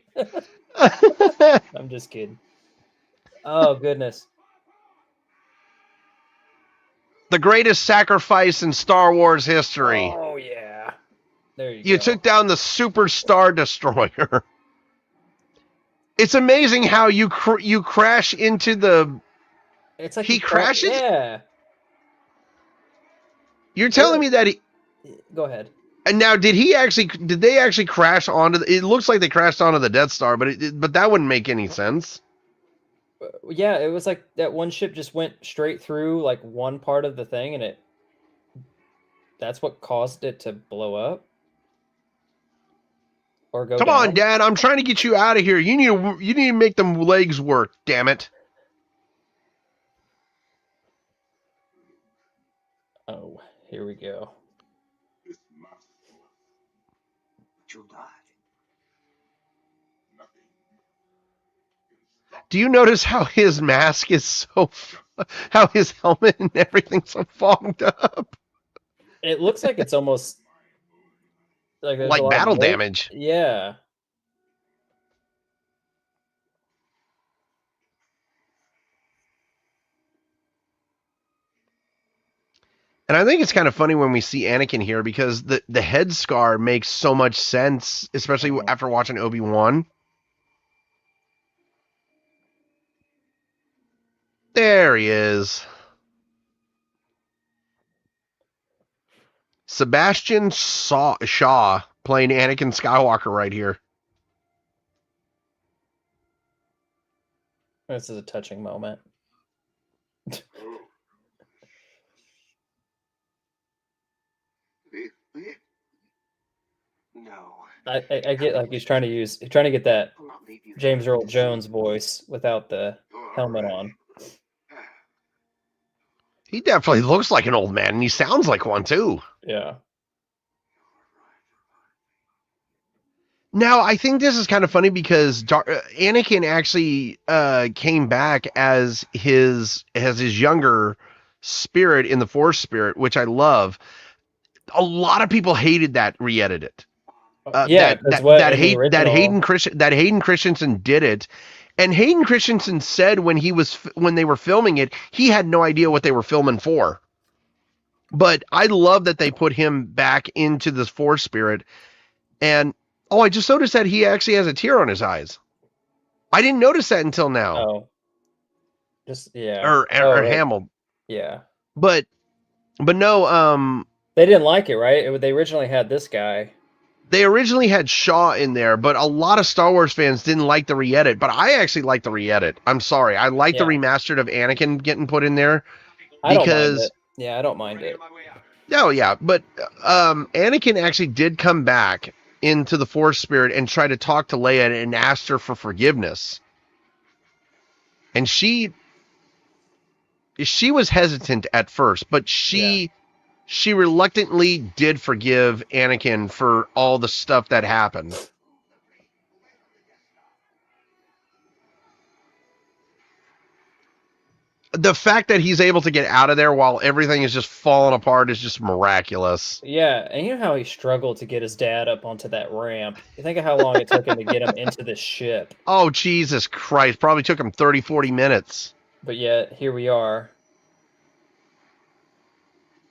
I'm just kidding. Oh, goodness. The greatest sacrifice in Star Wars history. Oh, yeah. There you go. You took down the Super Star Destroyer. It's amazing how you crash into the... It's like he crashes? Yeah. You're telling me that he... Go ahead. And now, did they actually crash onto it looks like they crashed onto the Death Star, but that wouldn't make any sense. Yeah, it was like that one ship just went straight through like one part of the thing, and that's what caused it to blow up or go Come down. on, Dad, I'm trying to get you out of here. You need to make them legs work, damn it. Oh, here we go. Do you notice how his mask is so, how his helmet and everything's so fogged up? It looks like it's almost like there's a Like lot battle of mold. damage. Yeah. And I think it's kind of funny when we see Anakin here because the head scar makes so much sense, especially after watching Obi-Wan. There he is. Sebastian Shaw playing Anakin Skywalker right here. This is a touching moment. No. I get like he's trying to get that I'll not leave you. James Earl Jones voice without the helmet on. He definitely looks like an old man, and he sounds like one too. Yeah. Now, I think this is kind of funny because Anakin actually came back as his younger spirit in the Force spirit, which I love. A lot of people hated that re-edited. That Hayden Christensen did it, and Hayden Christensen said when they were filming it, he had no idea what they were filming for. But I love that they put him back into the Force spirit, and I just noticed that he actually has a tear on his eyes. I didn't notice that until now. Oh. Just yeah. Or Hamill. Yeah. But no. They didn't like it, right? They originally had this guy. They originally had Shaw in there, but a lot of Star Wars fans didn't like the re-edit. But I actually like the re-edit. I'm sorry, I like the remastered of Anakin getting put in there because I don't mind it. Oh yeah, but Anakin actually did come back into the Force spirit and try to talk to Leia and asked her for forgiveness, and she was hesitant at first, but she reluctantly did forgive Anakin for all the stuff that happened. The fact that he's able to get out of there while everything is just falling apart is just miraculous. Yeah, and you know how he struggled to get his dad up onto that ramp? You think of how long it took him to get him into the ship. Oh, Jesus Christ. Probably took him 30, 40 minutes. But yet, here we are.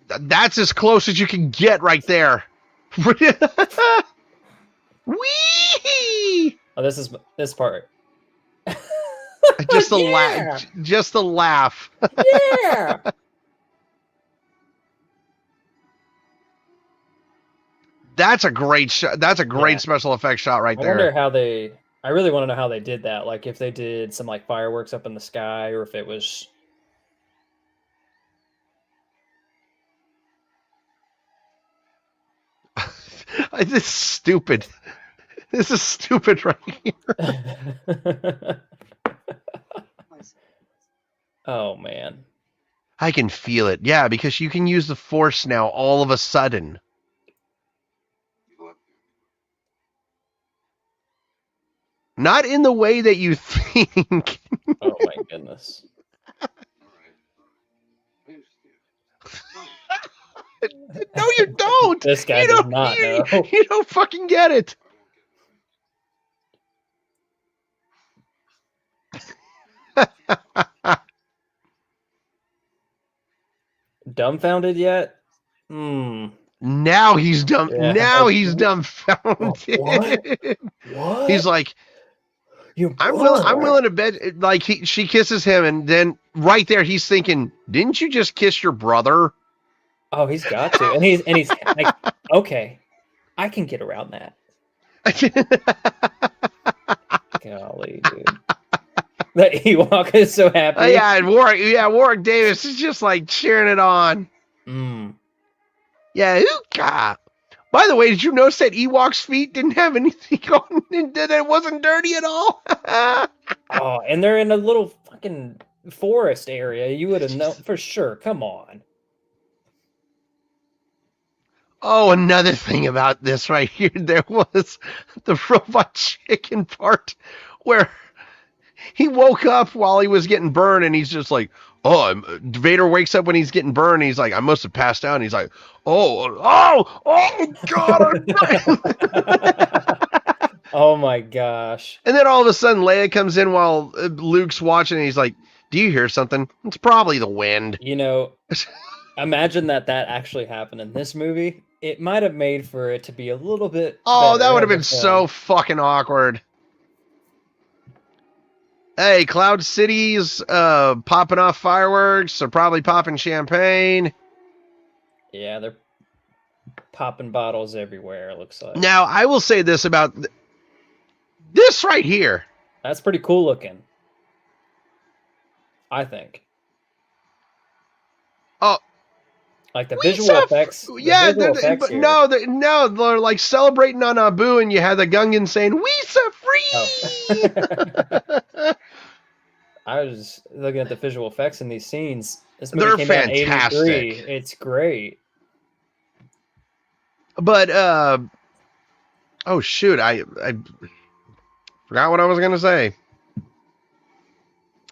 That's as close as you can get right there. Whee! Oh, this part. Just the laugh. Just the laugh. Yeah. That's a great shot. That's a great special effects shot right there. I wonder how I really want to know how they did that. Like if they did some like fireworks up in the sky, or if it was. This is stupid. This is stupid right here. Oh, man. I can feel it. Yeah, because you can use the Force now all of a sudden. Not in the way that you think. Oh, my goodness. No, you don't. This guy does not know. You don't fucking get it. Dumbfounded yet? Now he's dumb. Yeah. Now he's dumbfounded. What? He's like, I'm willing to bet. Like she kisses him, and then right there he's thinking, didn't you just kiss your brother? Oh, he's got to, and he's like, okay, I can get around that. Golly, dude. That Ewok is so happy. Warwick Davis is just like cheering it on. Yeah, Ooka. By the way, did you notice that Ewok's feet didn't have anything on it? That it wasn't dirty at all? Oh, and they're in a little fucking forest area. You would have known for sure. Come on. Oh, another thing about this right here, there was the robot chicken part where he woke up while he was getting burned, and he's just like, Vader wakes up when he's getting burned, and he's like, I must have passed out. And he's like, oh God. Oh my gosh. And then all of a sudden Leia comes in while Luke's watching, and he's like, do you hear something? It's probably the wind. You know, imagine that actually happened in this movie. It might have made for it to be a little bit. Oh, that would have been so fucking awkward. Hey, Cloud City's popping off fireworks. They're probably popping champagne. Yeah, they're popping bottles everywhere, it looks like. Now, I will say this about this right here. That's pretty cool looking, I think. Oh, like the visual effects. Yeah, they're like celebrating on Naboo, and you had the Gungan saying, "We so free." Oh. I was looking at the visual effects in these scenes. This movie They're came fantastic. out in '83. It's great. But oh shoot, I forgot what I was gonna say.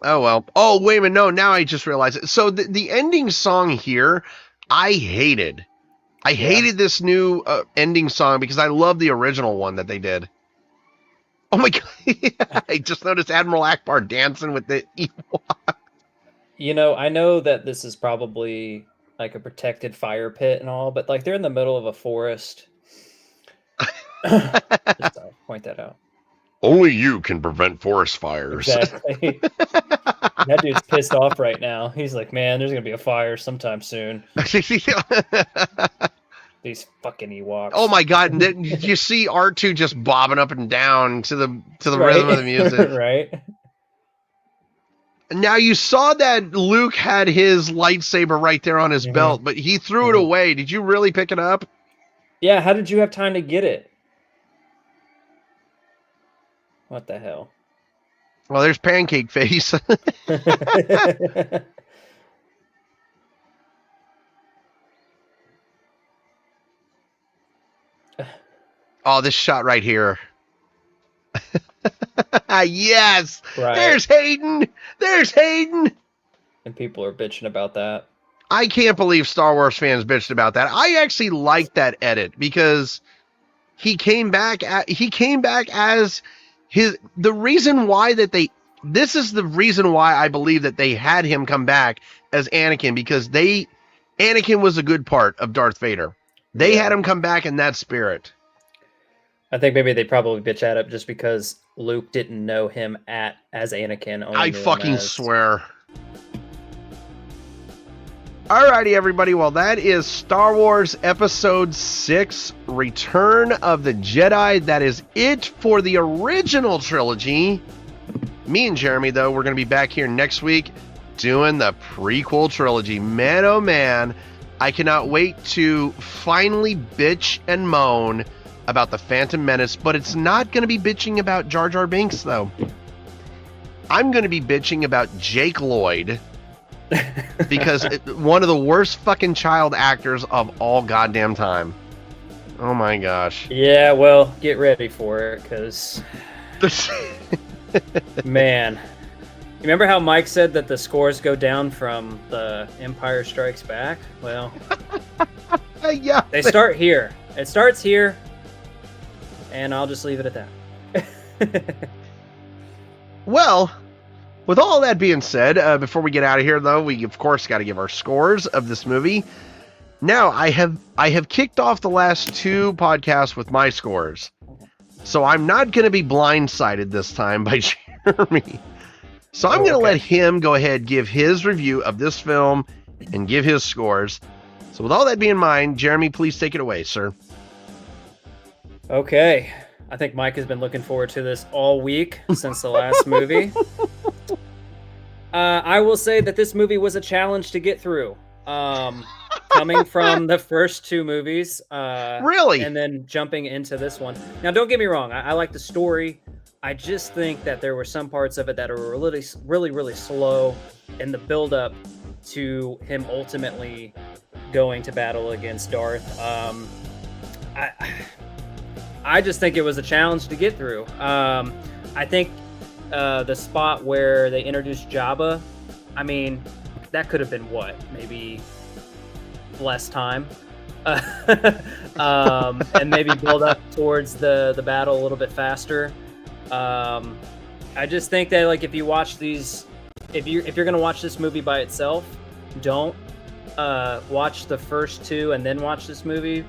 Oh well. Oh wait a minute, no, now I just realized it. So the ending song here, I hated. I hated this new ending song because I love the original one that they did. Oh my God. I just noticed Admiral Akbar dancing with the Ewok. You know, I know that this is probably like a protected fire pit and all, but like they're in the middle of a forest. Just point that out. Only you can prevent forest fires. Exactly. That dude's pissed off right now. He's like, man, there's gonna be a fire sometime soon. These fucking Ewoks. Oh my God! Did you see R2 just bobbing up and down to the rhythm of the music? Right. Now you saw that Luke had his lightsaber right there on his belt, but he threw it away. Did you really pick it up? Yeah. How did you have time to get it? What the hell? Well, there's Pancake Face. Oh, this shot right here. Yes. Right. There's Hayden. There's Hayden. And people are bitching about that. I can't believe Star Wars fans bitched about that. I actually like that edit because he came back as the reason why that this is the reason why I believe that they had him come back as Anakin, because Anakin was a good part of Darth Vader. They had him come back in that spirit. I think maybe they probably bitch at it just because Luke didn't know him as Anakin. I fucking swear. Alrighty, everybody. Well, that is Star Wars Episode 6, Return of the Jedi. That is it for the original trilogy. Me and Jeremy, though, we're going to be back here next week doing the prequel trilogy. Man, oh man, I cannot wait to finally bitch and moan about the Phantom Menace, but it's not going to be bitching about Jar Jar Binks, though. I'm going to be bitching about Jake Lloyd, because one of the worst fucking child actors of all goddamn time. Oh my gosh. Yeah, well, get ready for it, because man, you remember how Mike said that the scores go down from the Empire Strikes Back? Well, yeah, they start here. It starts here, and I'll just leave it at that. Well, with all that being said, before we get out of here, though, we of course got to give our scores of this movie. Now, I have kicked off the last two podcasts with my scores, so I'm not going to be blindsided this time by Jeremy. So I'm going to let him go ahead, give his review of this film, and give his scores. So with all that being in mind, Jeremy, please take it away, sir. Okay. I think Mike has been looking forward to this all week since the last movie. I will say that this movie was a challenge to get through. Coming from the first two movies. Really? And then jumping into this one. Now, don't get me wrong. I like the story. I just think that there were some parts of it that were really, really, really slow in the build-up to him ultimately going to battle against Darth. I just think it was a challenge to get through. I think the spot where they introduced Jabba, I mean, that could have been what, maybe less time, and maybe build up towards the battle a little bit faster. I just think that, like, if you watch these, if you're gonna watch this movie by itself, don't watch the first two and then watch this movie.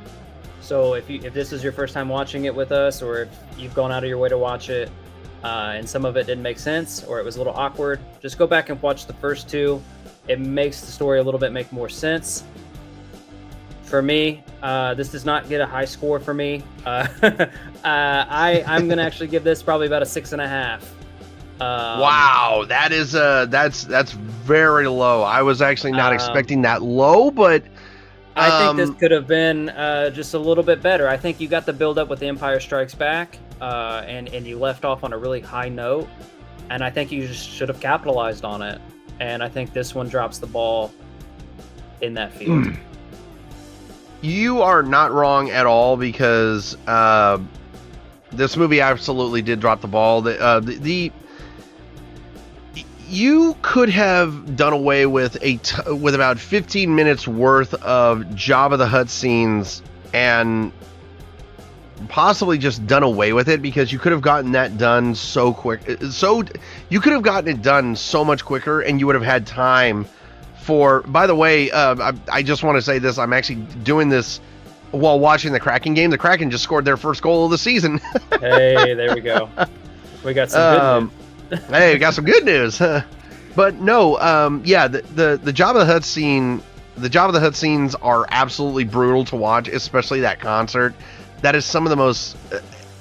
So if this is your first time watching it with us, or if you've gone out of your way to watch it, and some of it didn't make sense, or it was a little awkward, just go back and watch the first two. It makes the story a little bit make more sense. For me, this does not get a high score for me. I'm gonna actually give this probably about a 6.5. Wow, that is that's very low. I was actually not expecting that low, but I think this could have been just a little bit better. I think you got the build up with The Empire Strikes Back, and you left off on a really high note, and I think you just should have capitalized on it. And I think this one drops the ball in that field. You are not wrong at all, because this movie absolutely did drop the ball. You could have done away with with about 15 minutes worth of Jabba the Hutt scenes and possibly just done away with it, because you could have gotten that done so quick. So you could have gotten it done so much quicker, and you would have had time for. By the way, I just want to say this. I'm actually doing this while watching the Kraken game. The Kraken just scored their first goal of the season. Hey, there we go. We got some good news. Hey, we got some good news. But no, yeah, the Jabba the Hutt scene, the Jabba the Hutt scenes are absolutely brutal to watch, especially that concert. That is some of the most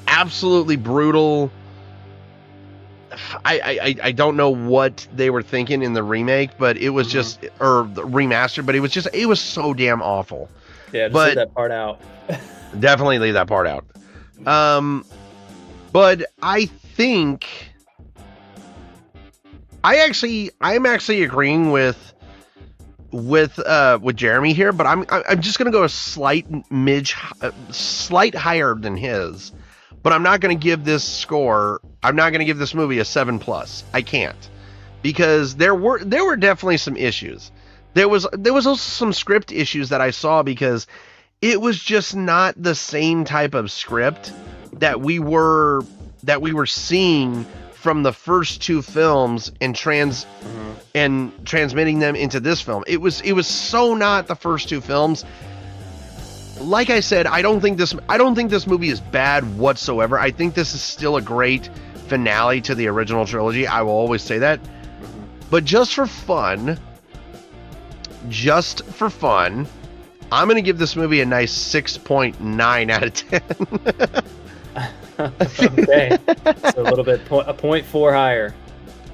absolutely brutal. I don't know what they were thinking in the remake, but it was just, or the remastered, but it was so damn awful. Yeah, just leave that part out. Definitely leave that part out. But I think I'm actually agreeing with Jeremy here, but I'm just gonna go a slight higher than his, but I'm not gonna give this score. I'm not gonna give this movie a 7+. I can't, because there were definitely some issues. There was also some script issues that I saw, because it was just not the same type of script that we were seeing from the first two films and transmitting them into this film. It was so not the first two films. Like I said, I don't think this movie is bad whatsoever. I think this is still a great finale to the original trilogy. I will always say that. But just for fun, I'm going to give this movie a nice 6.9 out of 10. Okay, so a little bit, a 0.4 higher.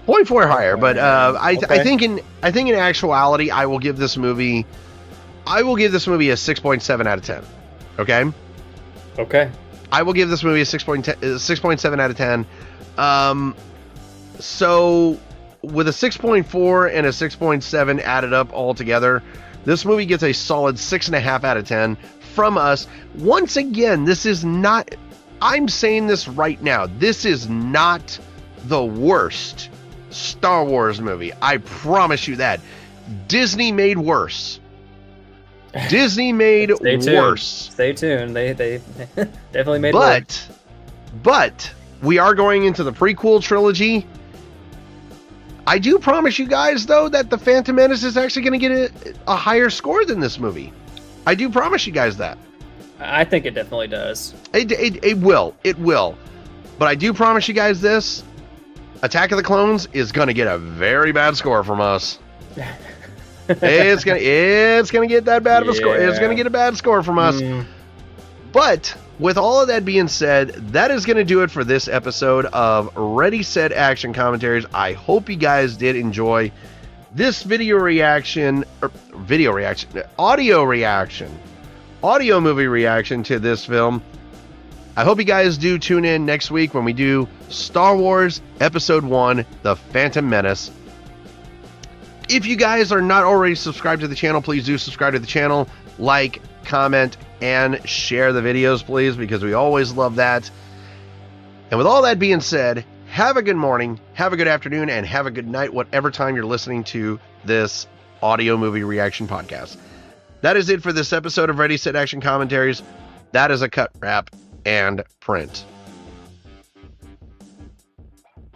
0.4 higher, but I think in actuality, I will give this movie a 6.7 out of 10. Okay. Okay. I will give this movie a 6.7 out of 10. So with a 6.4 and a 6.7 added up all together, this movie gets a solid 6.5 out of 10 from us. Once again, this is not. I'm saying this right now. This is not the worst Star Wars movie. I promise you that. Disney made worse. Disney made worse. Stay tuned. They definitely made worse. But we are going into the prequel trilogy. I do promise you guys, though, that The Phantom Menace is actually going to get a higher score than this movie. I do promise you guys that. I think it definitely does. It will. It will. But I do promise you guys this. Attack of the Clones is going to get a very bad score from us. It's gonna get that bad of a score. It's going to get a bad score from us. But with all of that being said, that is going to do it for this episode of Ready, Set, Action Commentaries. I hope you guys did enjoy this audio movie reaction to this film. I hope you guys do tune in next week when we do Star Wars Episode 1, The Phantom Menace. If you guys are not already subscribed to the channel, please do subscribe to the channel. Like, comment, and share the videos, please, because we always love that. And with all that being said, have a good morning, have a good afternoon, and have a good night, whatever time you're listening to this audio movie reaction podcast. That is it for this episode of Ready, Set, Action Commentaries. That is a cut, wrap, and print.